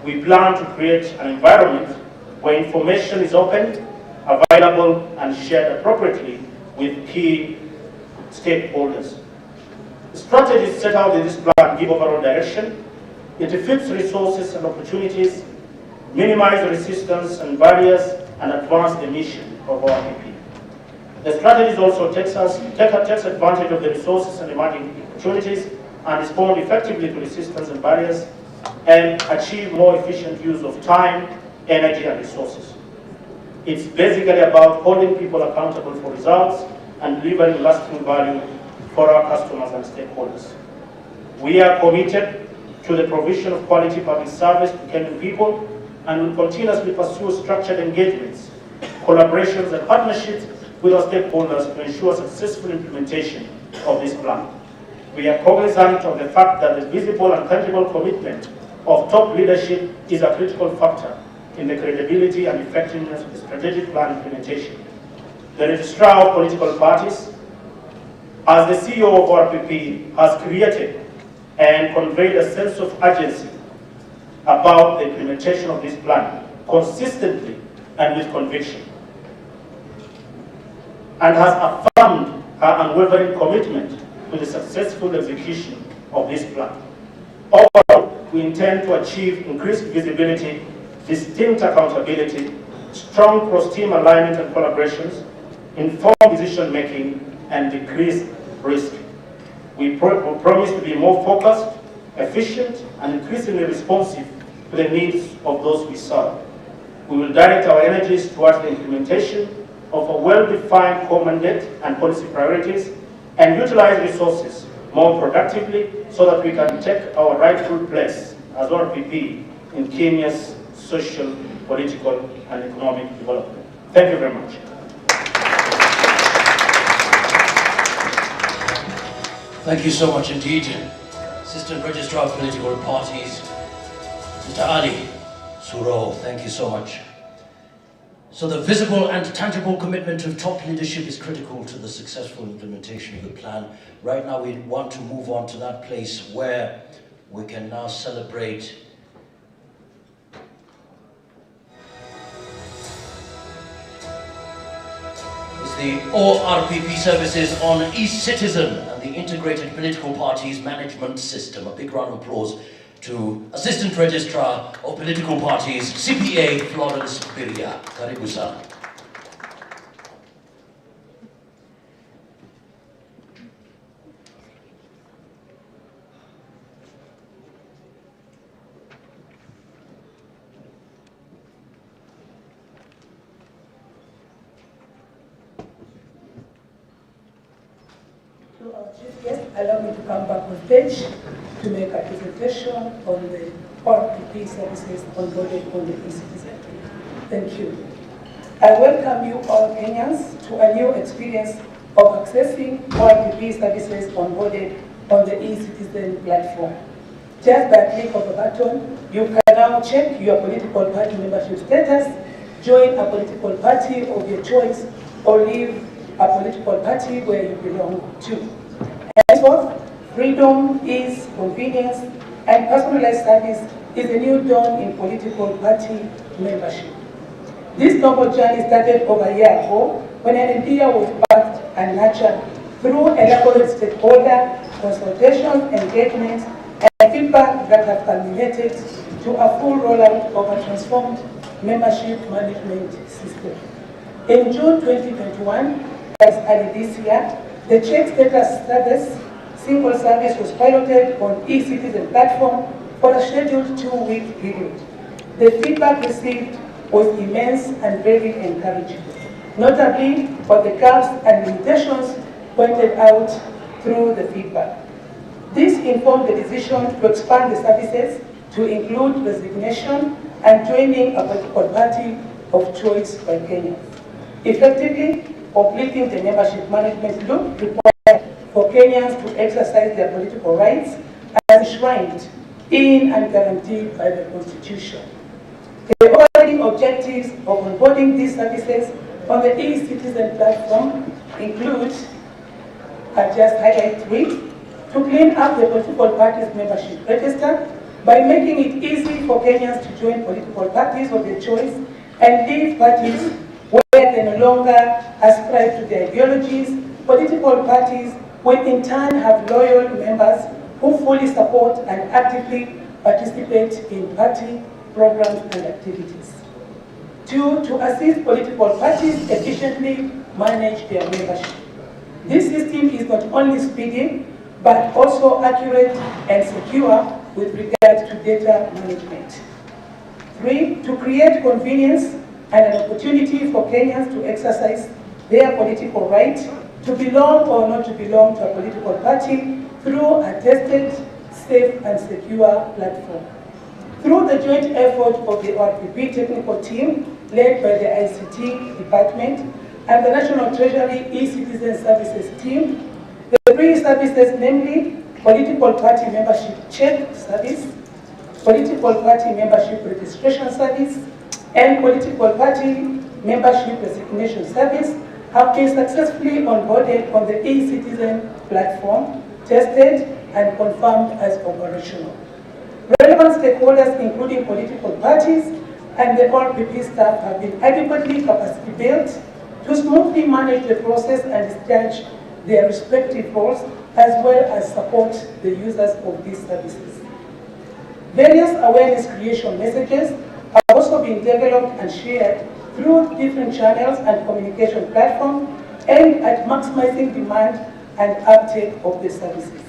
V: We plan to create an environment where information is open, available, and shared appropriately with key stakeholders. The strategies set out in this plan give overall direction. It fits resources and opportunities, minimize resistance and barriers, and advance the mission of ORPP. The strategies also takes advantage of the resources and emerging opportunities and respond effectively to resistance and barriers, and achieve more efficient use of time, energy, and resources. It's basically about holding people accountable for results and delivering lasting value for our customers and stakeholders. We are committed to the provision of quality public service to Kenyan people, and will continuously pursue structured engagements, collaborations, and partnerships with our stakeholders to ensure successful implementation of this plan. We are cognizant of the fact that the visible and tangible commitment of top leadership is a critical factor in the credibility and effectiveness of the strategic plan implementation. The Registrar of Political Parties, as the CEO of ORPP, has created and conveyed a sense of urgency about the implementation of this plan consistently and with conviction, and has affirmed her unwavering commitment to the successful execution of this plan. Overall, we intend to achieve increased visibility, distinct accountability, strong cross-team alignment and collaborations, informed decision-making, and decreased risk. We promise to be more focused, efficient, and increasingly responsive to the needs of those we serve. We will direct our energies towards the implementation of a well-defined core mandate and policy priorities, and utilize resources more productively so that we can take our rightful place as ORPP in Kenya's social, political, and economic development. Thank you very much.
B: Thank you so much indeed, Assistant Registrar of Political Parties, Mr. Ali Suro. Thank you so much. So the visible and tangible commitment of top leadership is critical to the successful implementation of the plan. Right now we want to move on to that place where we can now celebrate the ORPP services on ECITIZEN and the Integrated Political Parties Management System. A big round of applause to Assistant Registrar of Political Parties, CPA Florence Biria. Karibu sana.
F: To our chief guest, allow me to come back on stage to make a presentation on the ORPP services onboarded on the ECITIZEN. Thank you. I welcome you all Kenyans to a new experience of accessing ORPP services onboarded on the ECITIZEN platform. Just by a click of a button, you can now check your political party membership status, join a political party of your choice, or leave a political party where you belong to. Henceforth, freedom, ease, convenience, and personalized service is a new dawn in political party membership. This noble journey started over a year ago when an idea was birthed and nurtured through elaborate stakeholder consultations, engagements, and feedback that have culminated to a full rollout of a transformed membership management system. In June 2021, as early this year, the check status service, single service was piloted on ECITIZEN platform for a scheduled 2-week period. The feedback received was immense and very encouraging, notably for the gaps and limitations pointed out through the feedback. This informed the decision to expand the services to include resignation and joining a political party of choice by Kenyans, effectively completing the membership management loop required for Kenyans to exercise their political rights as enshrined in and guaranteed by the Constitution. The overriding objectives of onboarding these services on the ECITIZEN platform include, I just highlight 3, to clean up the political parties membership register by making it easy for Kenyans to join political parties of their choice and leave parties where they no longer ascribe to their ideologies. Political parties will in turn have loyal members who fully support and actively participate in party programs and activities. 2, to assist political parties efficiently manage their membership. This system is not only speedy, but also accurate and secure with regard to data management. 3, to create convenience and an opportunity for Kenyans to exercise their political right to belong or not to belong to a political party through a tested, safe, and secure platform. Through the joint effort of the ORPP technical team led by the ICT department, and the National Treasury eCitizen Services team. The three services, namely Political Party Membership Check Service, Political Party Membership Registration Service, and Political Party Membership Resignation Service, have been successfully onboarded on the eCitizen platform, tested, and confirmed as operational. Relevant stakeholders, including political parties and the ORPP staff, have been adequately capacity built to smoothly manage the process and discharge their respective roles, as well as support the users of these services. Various awareness creation messages have also been developed and shared through different channels and communication platforms aimed at maximizing demand and uptake of the services.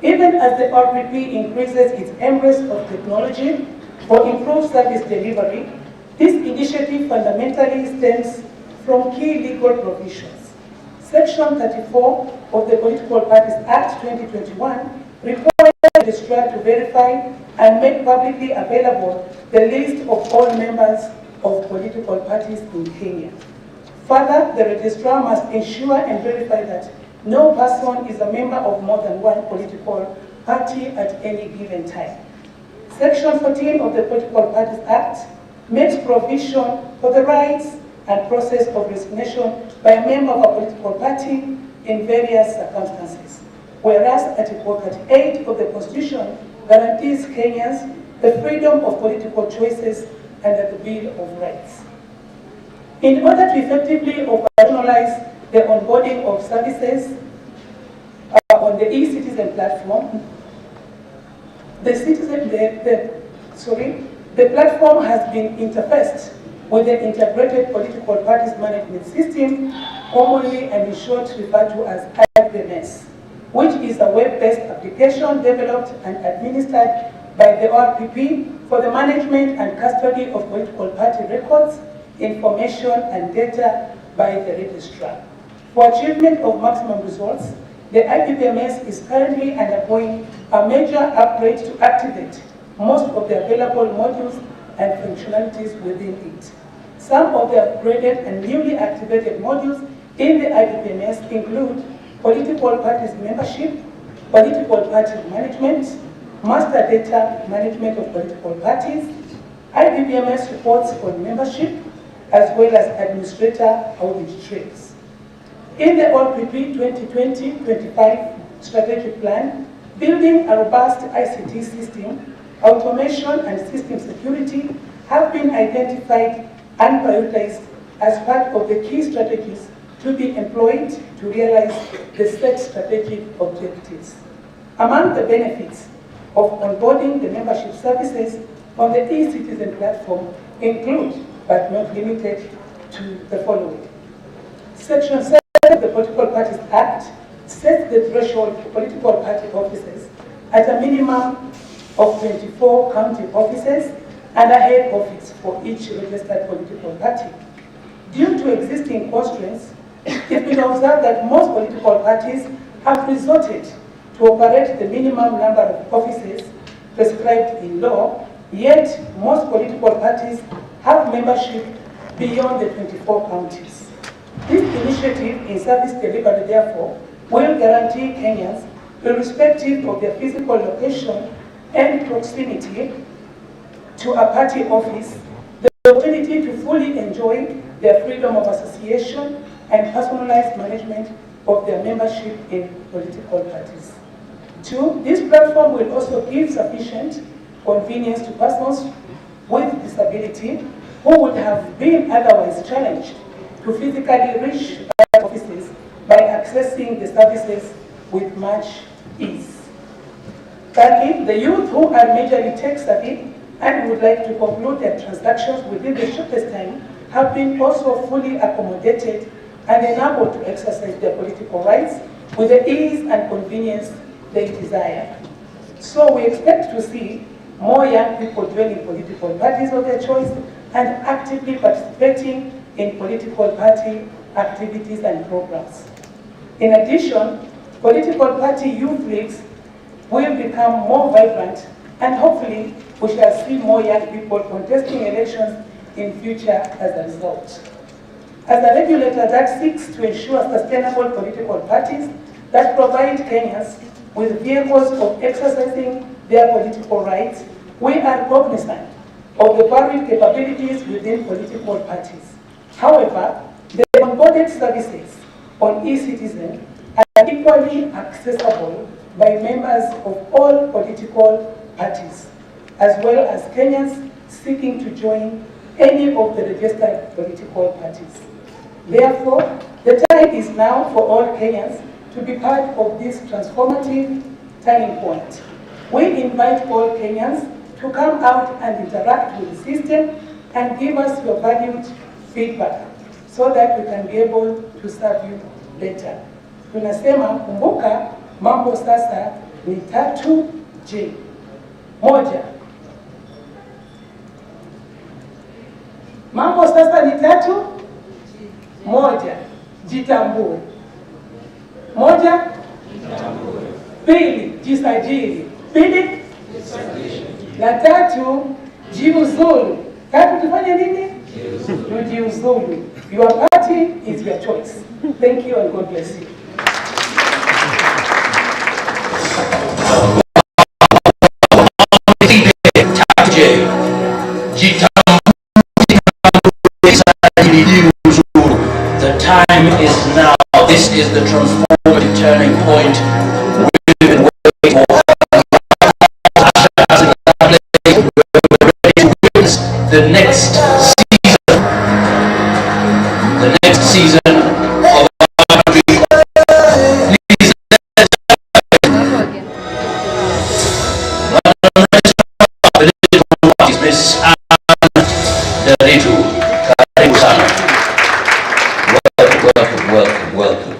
F: Even as the ORPP increases its embrace of technology for improved service delivery, this initiative fundamentally stems from key legal provisions. Section 34 of the Political Parties Act 2021 requires the registrar to verify and make publicly available the list of all members of political parties in Kenya. Further, the registrar must ensure and verify that no person is a member of more than one political party at any given time. Section 14 of the Political Parties Act makes provision for the rights and process of resignation by a member of a political party in various circumstances, whereas Article 38 of the Constitution guarantees Kenyans the freedom of political choices under the Bill of Rights. In order to effectively operationalize the onboarding of services on the eCitizen platform, the platform has been interfaced with the Integrated Political Parties Management System, commonly and in short referred to as IPMS, which is a web-based application developed and administered by the ORPP for the management and custody of political party records, information, and data by the registrar. For achievement of maximum results, the IPPMS is currently undergoing a major upgrade to activate most of the available modules and functionalities within it. Some of the upgraded and newly activated modules in the IPPMS include political parties membership, political party management, master data management of political parties, IPPMS reports on membership, as well as administrator audit trails. In the ORPP 2020-25 strategic plan, building a robust ICT system, automation and system security have been identified and prioritized as part of the key strategies to be employed to realize the set strategic objectives. Among the benefits of onboarding the membership services on the eCitizen platform include, but not limited to, the following. Section 7 of the Political Parties Act sets the threshold for political party offices at a minimum of 24 county offices and a head office for each registered political party. Due to existing constraints, it's been observed that most political parties have resorted to operate the minimum number of offices prescribed in law, yet most political parties have membership beyond the 24 counties. This initiative in service delivery, therefore, will guarantee Kenyans, irrespective of their physical location and proximity to a party office, the opportunity to fully enjoy their freedom of association and personalized management of their membership in political parties. 2, this platform will also give sufficient convenience to persons with disability who would have been otherwise challenged to physically reach offices by accessing the services with much ease. Thirdly, the youth who are majorly tech-savvy and would like to conclude their transactions within the shortest time have been also fully accommodated and enabled to exercise their political rights with the ease and convenience they desire. So we expect to see more young people joining political parties of their choice and actively participating in political party activities and programs. In addition, political party youth leagues will become more vibrant, and hopefully we shall see more young people contesting elections in future as a result. as a regulator that seeks to ensure sustainable political parties that provide Kenyans with vehicles of exercising their political rights, we are cognizant of the varied capabilities within political parties. However, the onboarded services on ECITIZEN are equally accessible by members of all political parties, as well as Kenyans seeking to join any of the registered political parties. Therefore, the time is now for all Kenyans to be part of this transformative turning point. We invite all Kenyans to come out and interact with the system and give us your valued feedback so that we can be able to serve you better. Tunasema kumbuka, mambo sasa ni 3J. Moja. Mambo sasa ni 3. Moja, jitambue. Moja, pili, jisajili. Pili, na 3, jiuzulu. 3, tufanye nini? Tujiuzulu. Your party is your choice. Thank you and God bless you.
B: The time is now. This is the transformative turning point we've been waiting for. The next season. The next season of our country. Please, Miss Anne Deritu. Karibu sana. Welcome.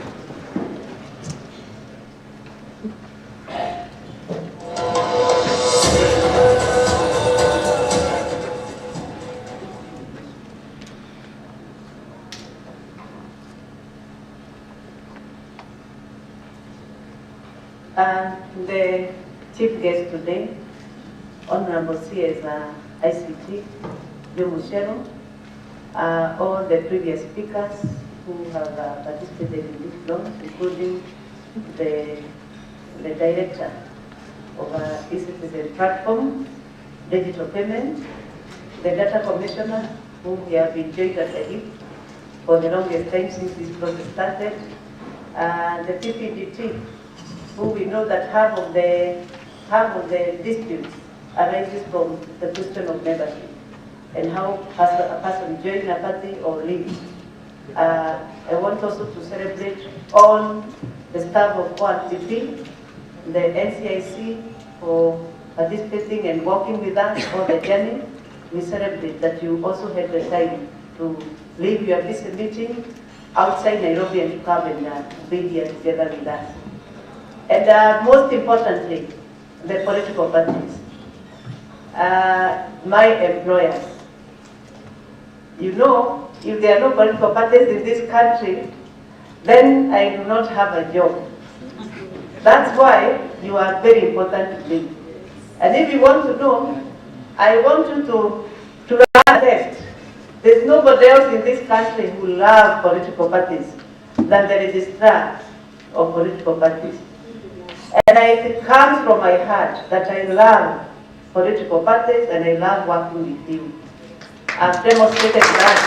P: The chief guest today, Honorable CS ICT, Mushero, all the previous speakers who have participated in this launch, including the director of ECITIZEN platform, digital payment, the data commissioner, whom we have enjoyed at the hip for the longest time since this process started, the PPDT, who we know that half of the disputes arises from the question of membership and how has a person join a party or leave. I want also to celebrate all the staff of ORPP, the NCIC for participating and working with us for the journey. We celebrate that you also had the time to leave your busy meeting outside Nairobi and to come and be here together with us. And most importantly, the political parties, my employers. You know, if there are no political parties in this country, then I do not have a job. That's why you are very important to me. And if you want to know, I want you to run a test. There's nobody else in this country who loves political parties than the registrar of political parties. And it comes from my heart that I love political parties and I love working with you. I've demonstrated that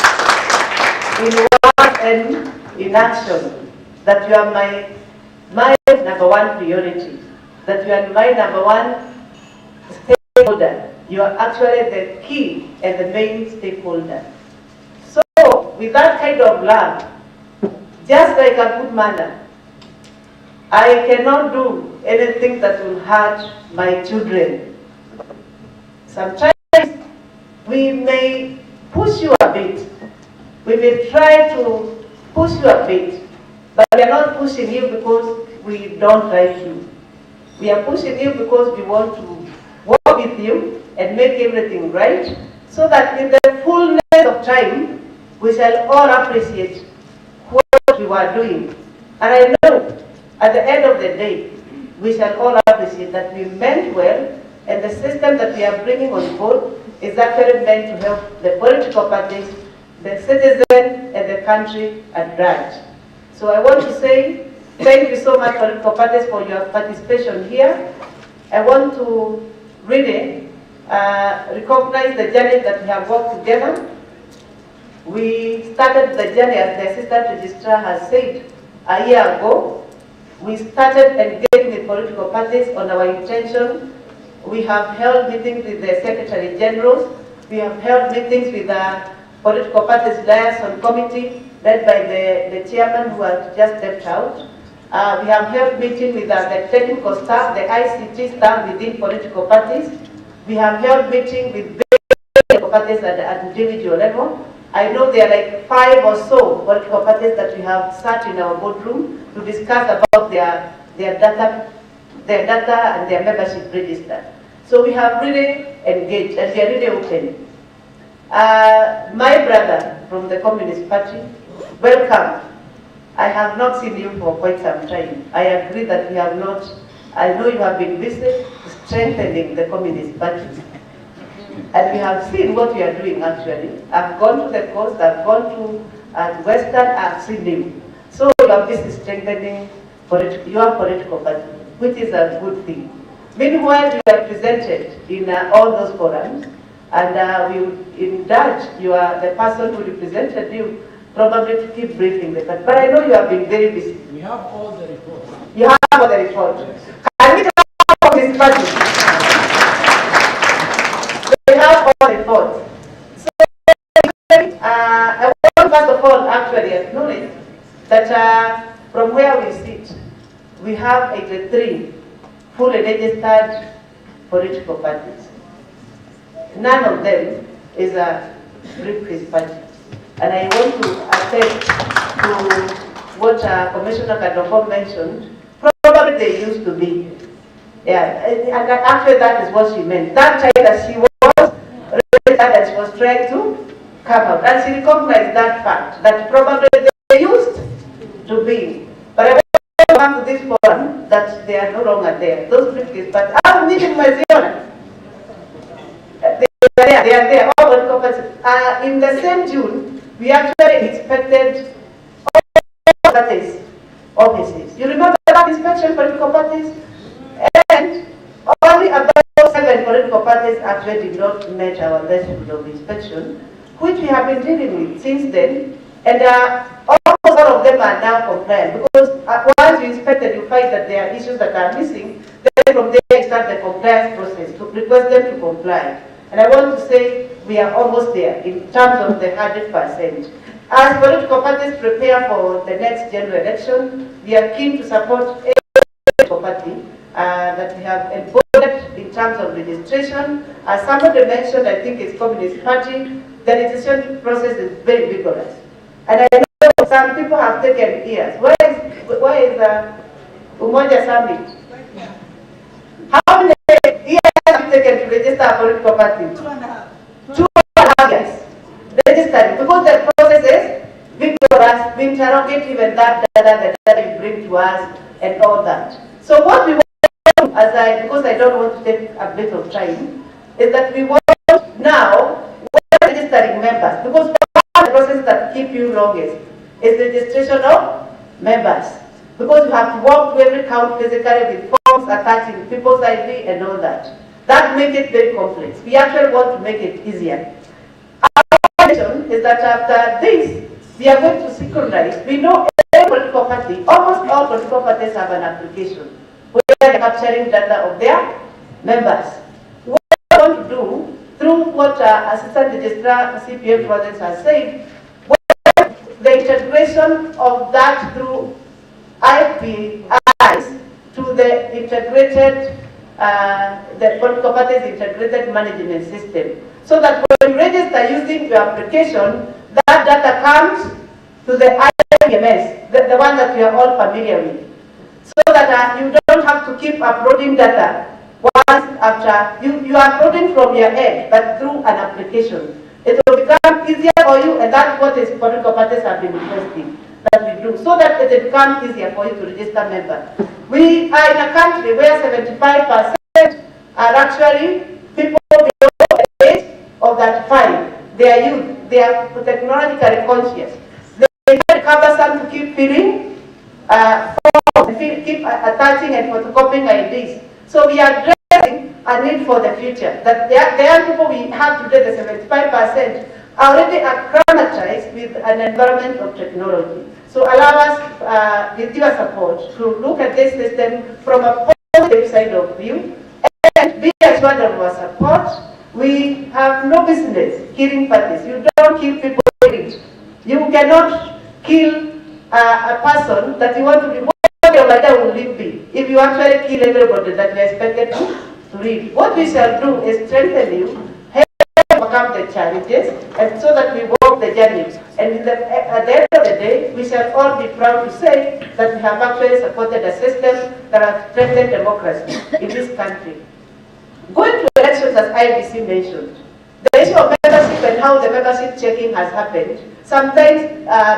P: in word and in action, that you are my number one priority, that you are my number one stakeholder. You are actually the key and the main stakeholder. So, with that kind of love, just like a good manner, I cannot do anything that will hurt my children. Sometimes we may push you a bit. We may try to push you a bit, but we are not pushing you because we don't like you. We are pushing you because we want to work with you and make everything right, so that in the fullness of time, we shall all appreciate what you are doing. And I know at the end of the day, we shall all appreciate that we meant well, and the system that we are bringing on board is actually meant to help the political parties
L: the citizen, and the country at large. So I want to say thank you so much, political parties, for your participation here. I want to really recognize the journey that we have worked together. We started the journey, as the Assistant Registrar has said, a year ago. We started engaging with political parties on our intention. We have held meetings with the Secretary Generals. We have held meetings with the political parties liaison committee led by the chairman who has just stepped out. We have held meetings with the technical staff, the ICT staff within political parties. We have held meetings with political parties at the individual level. I know there are like 5 or so political parties that we have sat in our boardroom to discuss about their data and their membership register. So we have really engaged and we are really open. My brother from the Communist Party, welcome. I have not seen you for quite some time. I agree that we have not, I know you have been busy strengthening the Communist Party. And we have seen what you are doing actually. I've gone to the coast, I've gone to Western, I've seen you. So you are busy strengthening your political party, which is a good thing. Meanwhile, you are represented in all those forums, and we would indulge the person who represented you probably to keep briefing the country. But I know you have been very busy.
C: We have all the reports.
L: You have all the reports. Can we talk about this party? We have all the reports. So I want first of all actually acknowledge that from where we sit, we have 83 fully registered political parties. None of them is a free party. And I want to attest to what Commissioner Kadoko mentioned. Probably they used to be. Yeah, and actually that is what she meant. That time that she was registered and she was trying to come out. And she recognized that fact, that probably they used to be. But I want to come to this forum that they are no longer there. Those briefcases, but I'm meeting my Zion. They are there, all political parties. In the same June, we actually inspected all parties' offices. You remember that inspection, political parties? And only about 7 political parties actually did not meet our threshold of inspection, which we have been dealing with since then. And almost all of them are now compliant, because once you inspect and you find that there are issues that are missing, then from there you start the compliance process to request them to comply. And I want to say we are almost there in terms of the 100%. As political parties prepare for the next general election, we are keen to support every political party that we have embodied in terms of registration. As somebody mentioned, I think it's Communist Party, the registration process is very vigorous. And I know some people have taken years. Where is Umoja Summit? How many years have you taken to register a political party? 2.5 years. Registering, because the process is vigorous, we interrogate even that data that you bring to us and all that. So what we want, because I don't want to take a bit of time, is that we want now, we're registering members, because one of the processes that keep you longest is the registration of members. Because you have to walk to every count physically with forms attaching people's ID and all that. That makes it very complex. We actually want to make it easier. Our intention is that after this, we are going to synchronize. We know every political party, almost all political parties have an application where they are capturing data of their members. What we want to do, through what Assistant Registrar CPA Projects has said, the integration of that through IPIs to the integrated, the political parties integrated management system. So that when you register using your application, that data comes to the IPMS, the one that we are all familiar with. So that you don't have to keep uploading data once after, you are uploading from your end, but through an application. It will become easier for you, and that's what is political parties have been requesting that we do, so that it becomes easier for you to register members. We are in a country where 75% are actually people below the age of that 5. They are youth.
P: they are technologically conscious. They find cumbersome to keep filling forms, keep attaching and photocopying IDs. So we are addressing a need for the future. That the young people we have today, the 75%, are already acclimatized with an environment of technology. So allow us, with your support, to look at this system from a positive side of view and be assured of our support. We have no business killing parties. You don't kill people. You cannot kill a person that you want to be. What your leader will live be if you actually kill everybody that you are expected to live. What we shall do is strengthen you, help overcome the challenges, and so that we walk the journey. And at the end of the day, we shall all be proud to say that we have actually supported a system that has strengthened democracy in this country. Going to elections, as IBC mentioned, the issue of membership and how the membership checking has happened sometimes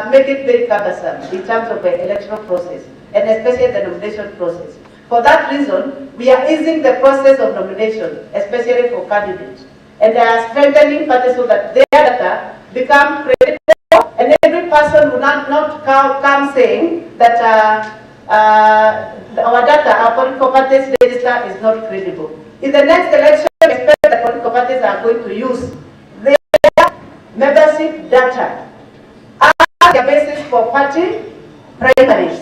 P: make it very cumbersome in terms of the electoral process, and especially the nomination process. For that reason, we are easing the process of nomination, especially for candidates. And they are strengthening parties so that their data become credible, and every person will not come saying that our data, our political parties register is not credible. In the next election, we expect that political parties are going to use their membership data as the basis for party primaries.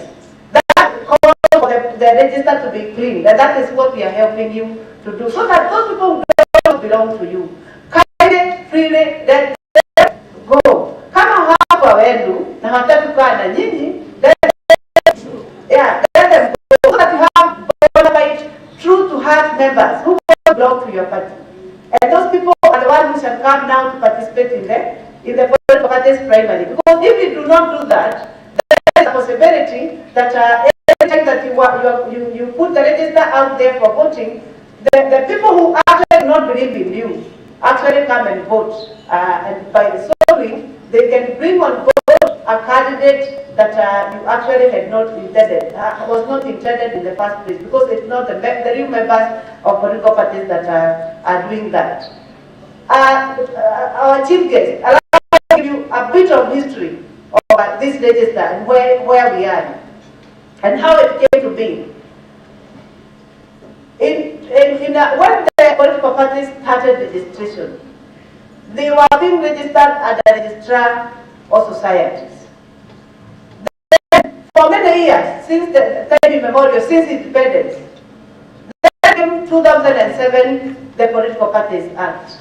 P: That calls for the register to be clean, and that is what we are helping you to do, so that those people who don't belong to you can freely let them go. Kama hapo wenu na hataki kukaa na nyinyi, let them go, so that you have bona fide, true to have members who belong to your party. And those people are the ones who shall come now to participate in the political parties primary. Because if you do not do that, there is a possibility that every time that you put the register out there for voting, the people who actually do not believe in you actually come and vote. And by so doing, they can bring on board a candidate that you actually had not intended, was not intended in the first place, because it's not the real members of political parties that are doing that. Our chief guest, allow me to give you a bit of history of this register and where we are and how it came to be. When the political parties started registration, they were being registered at the registrar of societies. Then, for many years, since the time immemorial, since independence, then in 2007, the Political Parties Act.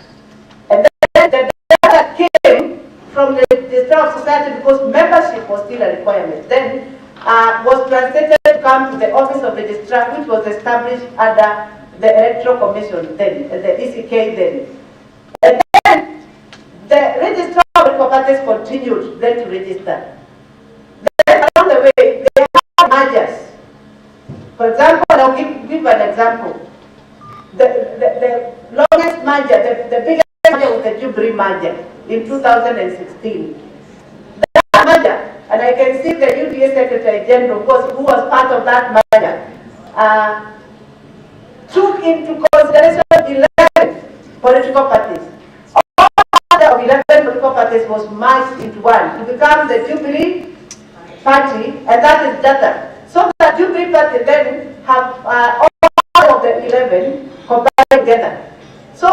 P: And then the data came from the registrar of society, because membership was still a requirement. Then was translated to come to the office of registrar, which was established under the Electoral Commission then, the ECK then. And then the registrar of political parties continued then to register. Then along the way, they had mergers. For example, I'll give an example. The longest merger, the biggest merger was the Jubilee merger in 2016. That merger, and I can see the UDA Secretary General who was part of that merger, took into consideration 11 political parties. All of 11 political parties was merged into one to become the Jubilee Party, and that is data. So the Jubilee Party then have all of the 11 combined together. So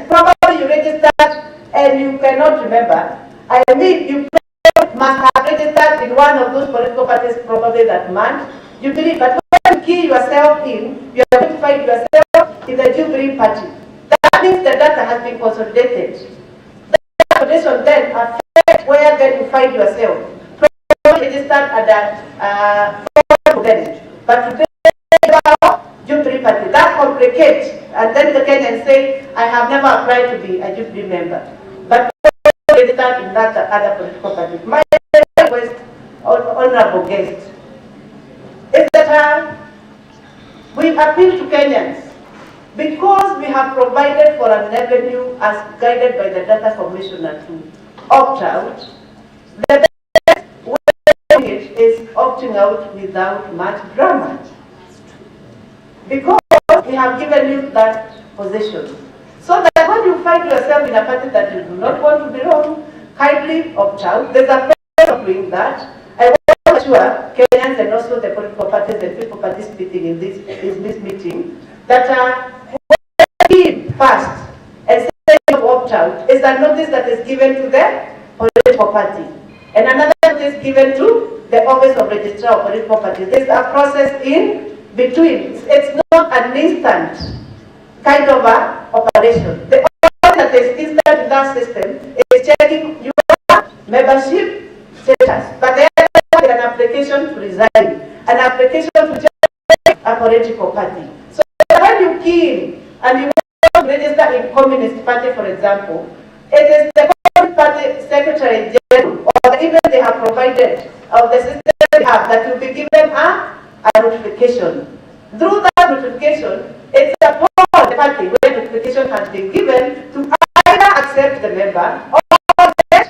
P: probably you registered and you cannot remember. I mean, you must have registered in one of those political parties probably that month. Jubilee, but when you key yourself in, you are going to find yourself in the Jubilee Party. That means the data has been consolidated. The consolidation then affects where then you find yourself. Probably registered at the then. But today, Jubilee Party, that complicates, and then they can say, I have never applied to be a Jubilee member. But registered in that other political party. My request, honorable guest, is that we appeal to Kenyans, because we have provided for an avenue as guided by the Data Commissioner to opt out. The best way is opting out without much drama, because we have given you that position, so that when you
L: you find yourself in a party that you do not want to belong, kindly opt out. There's a process of doing that. I want to assure Kenyans and also the political parties and people participating in this meeting that first and second of opt out is a notice that is given to the political party, and another notice given to the office of registrar of political parties. There's a process in between. It's not an instant kind of a operation. The only that is instant in that system is checking your membership status. But the other is an application to resign, an application to join a political party. So when you key in and you want to register in Communist Party, for example, it is the Communist Party Secretary General or the email they have provided of the system they have that will be given a notification. Through that notification, it's upon the party where notification has been given to either accept the member or reject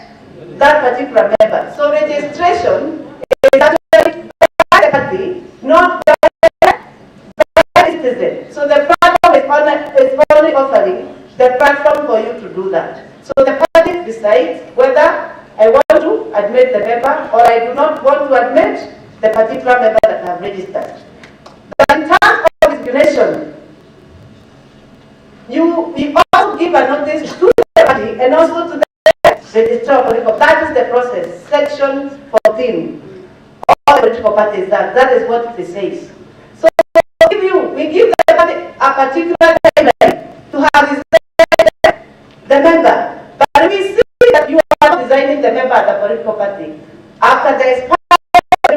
L: that particular member. So registration is actually by the party, not by the citizen. So the platform is only offering the platform for you to do that. So the party decides whether I want to admit the member or I do not want to admit the particular member that I have registered. But in terms of resignation, we also give a notice to the party and also to the registrar of political. That is the process. Section 14. All political parties, that is what it says. So we give the party a particular timeline to have resigned the member. But we see that you are not resigning the member of the political party. After there is part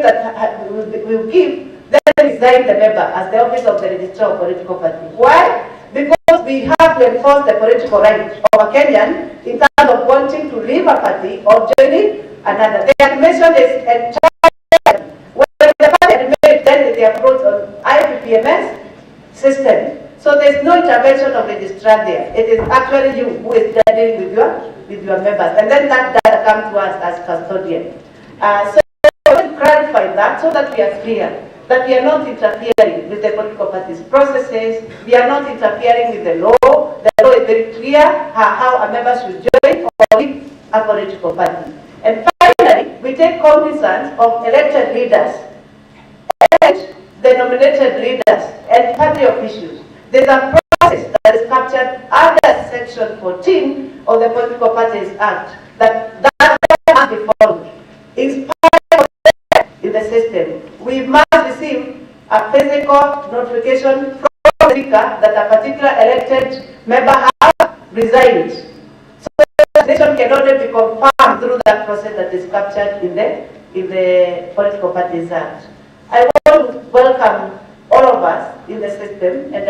L: that we will give, then resign the member as the office of the registrar of political party. Why? Because we have to enforce the political right of a Kenyan in terms of wanting to leave a party or joining another. The admission is entirely when the party admits, then they approach on IPPMS system. So there is no intervention of registrar there. It is actually you who is dealing with your members, and then that data comes to us as custodian. So I want to clarify that so that we are clear that we are not interfering with the political parties' processes. We are not interfering with the law. The law is very clear how a member should join or leave a political party. And finally, we take cognizance of elected leaders and the nominated leaders and party officials. There's a process that is captured under Section 14 of the Political Parties Act that must be followed. In the system, we must receive a physical notification from the speaker that a particular elected member has resigned. So the resignation can only be confirmed through that process that is captured in the Political Parties Act. I want to welcome all of us in the system and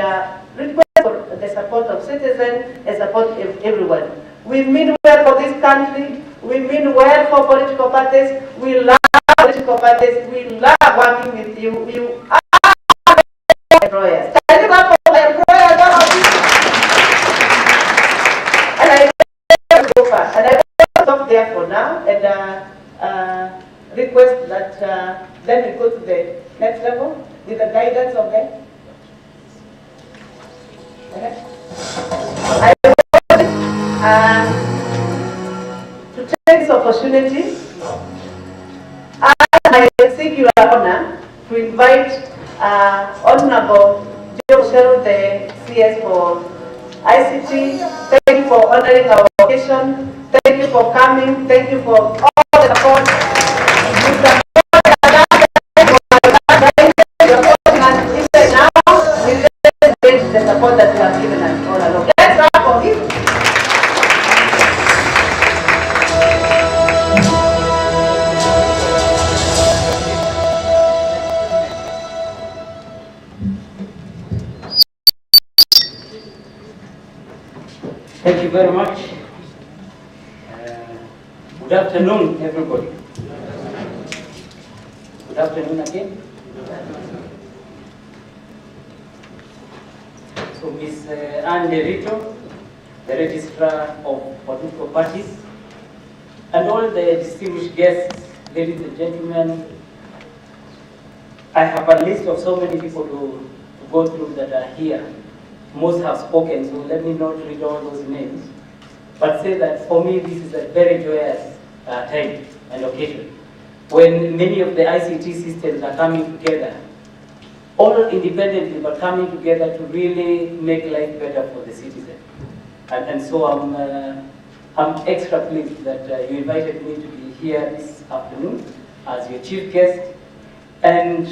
L: request for the support of citizens and support of everyone. We mean well for this country. We mean well for political parties. We love political parties. We love working with you. You are employers. Can you clap for my employers? And I want to go far. And I want to stop there for now and request that then we go to the next level with the guidance of the. I want to take this opportunity and I seek your honor to invite Honorable Joe Shell, the CS for ICT. Thank you for honoring our occasion. Thank you for coming. Thank you for all the support. The support that you have given us all along. Let's clap for him.
C: Thank you very much. Good afternoon, everybody. Good afternoon again. So Ms. Anne Derito, the Registrar of Political Parties, and all the distinguished guests, ladies and gentlemen, I have a list of so many people to go through that are here. Most have spoken, so let me not read all those names. but say that for me this is a very joyous time and occasion when many of the ICT systems are coming together, all independently but coming together to really make life better for the citizen. And so I'm extra pleased that you invited me to be here this afternoon as your chief guest. And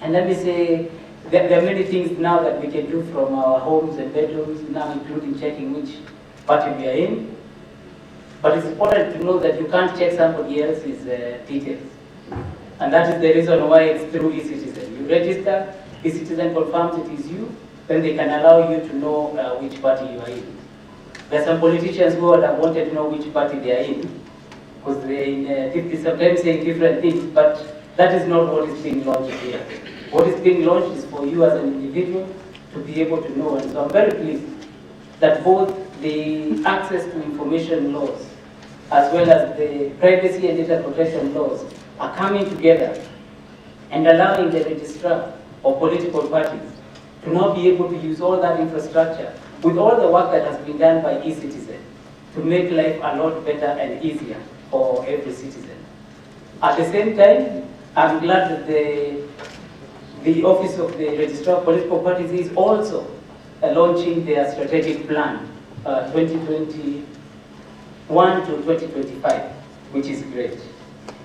C: let me say, there are many things now that we can do from our homes and bedrooms, now including checking which party we are in. But it's important to know that you can't check somebody else's details. And that is the reason why it's through ECITIZEN. You register, ECITIZEN confirms it is you, then they can allow you to know which party you are in. There are some politicians who would have wanted to know which party they are in, because they're sometimes saying different things, but that is not what is being launched here. What is being launched is for you as an individual to be able to know. And so I'm very pleased that both the access to information laws as well as the privacy and data protection laws are coming together and allowing the registrar of political parties to now be able to use all that infrastructure with all the work that has been done by ECITIZEN to make life a lot better and easier for every citizen. At the same time, I'm glad that the Office of the Registrar of Political Parties is also launching their strategic plan 2021 to 2025, which is great.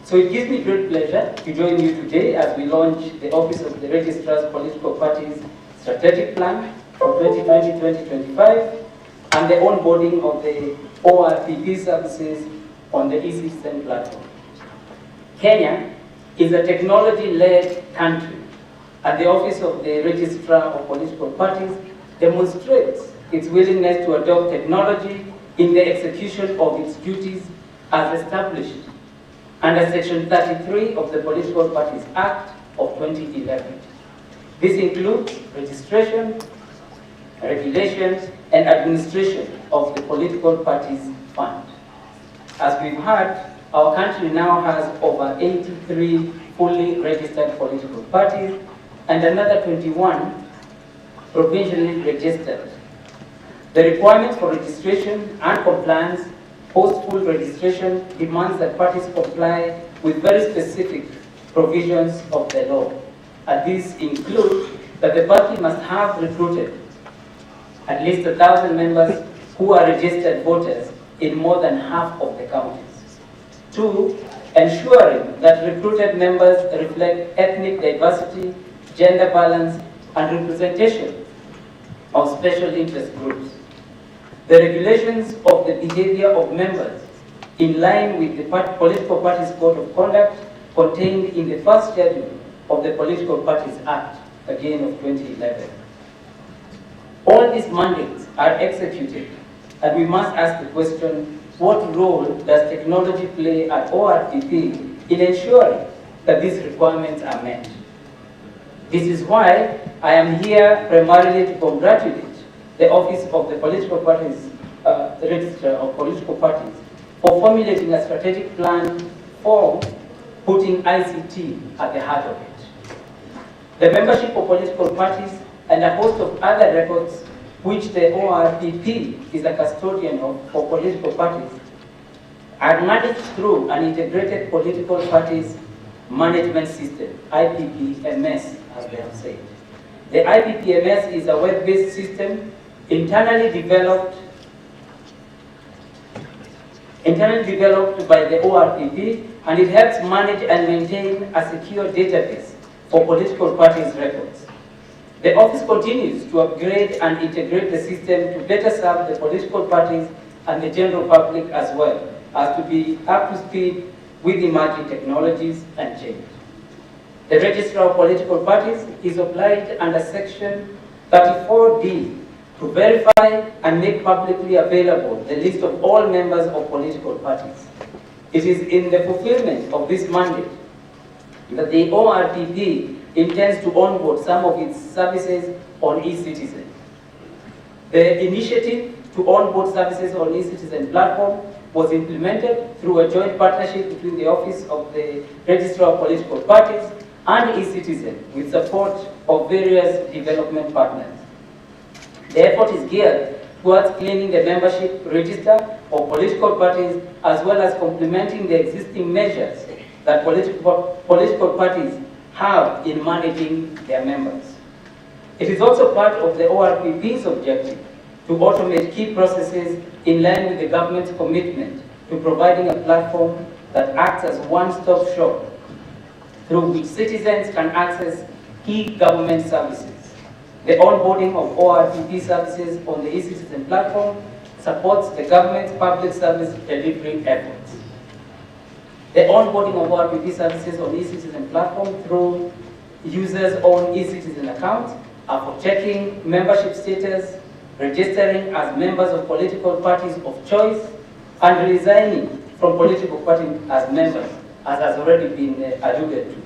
C: So it gives me great pleasure to join you today as we launch the Office of the Registrar's Political Parties Strategic Plan for 2020-2025 and the onboarding of the ORPP services on the ECITIZEN platform. Kenya is a technology-led country, and the Office of the Registrar of Political Parties demonstrates its willingness to adopt technology in the execution of its duties as established under Section 33 of the Political Parties Act of 2011. This includes registration, regulations, and administration of the Political Parties Fund. As we've heard, our country now has over 83 fully registered political parties and another 21 provincially registered. The requirements for registration and compliance post full registration demands that parties comply with very specific provisions of the law. And these include that the party must have recruited at least 1,000 members who are registered voters in more than half of the counties. 2, ensuring that recruited members reflect ethnic diversity, gender balance, and representation of special interest groups. The regulations of the behavior of members in line with the Political Parties Code of Conduct contained in the first schedule of the Political Parties Act, again of 2011. All these mandates are executed, and we must ask the question, what role does technology play at ORPP in ensuring that these requirements are met? This is why I am here primarily to congratulate the Office of the Political Parties, the Registrar of Political Parties, for formulating a strategic plan for putting ICT at the heart of it. The membership of political parties and a host of other records which the ORPP is a custodian of for political parties are managed through an integrated political parties management system, IPPMS, as they have said. The IPPMS is a web-based system internally developed by the ORPP, and it helps manage and maintain a secure database for political parties records. The office continues to upgrade and integrate the system to better serve the political parties and the general public as well as to be up to speed with emerging technologies and change. The Registrar of Political Parties is obliged under Section 34D to verify and make publicly available the list of all members of political parties. It is in the fulfillment of this mandate that the ORPP intends to onboard some of its services on ECITIZEN. The initiative to onboard services on ECITIZEN platform was implemented through a joint partnership between the Office of the Registrar of Political Parties and ECITIZEN with support of various development partners. The effort is geared towards cleaning the membership register of political parties, as well as complementing the existing measures that political parties have in managing their members. It is also part of the ORPP's objective to automate key processes in line with the government's commitment to providing a platform that acts as one-stop shop through which citizens can access key government services. The onboarding of ORPP services on the ECITIZEN platform supports the government's public service delivery efforts. The onboarding of ORPP services on the ECITIZEN platform through users' own ECITIZEN accounts are for checking membership status, registering as members of political parties of choice, and resigning from political parties as members, as has already been alluded to.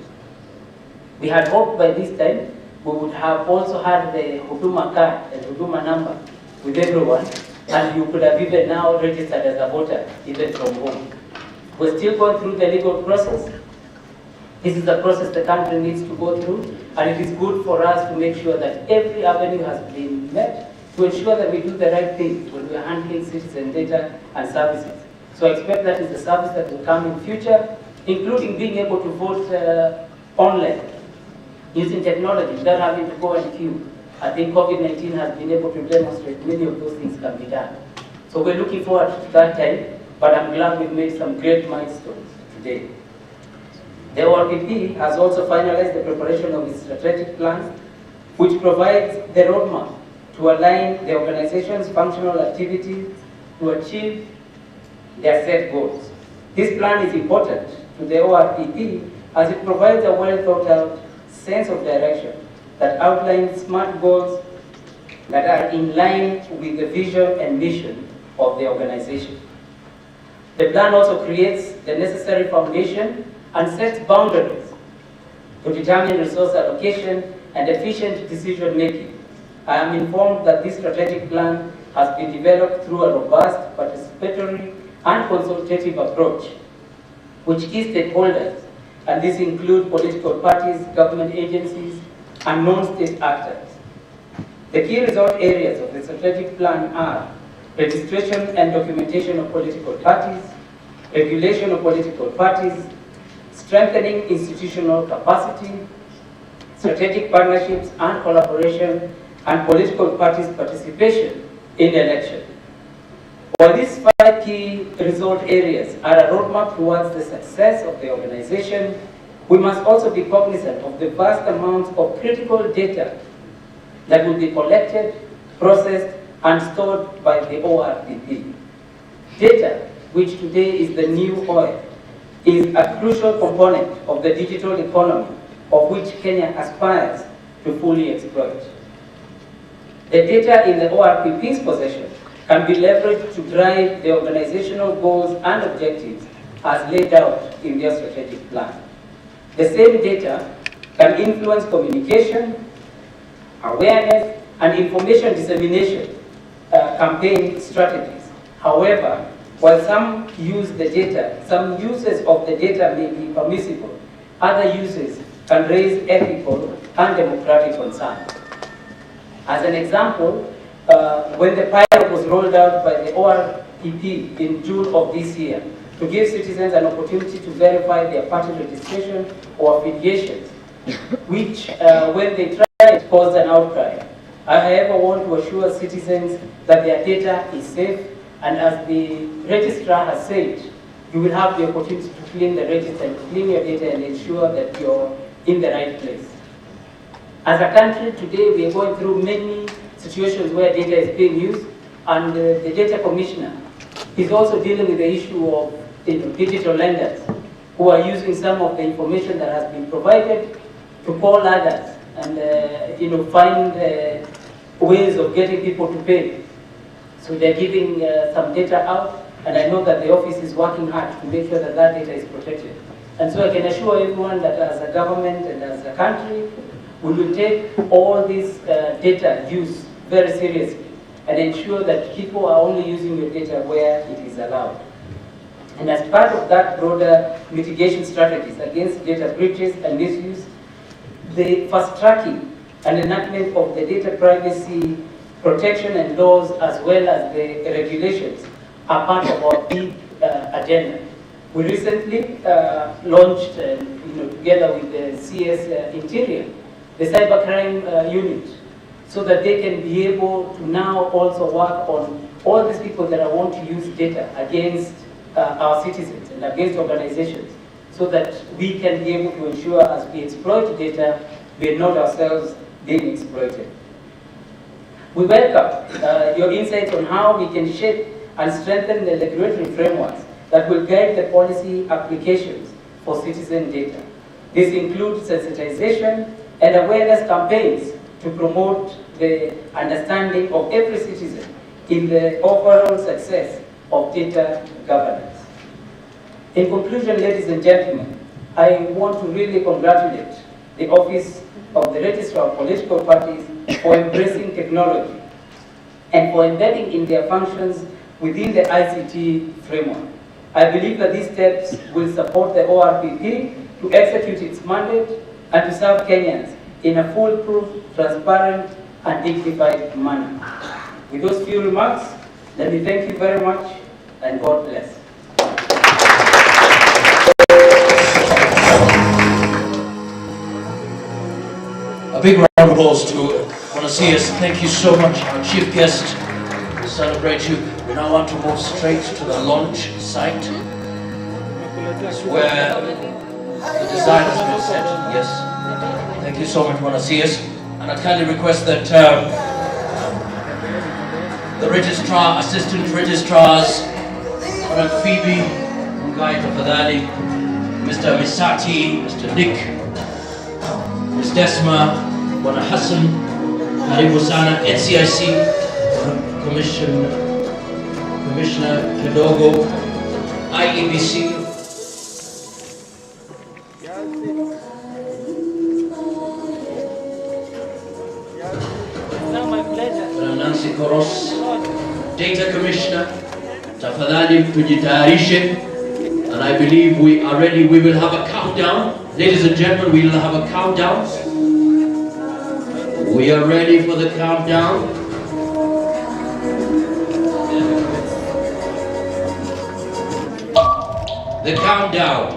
C: We had hoped by this time we would have also had the Huduma card and Huduma number with everyone, and you could have even now registered as a voter, even from home. We're still going through the legal process. This is the process the country needs to go through, and it is good for us to make sure that every avenue has been met to ensure that we do the right thing when we are handling citizen data and services. So I expect that is the service that will come in future, including being able to vote online, using technology without having to go and queue. I think COVID-19 has been able to demonstrate many of those things can be done. So we're looking forward to that time, but I'm glad we've made some great milestones today. The ORPP has also finalized the preparation of its strategic plans, which provides the roadmap to align the organization's functional activities to achieve their set goals. This plan is important to the ORPP as it provides a well thought out sense of direction that outlines smart goals that are in line with the vision and mission of the organization. The plan also creates the necessary foundation and sets boundaries to determine resource allocation and efficient decision making. I am informed that this strategic plan has been developed through a robust, participatory, and consultative approach, which key stakeholders, and these include political parties, government agencies, and non-state actors. The key result areas of the strategic plan are registration and documentation of political parties, regulation of political parties, strengthening institutional capacity, strategic partnerships and collaboration, and political parties' participation in elections. While these 5 key result areas are a roadmap towards the success of the organization, we must also be cognizant of the vast amounts of critical data that will be collected, processed, and stored by the ORPP. Data, which today is the new oil, is a crucial component of the digital economy of which Kenya aspires to fully exploit. The data in the ORPP's possession can be leveraged to drive the organizational goals and objectives as laid out in their strategic plan. The same data can influence communication, awareness, and information dissemination campaign strategies. However, while some use the data, some uses of the data may be permissible, other uses can raise ethical and democratic concerns. As an example, when the pilot was rolled out by the ORPP in June of this year to give citizens an opportunity to verify their party registration or affiliations, which when they tried caused an outcry. I, however, want to assure citizens that their data is safe, and as the registrar has said, you will have the opportunity to clean the register and clean your data and ensure that you're in the right place. As a country today, we are going through many situations where data is being used, and the data commissioner is also dealing with the issue of digital lenders who are using some of the information that has been provided to call others and find ways of getting people to pay. So they're giving some data out, and I know that the office is working hard to make sure that that data is protected. And so I can assure everyone that as a government and as a country, we will take all this data use very seriously and ensure that people are only using your data where it is allowed. And as part of that broader mitigation strategies against data breaches and misuse, the fast tracking and enactment of the data privacy protection and laws as well as the regulations are part of our big agenda. We recently launched, together with the CS Interior, the cybercrime unit, so that they can be able to now also work on all these people that want to use data against our citizens and against organizations, so that we can be able to ensure as we exploit data, we are not ourselves being exploited. We welcome your insights on how we can shape and strengthen the regulatory frameworks that will guide the policy applications for citizen data. This includes sensitization and awareness campaigns to promote the understanding of every citizen in the overall success of data governance. In conclusion, ladies and gentlemen, I want to really congratulate the Office of the Registrar of Political Parties for embracing technology and for embedding in their functions within the ICT framework. I believe that these steps will support the ORPP to execute its mandate and to serve Kenyans in a foolproof, transparent, and dignified manner. With those few remarks, let me thank you very much, and God bless.
B: A big round of applause to Monasius. Thank you so much, our chief guest. We celebrate you. We now want to move straight to the launch site, where the design has been set. Yes. Thank you so much, Monasius. And I kindly request that the registrar, assistant registrars, Madam Phoebe, Mungai Tafadhali, Mr. Misati, Mr. Nick, Ms. Desma, Bwana Hassan, karibu sana, NCIC, Commissioner Kidogo, IEBC. Bwana Nancy Koros, Data Commissioner, tafadhali tujitayarishe, and I believe we are ready. We will have a countdown. Ladies and gentlemen, we will have a countdown. We are ready for the countdown. The countdown.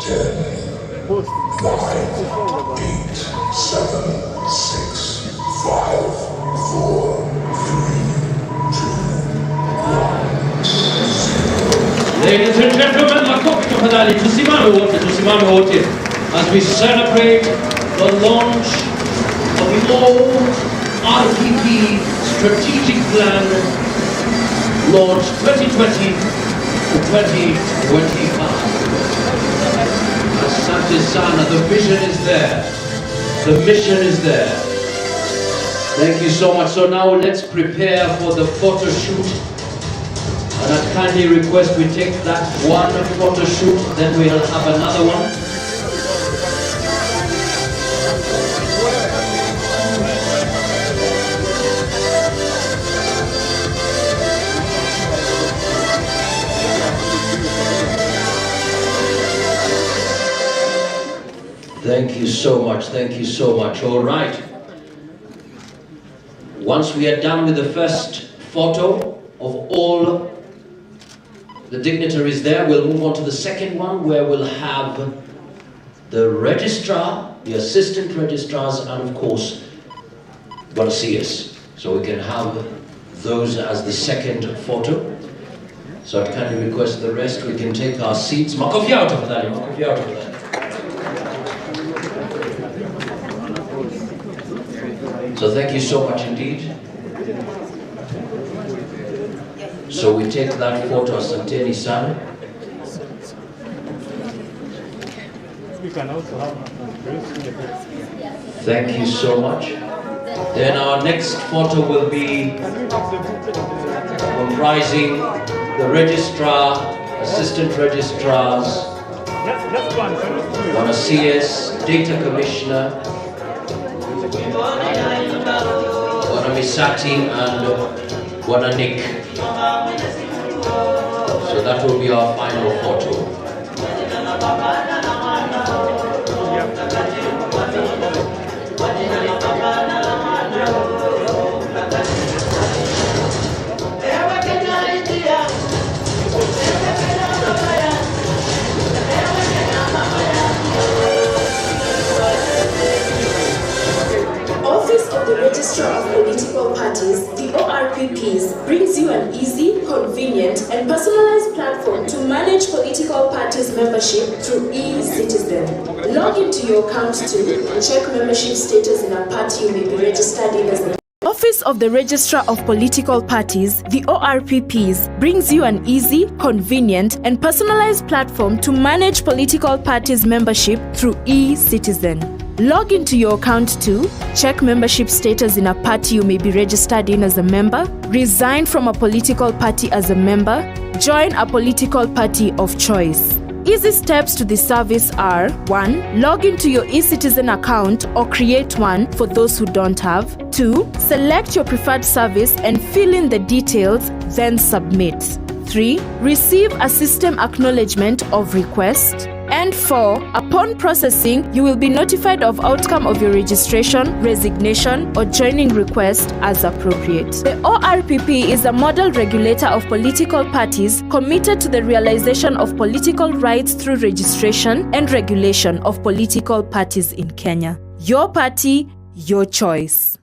U: 10, 9, 8, 7, 6, 5, 4, 3, 2, 1.
B: Ladies and gentlemen, makofi tafadhali, tusimame wote as we celebrate the launch of the ORPP Strategic Plan launch 2020 to 2025. Asante sana, the vision is there, the mission is there. Thank you so much. So now let's prepare for the photo shoot. And I kindly request we take that one photo shoot, then we'll have another one. Thank you so much, thank you so much. All right. Once we are done with the first photo of all the dignitaries there, we'll move on to the second one, where we'll have the registrar, the assistant registrars, and of course, Monasius. So we can have those as the second photo. So I kindly request the rest, we can take our seats. Makofi yao tafadhali, makofi yao tafadhali. So thank you so much indeed. So we take that photo, asanteni sana. Thank you so much. Then our next photo will be comprising the registrar, assistant registrars, Bwana CS, data commissioner, Bwana Misati, and Bwana Nick. So that will be our final photo.
D: Registrar of Political Parties, the ORPPs, brings you an easy, convenient, and personalized platform to manage political parties membership through ECITIZEN. Log into your account to check membership status in a party you may be registered in as a Office of the Registrar of Political Parties, the ORPPs, brings you an easy, convenient, and personalized platform to manage political parties membership through ECITIZEN. Log into your account to check membership status in a party you may be registered in as a member, resign from a political party as a member, join a political party of choice. Easy steps to this service are: 1. Log into your eCitizen account or create one for those who don't have. 2. Select your preferred service and fill in the details, then submit. 3. Receive a system acknowledgement of request. And 4. Upon processing, you will be notified of outcome of your registration, resignation, or joining request as appropriate. The ORPP is a model regulator of political parties committed to the realization of political rights through registration and regulation of political parties in Kenya. Your party, your choice.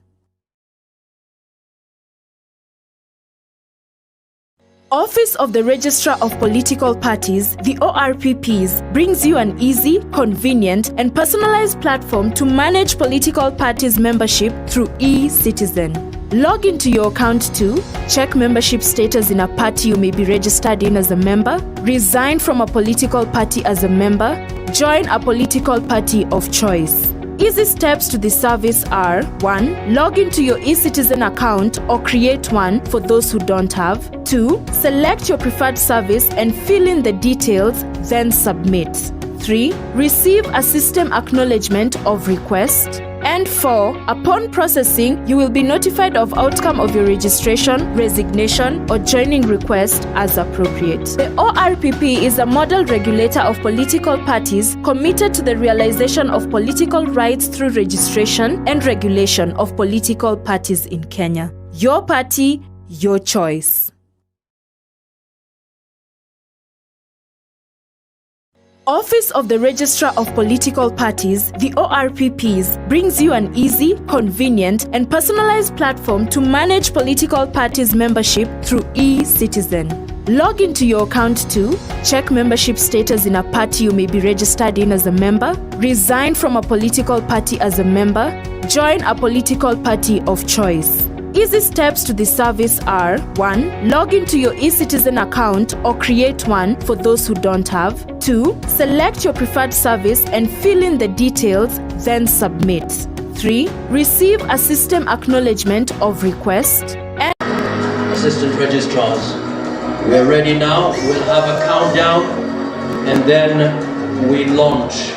D: Office of the Registrar of Political Parties, the ORPPs, brings you an easy, convenient, and personalized platform to manage political parties membership through eCitizen. Log into your account to check membership status in a party you may be registered in as a member, resign from a political party as a member, join a political party of choice. Easy steps to this service are: 1. Log into your eCitizen account or create one for those who don't have. 2. Select your preferred service and fill in the details, then submit. 3. Receive a system acknowledgement of request. And 4. Upon processing, you will be notified of outcome of your registration, resignation, or joining request as appropriate. The ORPP is a model regulator of political parties committed to the realization of political rights through registration and regulation of political parties in Kenya. Your party, your choice. Office of the Registrar of Political Parties, the ORPPs, brings you an easy, convenient, and personalized platform to manage political parties membership through eCitizen. Log into your account to check membership status in a party you may be registered in as a member, resign from a political party as a member, join a political party of choice. Easy steps to this service are: 1. Log into your eCitizen account or create one for those who don't have. 2. Select your preferred service and fill in the details, then submit. 3. Receive a system acknowledgement of request. And
B: Assistant Registrars, we are ready now. We'll have a countdown and then we launch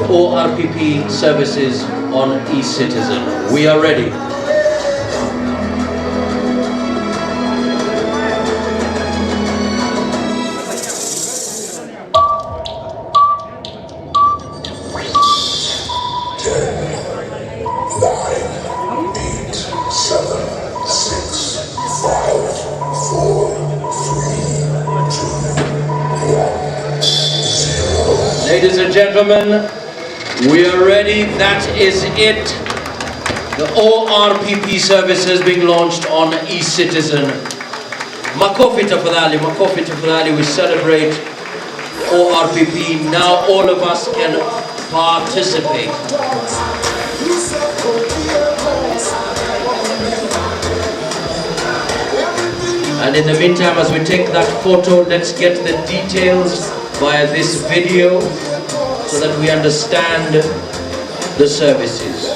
B: ORPP services on eCitizen. We are ready. Ladies and gentlemen, we are ready. That is it. The ORPP services being launched on eCitizen. Makofi tafadhali, we celebrate ORPP. Now all of us can participate. And in the meantime, as we take that photo, let's get the details via this video so that we understand the services.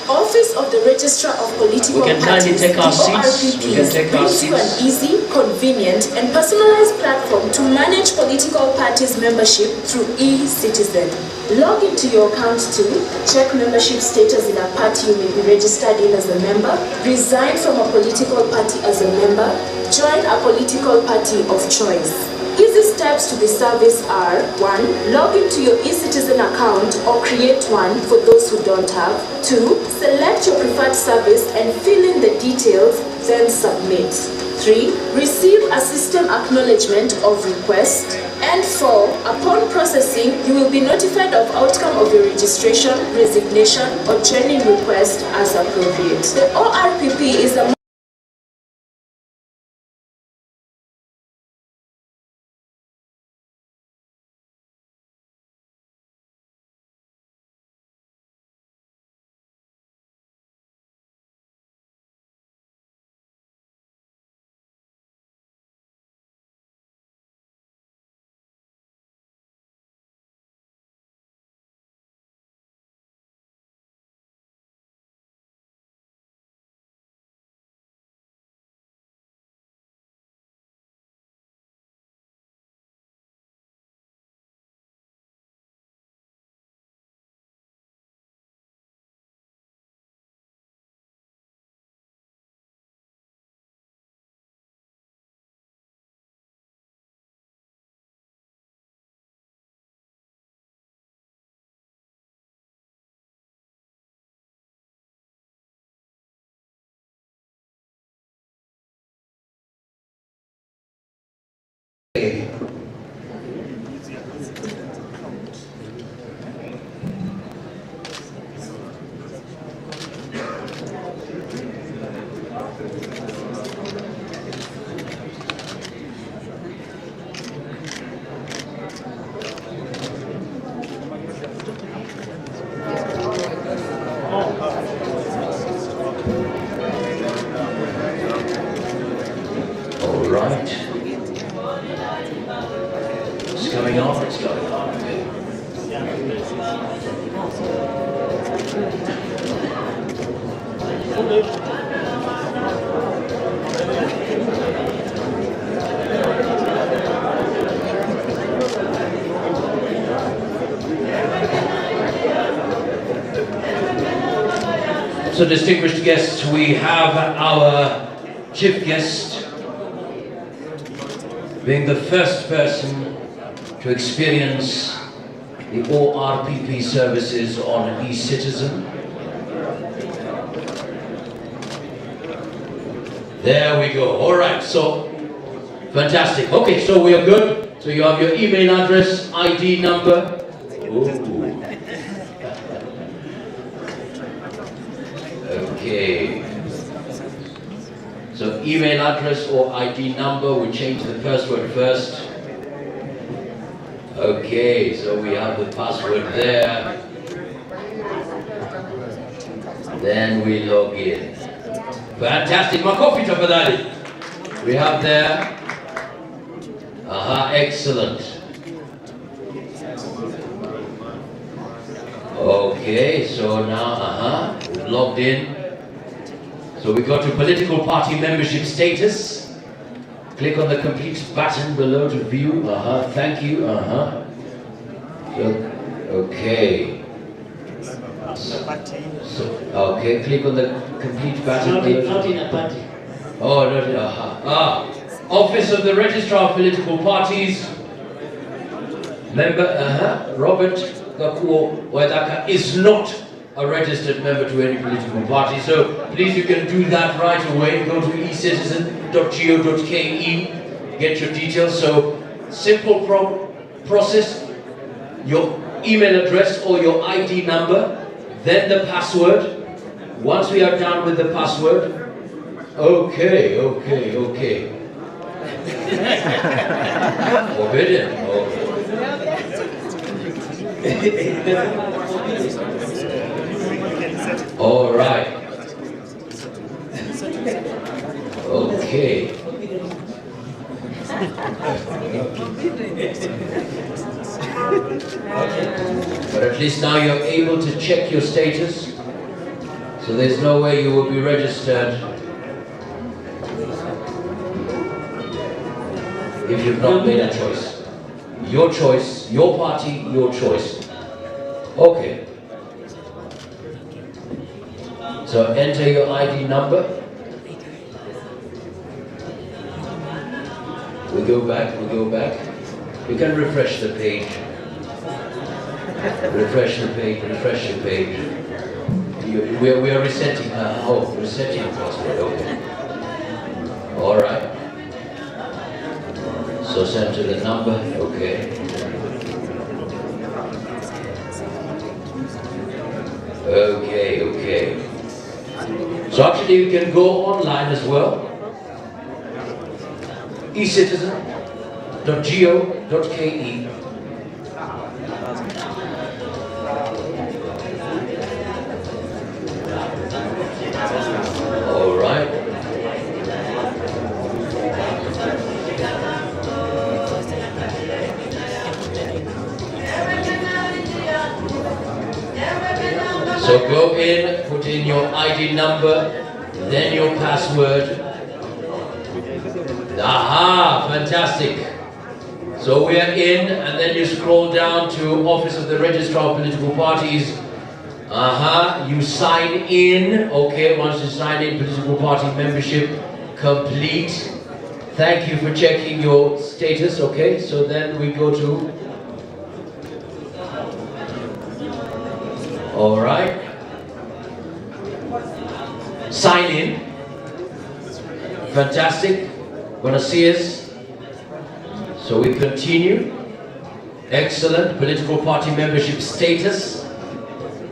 D: Office of the Registrar of Political
B: We can kindly take our seats. We can take our
D: seats. An easy, convenient, and personalized platform to manage political parties membership through eCitizen. Log into your account to check membership status in a party you may be registered in as a member, resign from a political party as a member, join a political party of choice. Easy steps to this service are: 1. Log into your eCitizen account or create one for those who don't have. 2. Select your preferred service and fill in the details, then submit. 3. Receive a system acknowledgement of request. And 4, upon processing, you will be notified of outcome of your registration, resignation, or training request as appropriate. The ORPP is a
B: So distinguished guests, we have our chief guest being the first person to experience the ORPP services on ECITIZEN. There we go. All right, so fantastic. Okay, so we are good. So you have your email address, ID number. Ooh. Okay. So email address or ID number, we change the password first. Okay, so we have the password there. Then we log in. Fantastic. Makofi tafadhali. We have there. Excellent. Okay, so now, we've logged in. So we go to political party membership status. Click on the complete button below to view. Thank you. Okay. So, okay, click on the complete button.
E: Not in a party.
B: Oh, not Office of the Registrar of Political Parties. Member, Robert Gakuo Wadaka is not a registered member to any political party, so please you can do that right away. Go to ecitizen.go.ke, get your details. So simple process, your email address or your ID number, then the password. Once we are done with the password, okay. Forbidden. All right. Okay. But at least now you're able to check your status. So there's no way you will be registered if you've not made a choice. Your choice, your party, your choice. Okay. So enter your ID number. We go back. You can refresh the page. Refresh the page. We are resetting. Resetting the password. Okay. All right. So So send to the number, okay. Okay. So actually you can go online as well. ECITIZEN.go.ke. All right. So go in, put in your ID number, then your password. Aha, fantastic. So we are in, and then you scroll down to Office of the Registrar of Political Parties. Aha, you sign in. Okay, once you sign in, political party membership complete. Thank you for checking your status. Okay, so then we go to. All right. Sign in. Fantastic. Gonna see us. So we continue. Excellent. Political party membership status.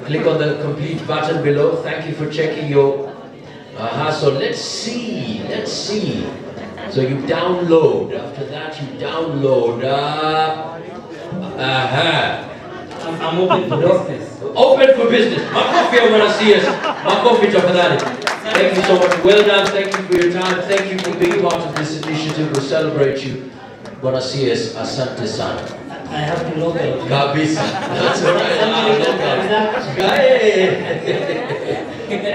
B: Click on the complete button below. Thank you for checking your. So let's see. So you download. After that, you download.
C: I'm open for business.
B: Open for business. Makofi, I want to see us. Makofi, tafadhali. Thank you so much. Well done. Thank you for your time. Thank you for being part of this initiative. We celebrate you. Want to see us. Asante sana.
C: I have to log out.
B: Kabisa. That's all right.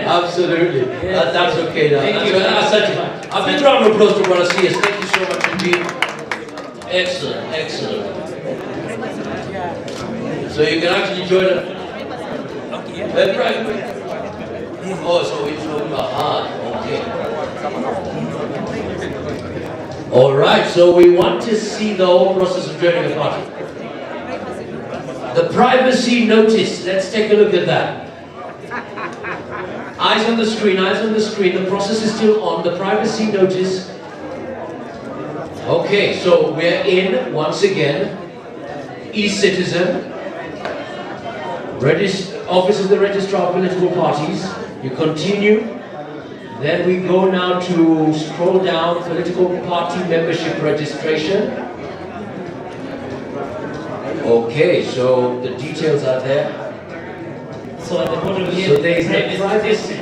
B: Absolutely. That's okay now.
C: Thank you.
B: Asante. A big round of applause to want to see us. Thank you so much indeed. Excellent. So you can actually join us. Right. Oh, so it's from the heart. Okay. All right. So we want to see the whole process of joining a party. The privacy notice. Let's take a look at that. Eyes on the screen. The process is still on. The privacy notice. Okay. So we're in once again. ECITIZEN. Office of the Registrar of Political Parties. You continue. Then we go now to scroll down, political party membership registration. Okay, so the details are there.
C: So at the bottom here,
B: so there is the privacy.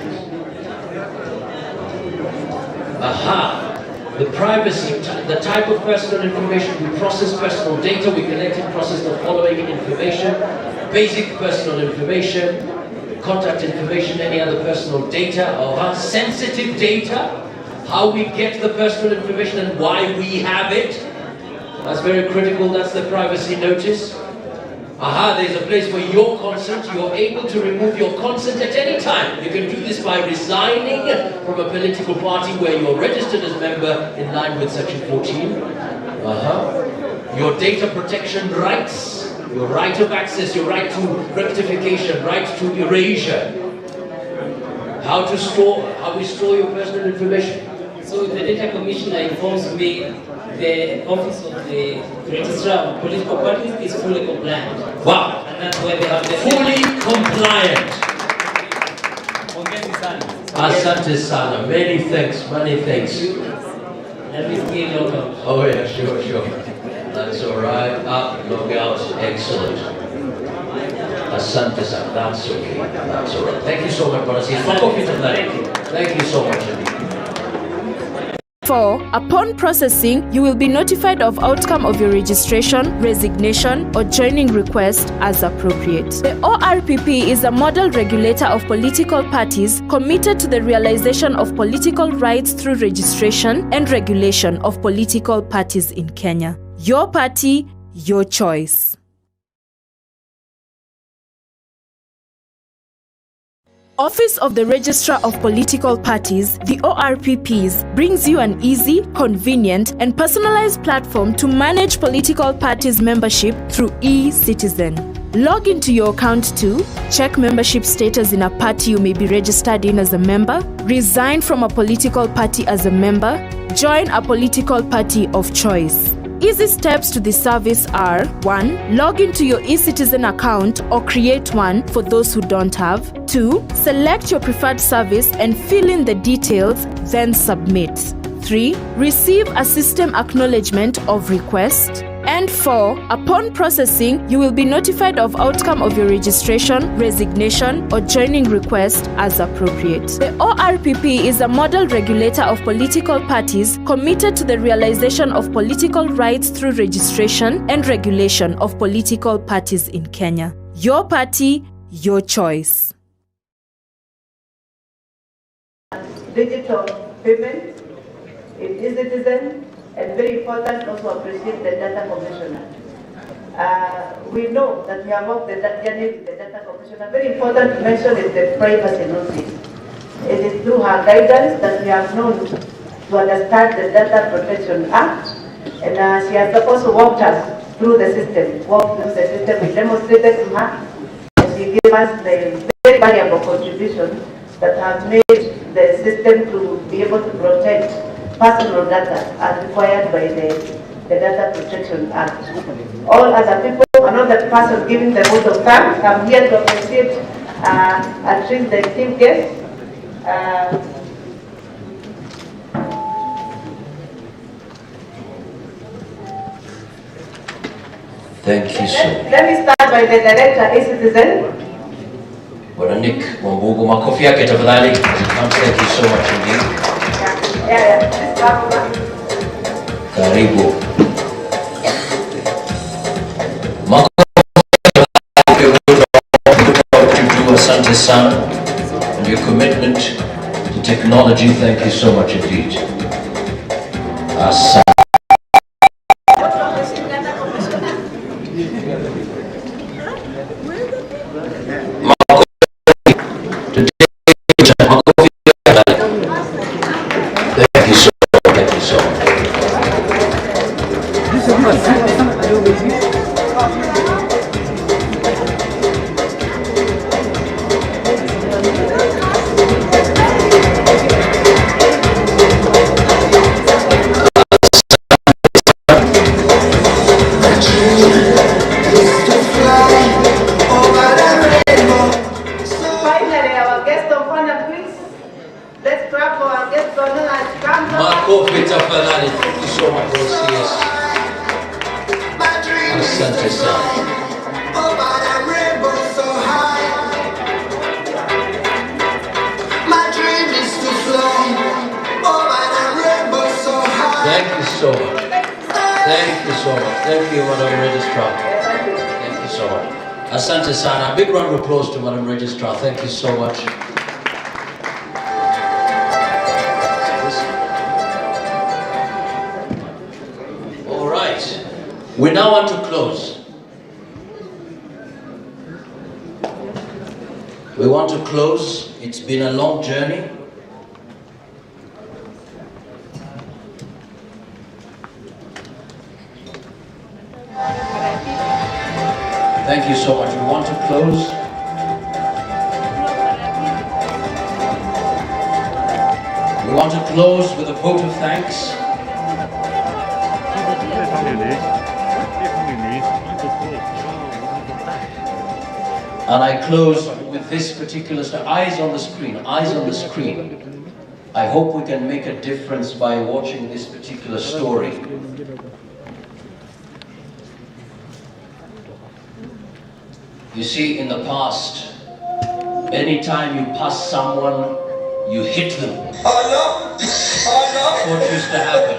B: Aha. The privacy, the type of personal information. We process personal data. We collect and process the following information. Basic personal information, contact information, any other personal data, or sensitive data, how we get the personal information and why we have it. That's very critical. That's the privacy notice. Aha, there's a place for your consent. You're able to remove your consent at any time. You can do this by resigning from a political party where you're registered as member in line with section 14. Your data protection rights. Your right of access, your right to rectification, right to erasure. How we store your personal information.
C: So the Data Commissioner informs me the Office of the Registrar of Political Parties is fully compliant.
B: Wow.
C: And that's why they have the
B: fully compliant. Asante sana. Many thanks.
C: Let me see log out.
B: Oh yeah, sure. That's all right. Log out. Excellent. Asante sana. That's okay. That's all right. Thank you so much, Bonasi. Thank you so much.
D: 4. Upon processing, you will be notified of outcome of your registration, resignation, or joining request as appropriate. The ORPP is a model regulator of political parties committed to the realization of political rights through registration and regulation of political parties in Kenya. Your party, your choice. Office of the Registrar of Political Parties, the ORPPs, brings you an easy, convenient, and personalized platform to manage political parties membership through eCitizen. Log into your account to check membership status in a party you may be registered in as a member, resign from a political party as a member, join a political party of choice. easy steps to this service are: 1. Log into your eCitizen account or create one for those who don't have. 2. Select your preferred service and fill in the details, then submit. 3. Receive a system acknowledgement of request. And 4. Upon processing, you will be notified of outcome of your registration, resignation, or joining request as appropriate. The ORPP is a model regulator of political parties committed to the realization of political rights through registration and regulation of political parties in Kenya. Your party, your choice.
L: Digital payment in eCitizen, and very important also appreciate the data commissioner. We know that we have worked the journey with the data commissioner. Very important to mention is the privacy notice. It is through her guidance that we have known to understand the Data Protection Act, and she has also walked us through the system. We demonstrated to her, and she gave us the very valuable contribution that have made the system to be able to protect personal data as required by the Data Protection Act. All other people, another person giving the vote of thanks, I'm here to appreciate and treat the team guests.
B: Thank you so much.
L: Let me start by the director, eCitizen.
B: Bwana Nick Wambugu, makofi yake tafadhali. Thank you so much indeed. Karibu. Asante sana. And your commitment to technology, thank you so much indeed. Asante. Asante sana. A big round of applause to Madam Registrar. Thank you so much. All right. We now want to close. We want to close. It's been a long journey. Thank you so much. We want to close. We want to close with a vote of thanks. And I close with this particular eyes on the screen, eyes on the screen. I hope we can make a difference by watching this particular story. You see, in the past, anytime you pass someone, you hit them. That's what used to happen.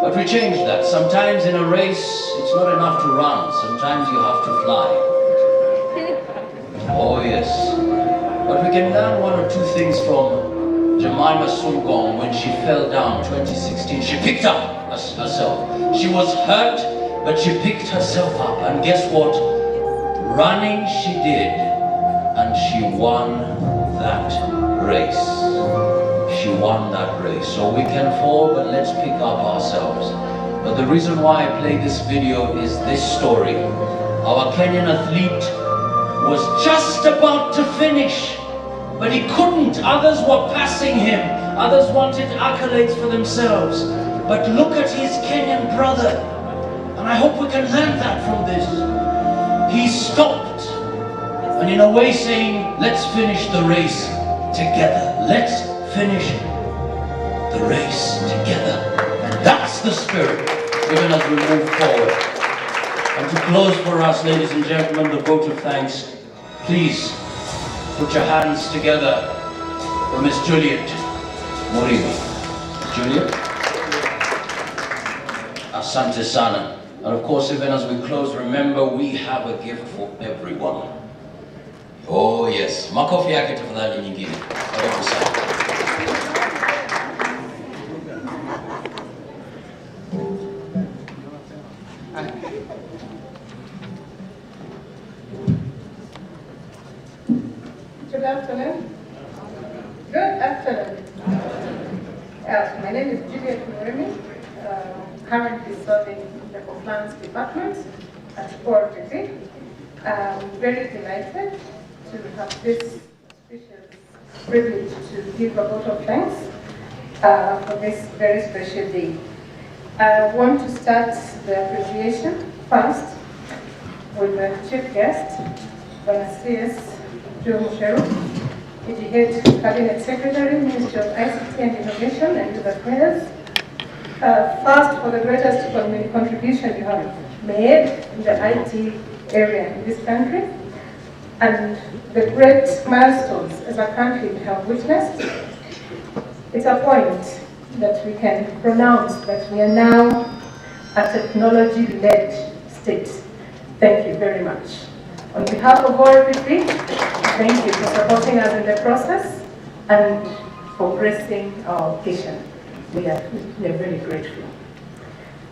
B: But we changed that. Sometimes in a race, it's not enough to run. Sometimes you have to fly. Oh yes. But we can learn one or two things from Jemima Sungong when she fell down 2016. She picked up herself. She was hurt, but she picked herself up, and guess what? Running she did, and she won that race. She won that race. So we can fall, but let's pick up ourselves. But the reason why I play this video is this story. Our Kenyan athlete was just about to finish, but he couldn't. Others were passing him. Others wanted accolades for themselves.
E: But look at his Kenyan brother, and I hope we can learn that from this. He stopped, and in a way saying, let's finish the race together. Let's finish the race together. And that's the spirit, even as we move forward. And to close for us, ladies and gentlemen, the vote of thanks, please put your hands together for Miss Juliet Muribe. Juliet? Asante sana. And of course, even as we close, remember we have a gift for everyone. Oh yes, makofi yake tafadhali nyingine. Karibu sana.
G: Good afternoon. Good afternoon. My name is Juliet Muribe, currently serving in the Compliance Department at ORPP. I'm very delighted to have this special privilege to give a vote of thanks for this very special day. I want to start the appreciation first with the chief guest, CS Joe Mushero, Head Cabinet Secretary, Ministry of ICT and Innovation and Youth Affairs. First, for the greatest contribution you have made in the IT area in this country, and the great milestones as a country we have witnessed. It's a point that we can pronounce that we are now a technology-led state. Thank you very much. On behalf of ORPP, thank you for supporting us in the process and for gracing our occasion. We are very grateful.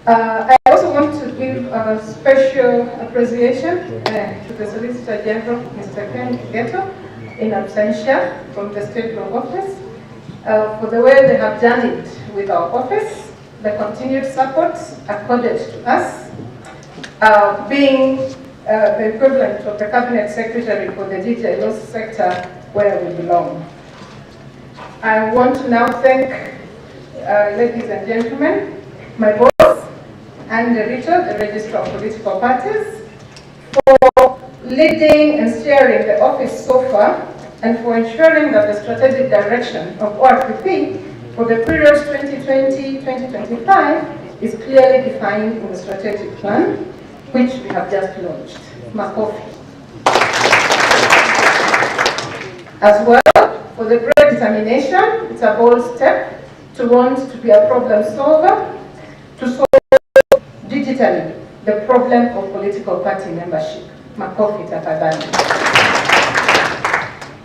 G: I also want to give a special appreciation to the Solicitor General, Mr. Ken Geto, in absentia from the State Law Office, for the way they have journeyed with our office, the continued support accorded to us, being the equivalent of the Cabinet Secretary for the DJLO sector where we belong. I want to now thank, ladies and gentlemen, my boss, and Richard, the Registrar of Political Parties, for leading and steering the office so far, and for ensuring that the strategic direction of ORPP for the period 2020-2025 is clearly defined in the strategic plan, which we have just launched. Makofi. As well, for the great determination, it's a bold step to want to be a problem solver, to solve digitally the problem of political party membership. Makofi tafadhali.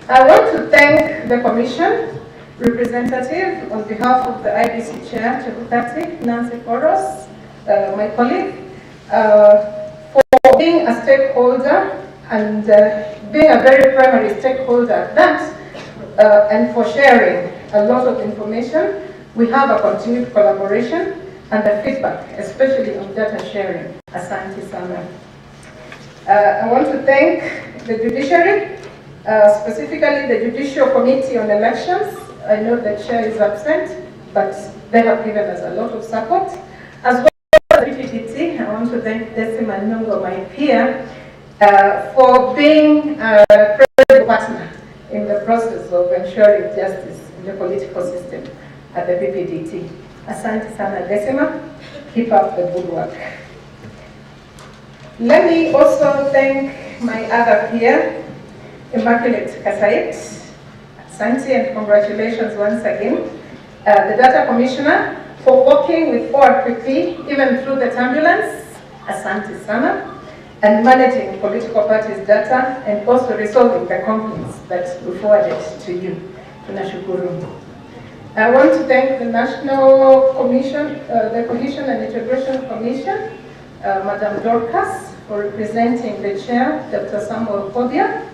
G: I want to thank the Commission representative on behalf of the IBC Chair, Chebukati, Nancy Koros, my colleague, for being a stakeholder and being a very primary stakeholder at that, and for sharing a lot of information. We have a continued collaboration and the feedback, especially on data sharing. Asante sana. I want to thank the judiciary, specifically the Judicial Committee on Elections. I know the chair is absent, but they have given us a lot of support. As well as the PPDT, I want to thank Decima Nungo, my peer, for being a credible partner in the process of ensuring justice in the political system at the PPDT. Asante sana Decima, keep up the good work. Let me also thank my other peer, Immaculate Kasait. Asante and congratulations once again. The Data Commissioner for working with ORPP even through the turbulence. Asante sana. And managing political parties' data and also resolving the conflicts that we forwarded to you. Tunashukuru. I want to thank the National Commission, the Cohesion and Integration Commission, Madam Dorcas, for representing the chair, Dr. Samuel Kobia.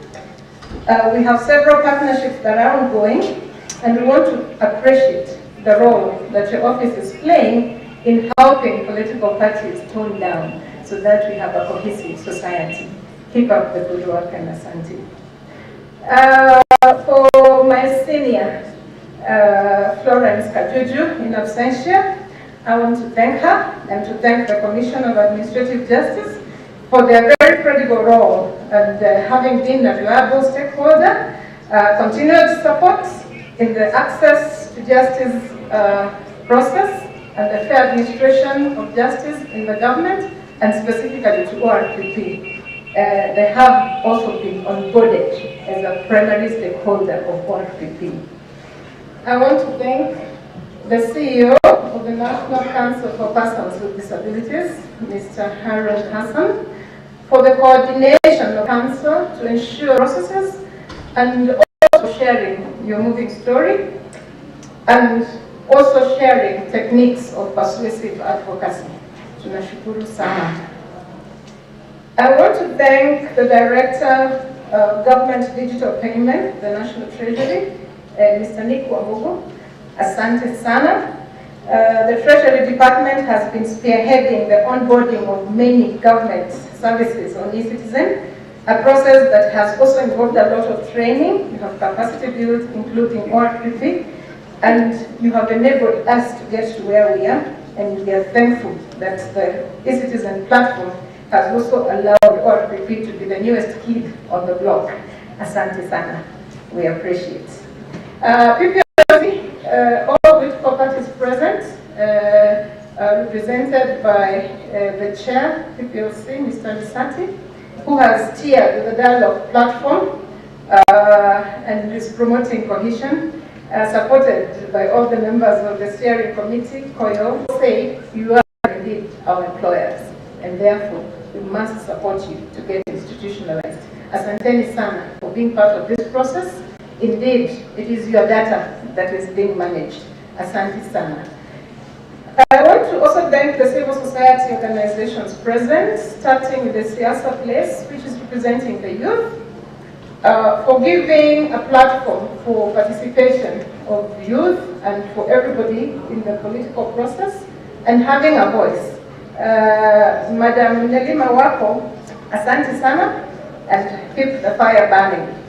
G: We have several partnerships that are ongoing, and we want to appreciate the role that your office is playing in helping political parties tone down so that we have a cohesive society. Keep up the good work, and asante. For my senior, Florence Kajuju, in absentia, I want to thank her and to thank the Commission of Administrative Justice for their very critical role and having been a reliable stakeholder, continued support in the access to justice process and the fair administration of justice in the government, and specifically to ORPP. They have also been onboarded as a primary stakeholder of ORPP. I want to thank the CEO of the National Council for Persons with Disabilities, Mr. Harold Hassan, for the coordination of council to ensure processes and also sharing your moving story and also sharing techniques of persuasive advocacy. Tunashukuru sana. I want to thank the Director of Government Digital Payment, the National Treasury, Mr. Nick Wamugu. Asante sana. The Treasury Department has been spearheading the onboarding of many government services on eCitizen, a process that has also involved a lot of training. You have capacity build, including ORPP, and you have enabled us to get to where we are, and we are thankful that the eCitizen platform has also allowed ORPP to be the newest kid on the block. Asante sana. We appreciate. All political parties present, represented by the chair, PPLC, Mr. Nisati, who has steered the dialogue platform and is promoting cohesion, supported by all the members of the steering committee. Koyo say you are indeed our employers, and therefore we must support you to get institutionalized. Asanteni sana for being part of this process. Indeed, it is your data that is being managed. Asante sana. I want to also thank the civil society organizations present, starting with the Siasa Place, which is representing the youth, for giving a platform for participation of youth and for everybody in the political process and having a voice. Madam Nelima Wako, asante sana, and keep the fire burning.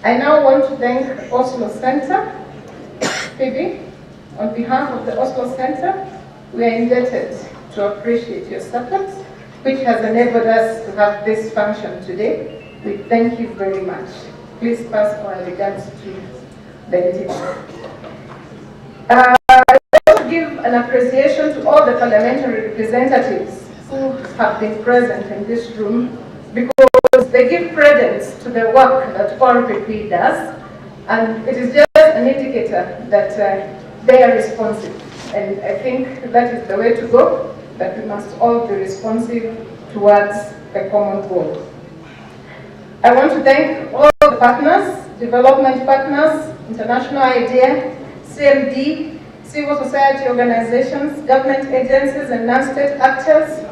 G: I now want to thank Oslo Center, Phoebe. On behalf of the Oslo Center, we are indebted to appreciate your support, which has enabled us to have this function today. We thank you very much. Please pass our regards to the team. I want to give an appreciation to all the parliamentary representatives who have been present in this room, because they give credence to the work that ORPP does, and it is just an indicator that they are responsive. And I think that is the way to go, that we must all be responsive towards a common goal. I want to thank all the partners, development partners, International IDEA, CLD, civil society organizations, government agencies, and non-state actors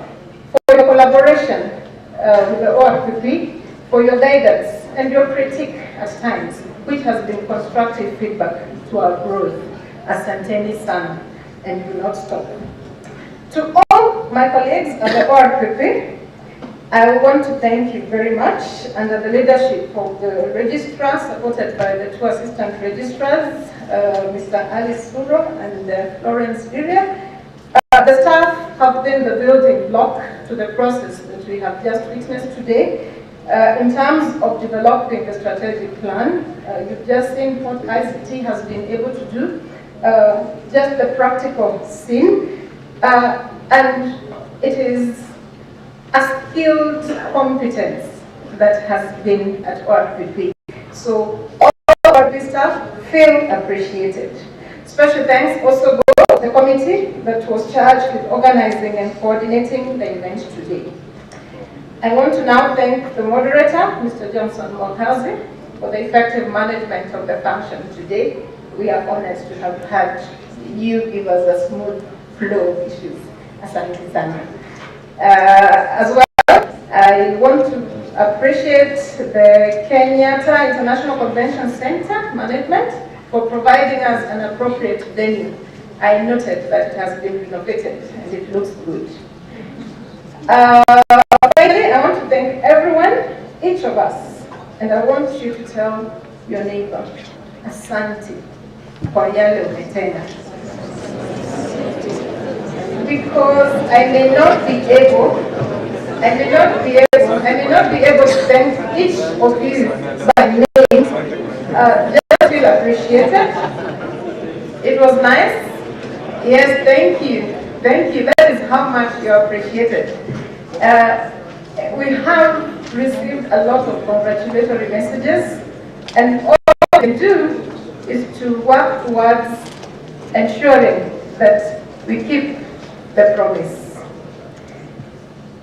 G: for your collaboration with the ORPP, for your guidance and your critique at times, which has been constructive feedback to our growth. Asanteni sana, and do not stop. To all my colleagues at the ORPP, I want to thank you very much under the leadership of the registrar, supported by the two assistant registrars, Mr. Ali Suro and Florence Viria. The staff have been the building block to the process that we have just witnessed today. In terms of developing the strategic plan, you've just seen what ICT has been able to do, just the practical scene, and it is a skilled competence that has been at ORPP. So all ORPP staff feel appreciated. Special thanks also go to the committee that was charged with organizing and coordinating the event today. I want to now thank the moderator, Mr. Johnson Mulhausen, for the effective management of the function today. We are honored to have had you give us a smooth flow of issues. Asante sana. As well, I want to appreciate the Kenyatta International Convention Center management for providing us an appropriate venue. I noted that it has been renovated and it looks good. Finally, I want to thank everyone, each of us, and I want you to tell your neighbor, Asante, kwa yale umetenda. because I may not be able to thank each of you by name. Just feel appreciated. It was nice. Yes, thank you. Thank you. That is how much you are appreciated. We have received a lot of congratulatory messages, and all we can do is to work towards ensuring that we keep the promise.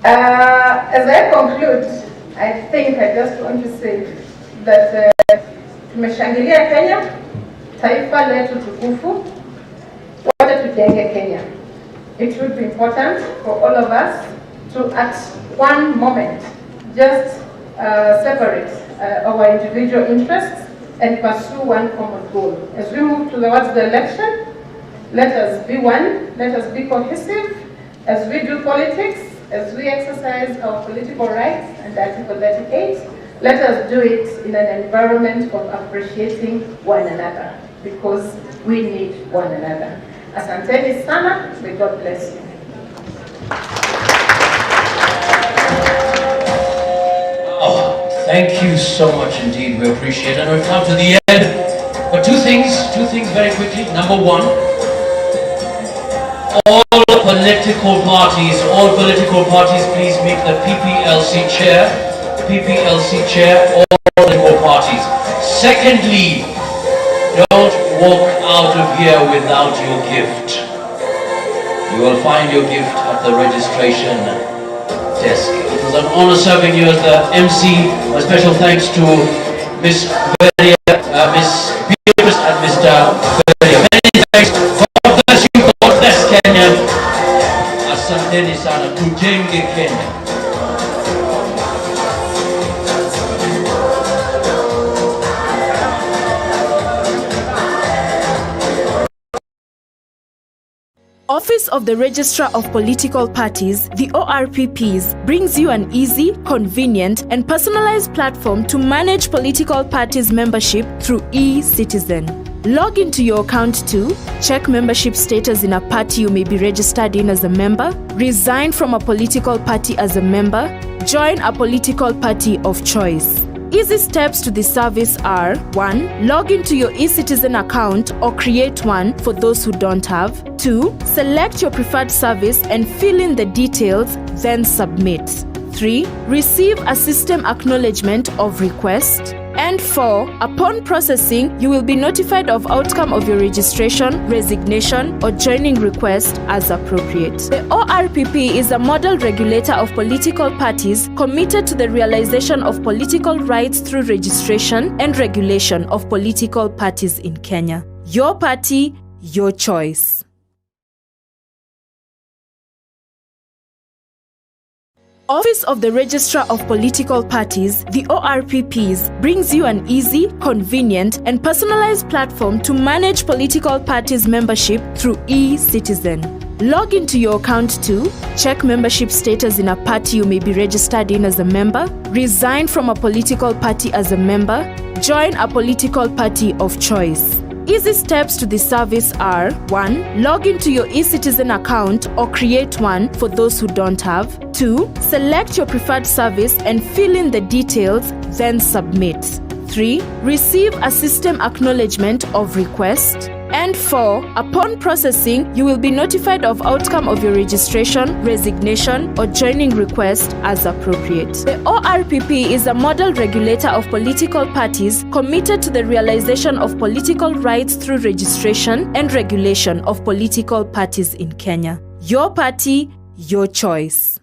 G: As I conclude, I think I just want to say that tumeshangilia Kenya, taifa letu tukufu, wacha tujenge Kenya. It would be important for all of us to, at one moment, just separate our individual interests and pursue one common goal. As we move towards the election, let us be one, let us be cohesive, as we do politics, as we exercise our political rights and Article 38, let us do it in an environment of appreciating one another, because we need one another. Asanteni sana, may God bless you.
E: Thank you so much indeed. We appreciate it. And we've come to the end. But two things very quickly. Number one, all political parties, please meet the PPLC chair. All political parties. Secondly, don't walk out of here without your gift. You will find your gift at the registration desk. It was an honor serving you as the MC. A special thanks to Miss Beria, Miss Beatrice and Mr. Beria. Many thanks. God bless you. God bless Kenya. Asanteni sana. Tujenge Kenya.
D: Office of the Registrar of Political Parties, the ORPPs, brings you an easy, convenient, and personalized platform to manage political parties membership through ECITIZEN. Log into your account to check membership status in a party you may be registered in as a member, resign from a political party as a member, join a political party of choice. Easy steps to this service are: 1. Log into your eCitizen account or create one for those who don't have. 2. Select your preferred service and fill in the details, then submit. 3. Receive a system acknowledgement of request. And 4. Upon processing, you will be notified of outcome of your registration, resignation, or joining request as appropriate. The ORPP is a model regulator of political parties committed to the realization of political rights through registration and regulation of political parties in Kenya. Your party, your choice. Office of the Registrar of Political Parties, the ORPPs, brings you an easy, convenient, and personalized platform to manage political parties membership through eCitizen. Log into your account to check membership status in a party you may be registered in as a member, resign from a political party as a member, join a political party of choice. Easy steps to this service are: 1. Log into your eCitizen account or create one for those who don't have. 2. Select your preferred service and fill in the details, then submit. 3. Receive a system acknowledgement of request. And 4. Upon processing, you will be notified of outcome of your registration, resignation, or joining request as appropriate. The ORPP is a model regulator of political parties committed to the realization of political rights through registration and regulation of political parties in Kenya. Your party, your choice.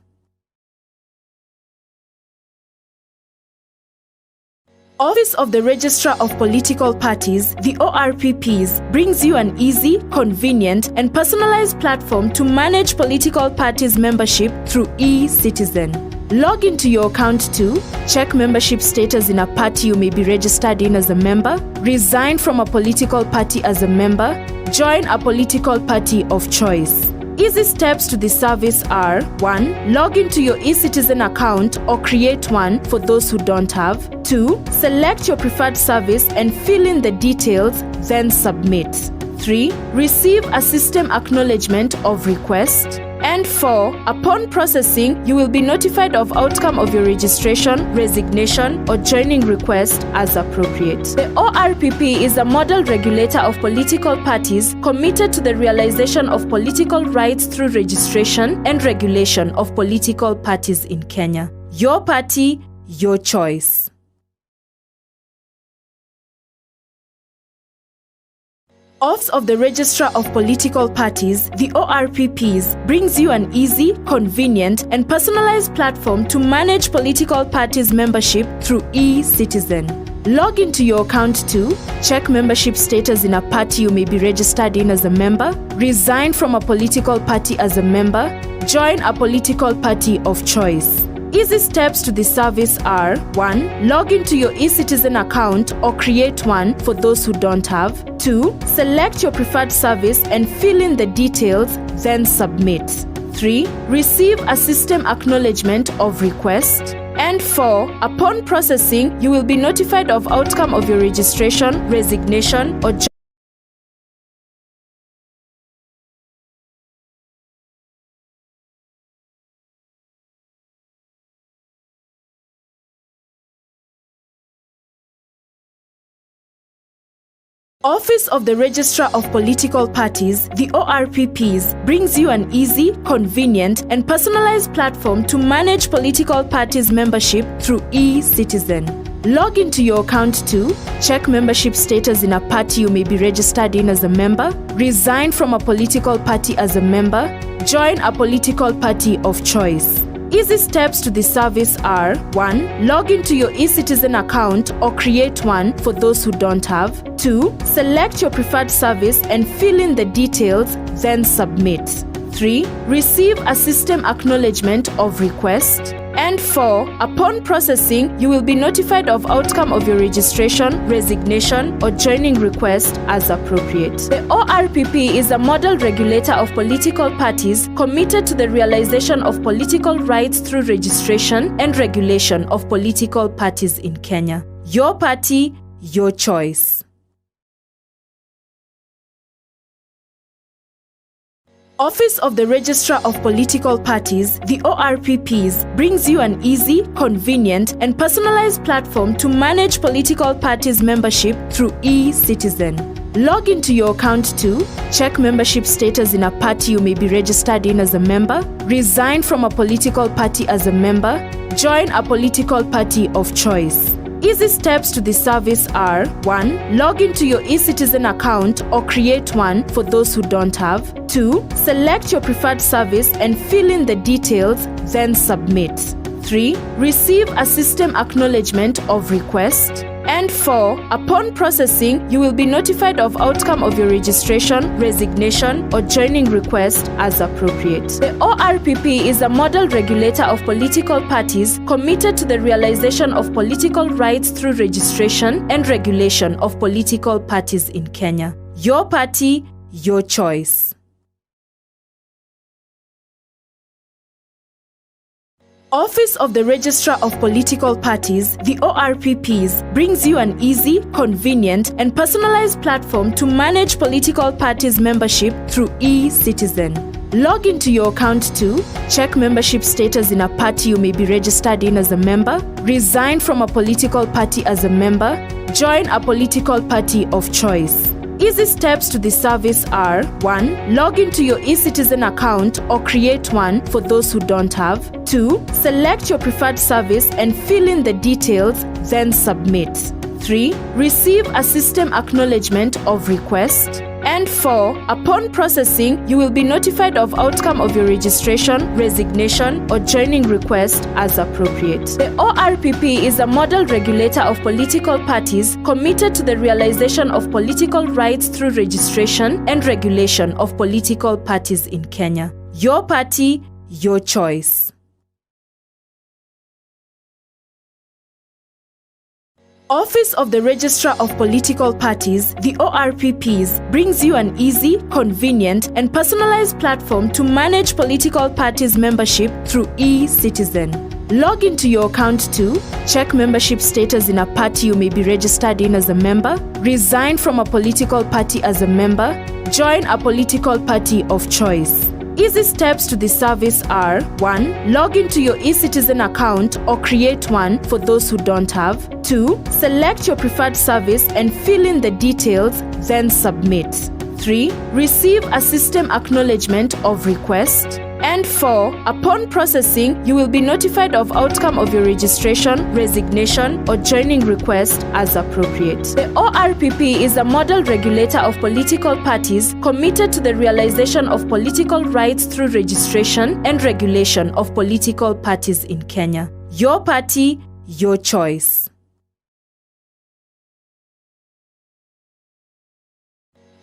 D: Office of the Registrar of Political Parties, the ORPPs, brings you an easy, convenient, and personalized platform to manage political parties membership through eCitizen. Log into your account to check membership status in a party you may be registered in as a member, resign from a political party as a member, join a political party of choice. Easy steps to this service are: 1. Log into your eCitizen account or create one for those who don't have. 2. Select your preferred service and fill in the details, then submit. 3. Receive a system acknowledgement of request. And 4. Upon processing, you will be notified of outcome of your registration, resignation, or joining request as appropriate. The ORPP is a model regulator of political parties committed to the realization of political rights through registration and regulation of political parties in Kenya. Your party, your choice. Office of the Registrar of Political Parties, the ORPPs, brings you an easy, convenient, and personalized platform to manage political parties membership through ECITIZEN. Log into your account to check membership status in a party you may be registered in as a member, resign from a political party as a member, join a political party of choice. Easy steps to the service are: 1. Log into your eCitizen account or create one for those who don't have. 2. Select your preferred service and fill in the details, then submit. 3. Receive a system acknowledgement of request. And 4. Upon processing, you will be notified of outcome of your registration, resignation, or Office of the Registrar of Political Parties, the ORPPs, brings you an easy, convenient, and personalized platform to manage political parties membership through eCitizen. Log into your account to check membership status in a party you may be registered in as a member, resign from a political party as a member, join a political party of choice. Easy steps to the service are: 1. Log into your eCitizen account or create one for those who don't have. 2. Select your preferred service and fill in the details, then submit. 3. Receive a system acknowledgement of request. And 4. Upon processing, you will be notified of outcome of your registration, resignation, or joining request as appropriate. The ORPP is a model regulator of political parties committed to the realization of political rights through registration and regulation of political parties in Kenya. Your party, your choice. Office of the Registrar of Political Parties, the ORPPs, brings you an easy, convenient, and personalized platform to manage political parties membership through eCitizen. Log into your account to check membership status in a party you may be registered in as a member, resign from a political party as a member, join a political party of choice. Easy steps to the service are: 1. Log into your eCitizen account or create one for those who don't have. 2. Select your preferred service and fill in the details, then submit. 3. Receive a system acknowledgement of request. And 4. Upon processing, you will be notified of outcome of your registration, resignation, or joining request as appropriate. The ORPP is a model regulator of political parties committed to the realization of political rights through registration and regulation of political parties in Kenya. Your party, your choice. Office of the Registrar of Political Parties, the ORPPs, brings you an easy, convenient, and personalized platform to manage political parties membership through eCitizen. Log into your account to check membership status in a party you may be registered in as a member, resign from a political party as a member, join a political party of choice. Easy steps to the service are: 1. Log into your eCitizen account or create one for those who don't have. 2. Select your preferred service and fill in the details, then submit. 3. Receive a system acknowledgement of request. And 4. Upon processing, you will be notified of outcome of your registration, resignation, or joining request as appropriate. The ORPP is a model regulator of political parties committed to the realization of political rights through registration and regulation of political parties in Kenya. Your party, your choice. Office of the Registrar of Political Parties, the ORPPs, brings you an easy, convenient, and personalized platform to manage political parties membership through eCitizen. Log into your account to check membership status in a party you may be registered in as a member, resign from a political party as a member, join a political party of choice. Easy steps to the service are: 1. Log into your eCitizen account or create one for those who don't have. 2. Select your preferred service and fill in the details, then submit. 3. Receive a system acknowledgement of request. And 4. Upon processing, you will be notified of outcome of your registration, resignation, or joining request as appropriate. The ORPP is a model regulator of political parties committed to the realization of political rights through registration and regulation of political parties in Kenya. Your party, your choice.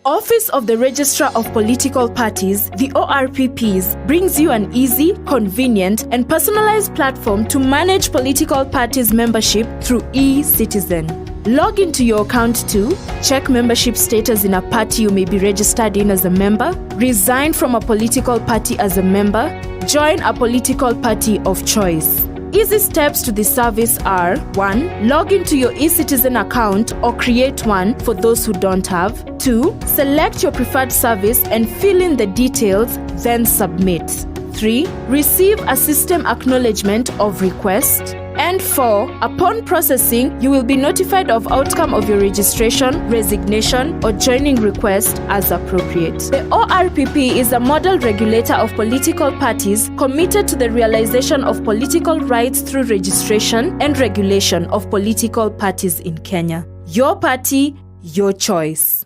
D: Office of the Registrar of Political Parties, the ORPPs, brings you an easy, convenient, and personalized platform to manage political parties membership through eCitizen. Log into your account to check membership status in a party you may be registered in as a member, resign from a political party as a member, join a political party of choice. Easy steps to the service are: 1. Log into your eCitizen account or create one for those who don't have. 2. Select your preferred service and fill in the details, then submit. 3. Receive a system acknowledgement of request. And 4. Upon processing, you will be notified of outcome of your registration, resignation, or joining request as appropriate. The ORPP is a model regulator of political parties committed to the realization of political rights through registration and regulation of political parties in Kenya. Your party, your choice.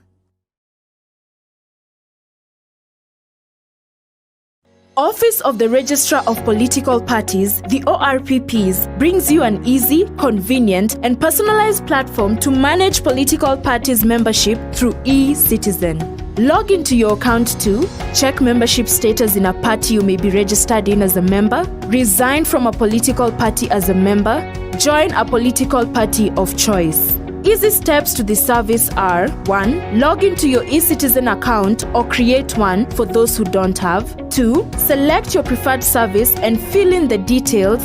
D: Office of the Registrar of Political Parties, the ORPPs, brings you an easy, convenient, and personalized platform to manage political parties membership through eCitizen. Log into your account to check membership status in a party you may be registered in as a member, resign from a political party as a member, join a political party of choice. Easy steps to the service are: 1. Log into your eCitizen account or create one for those who don't have. 2. Select your preferred service and fill in the details,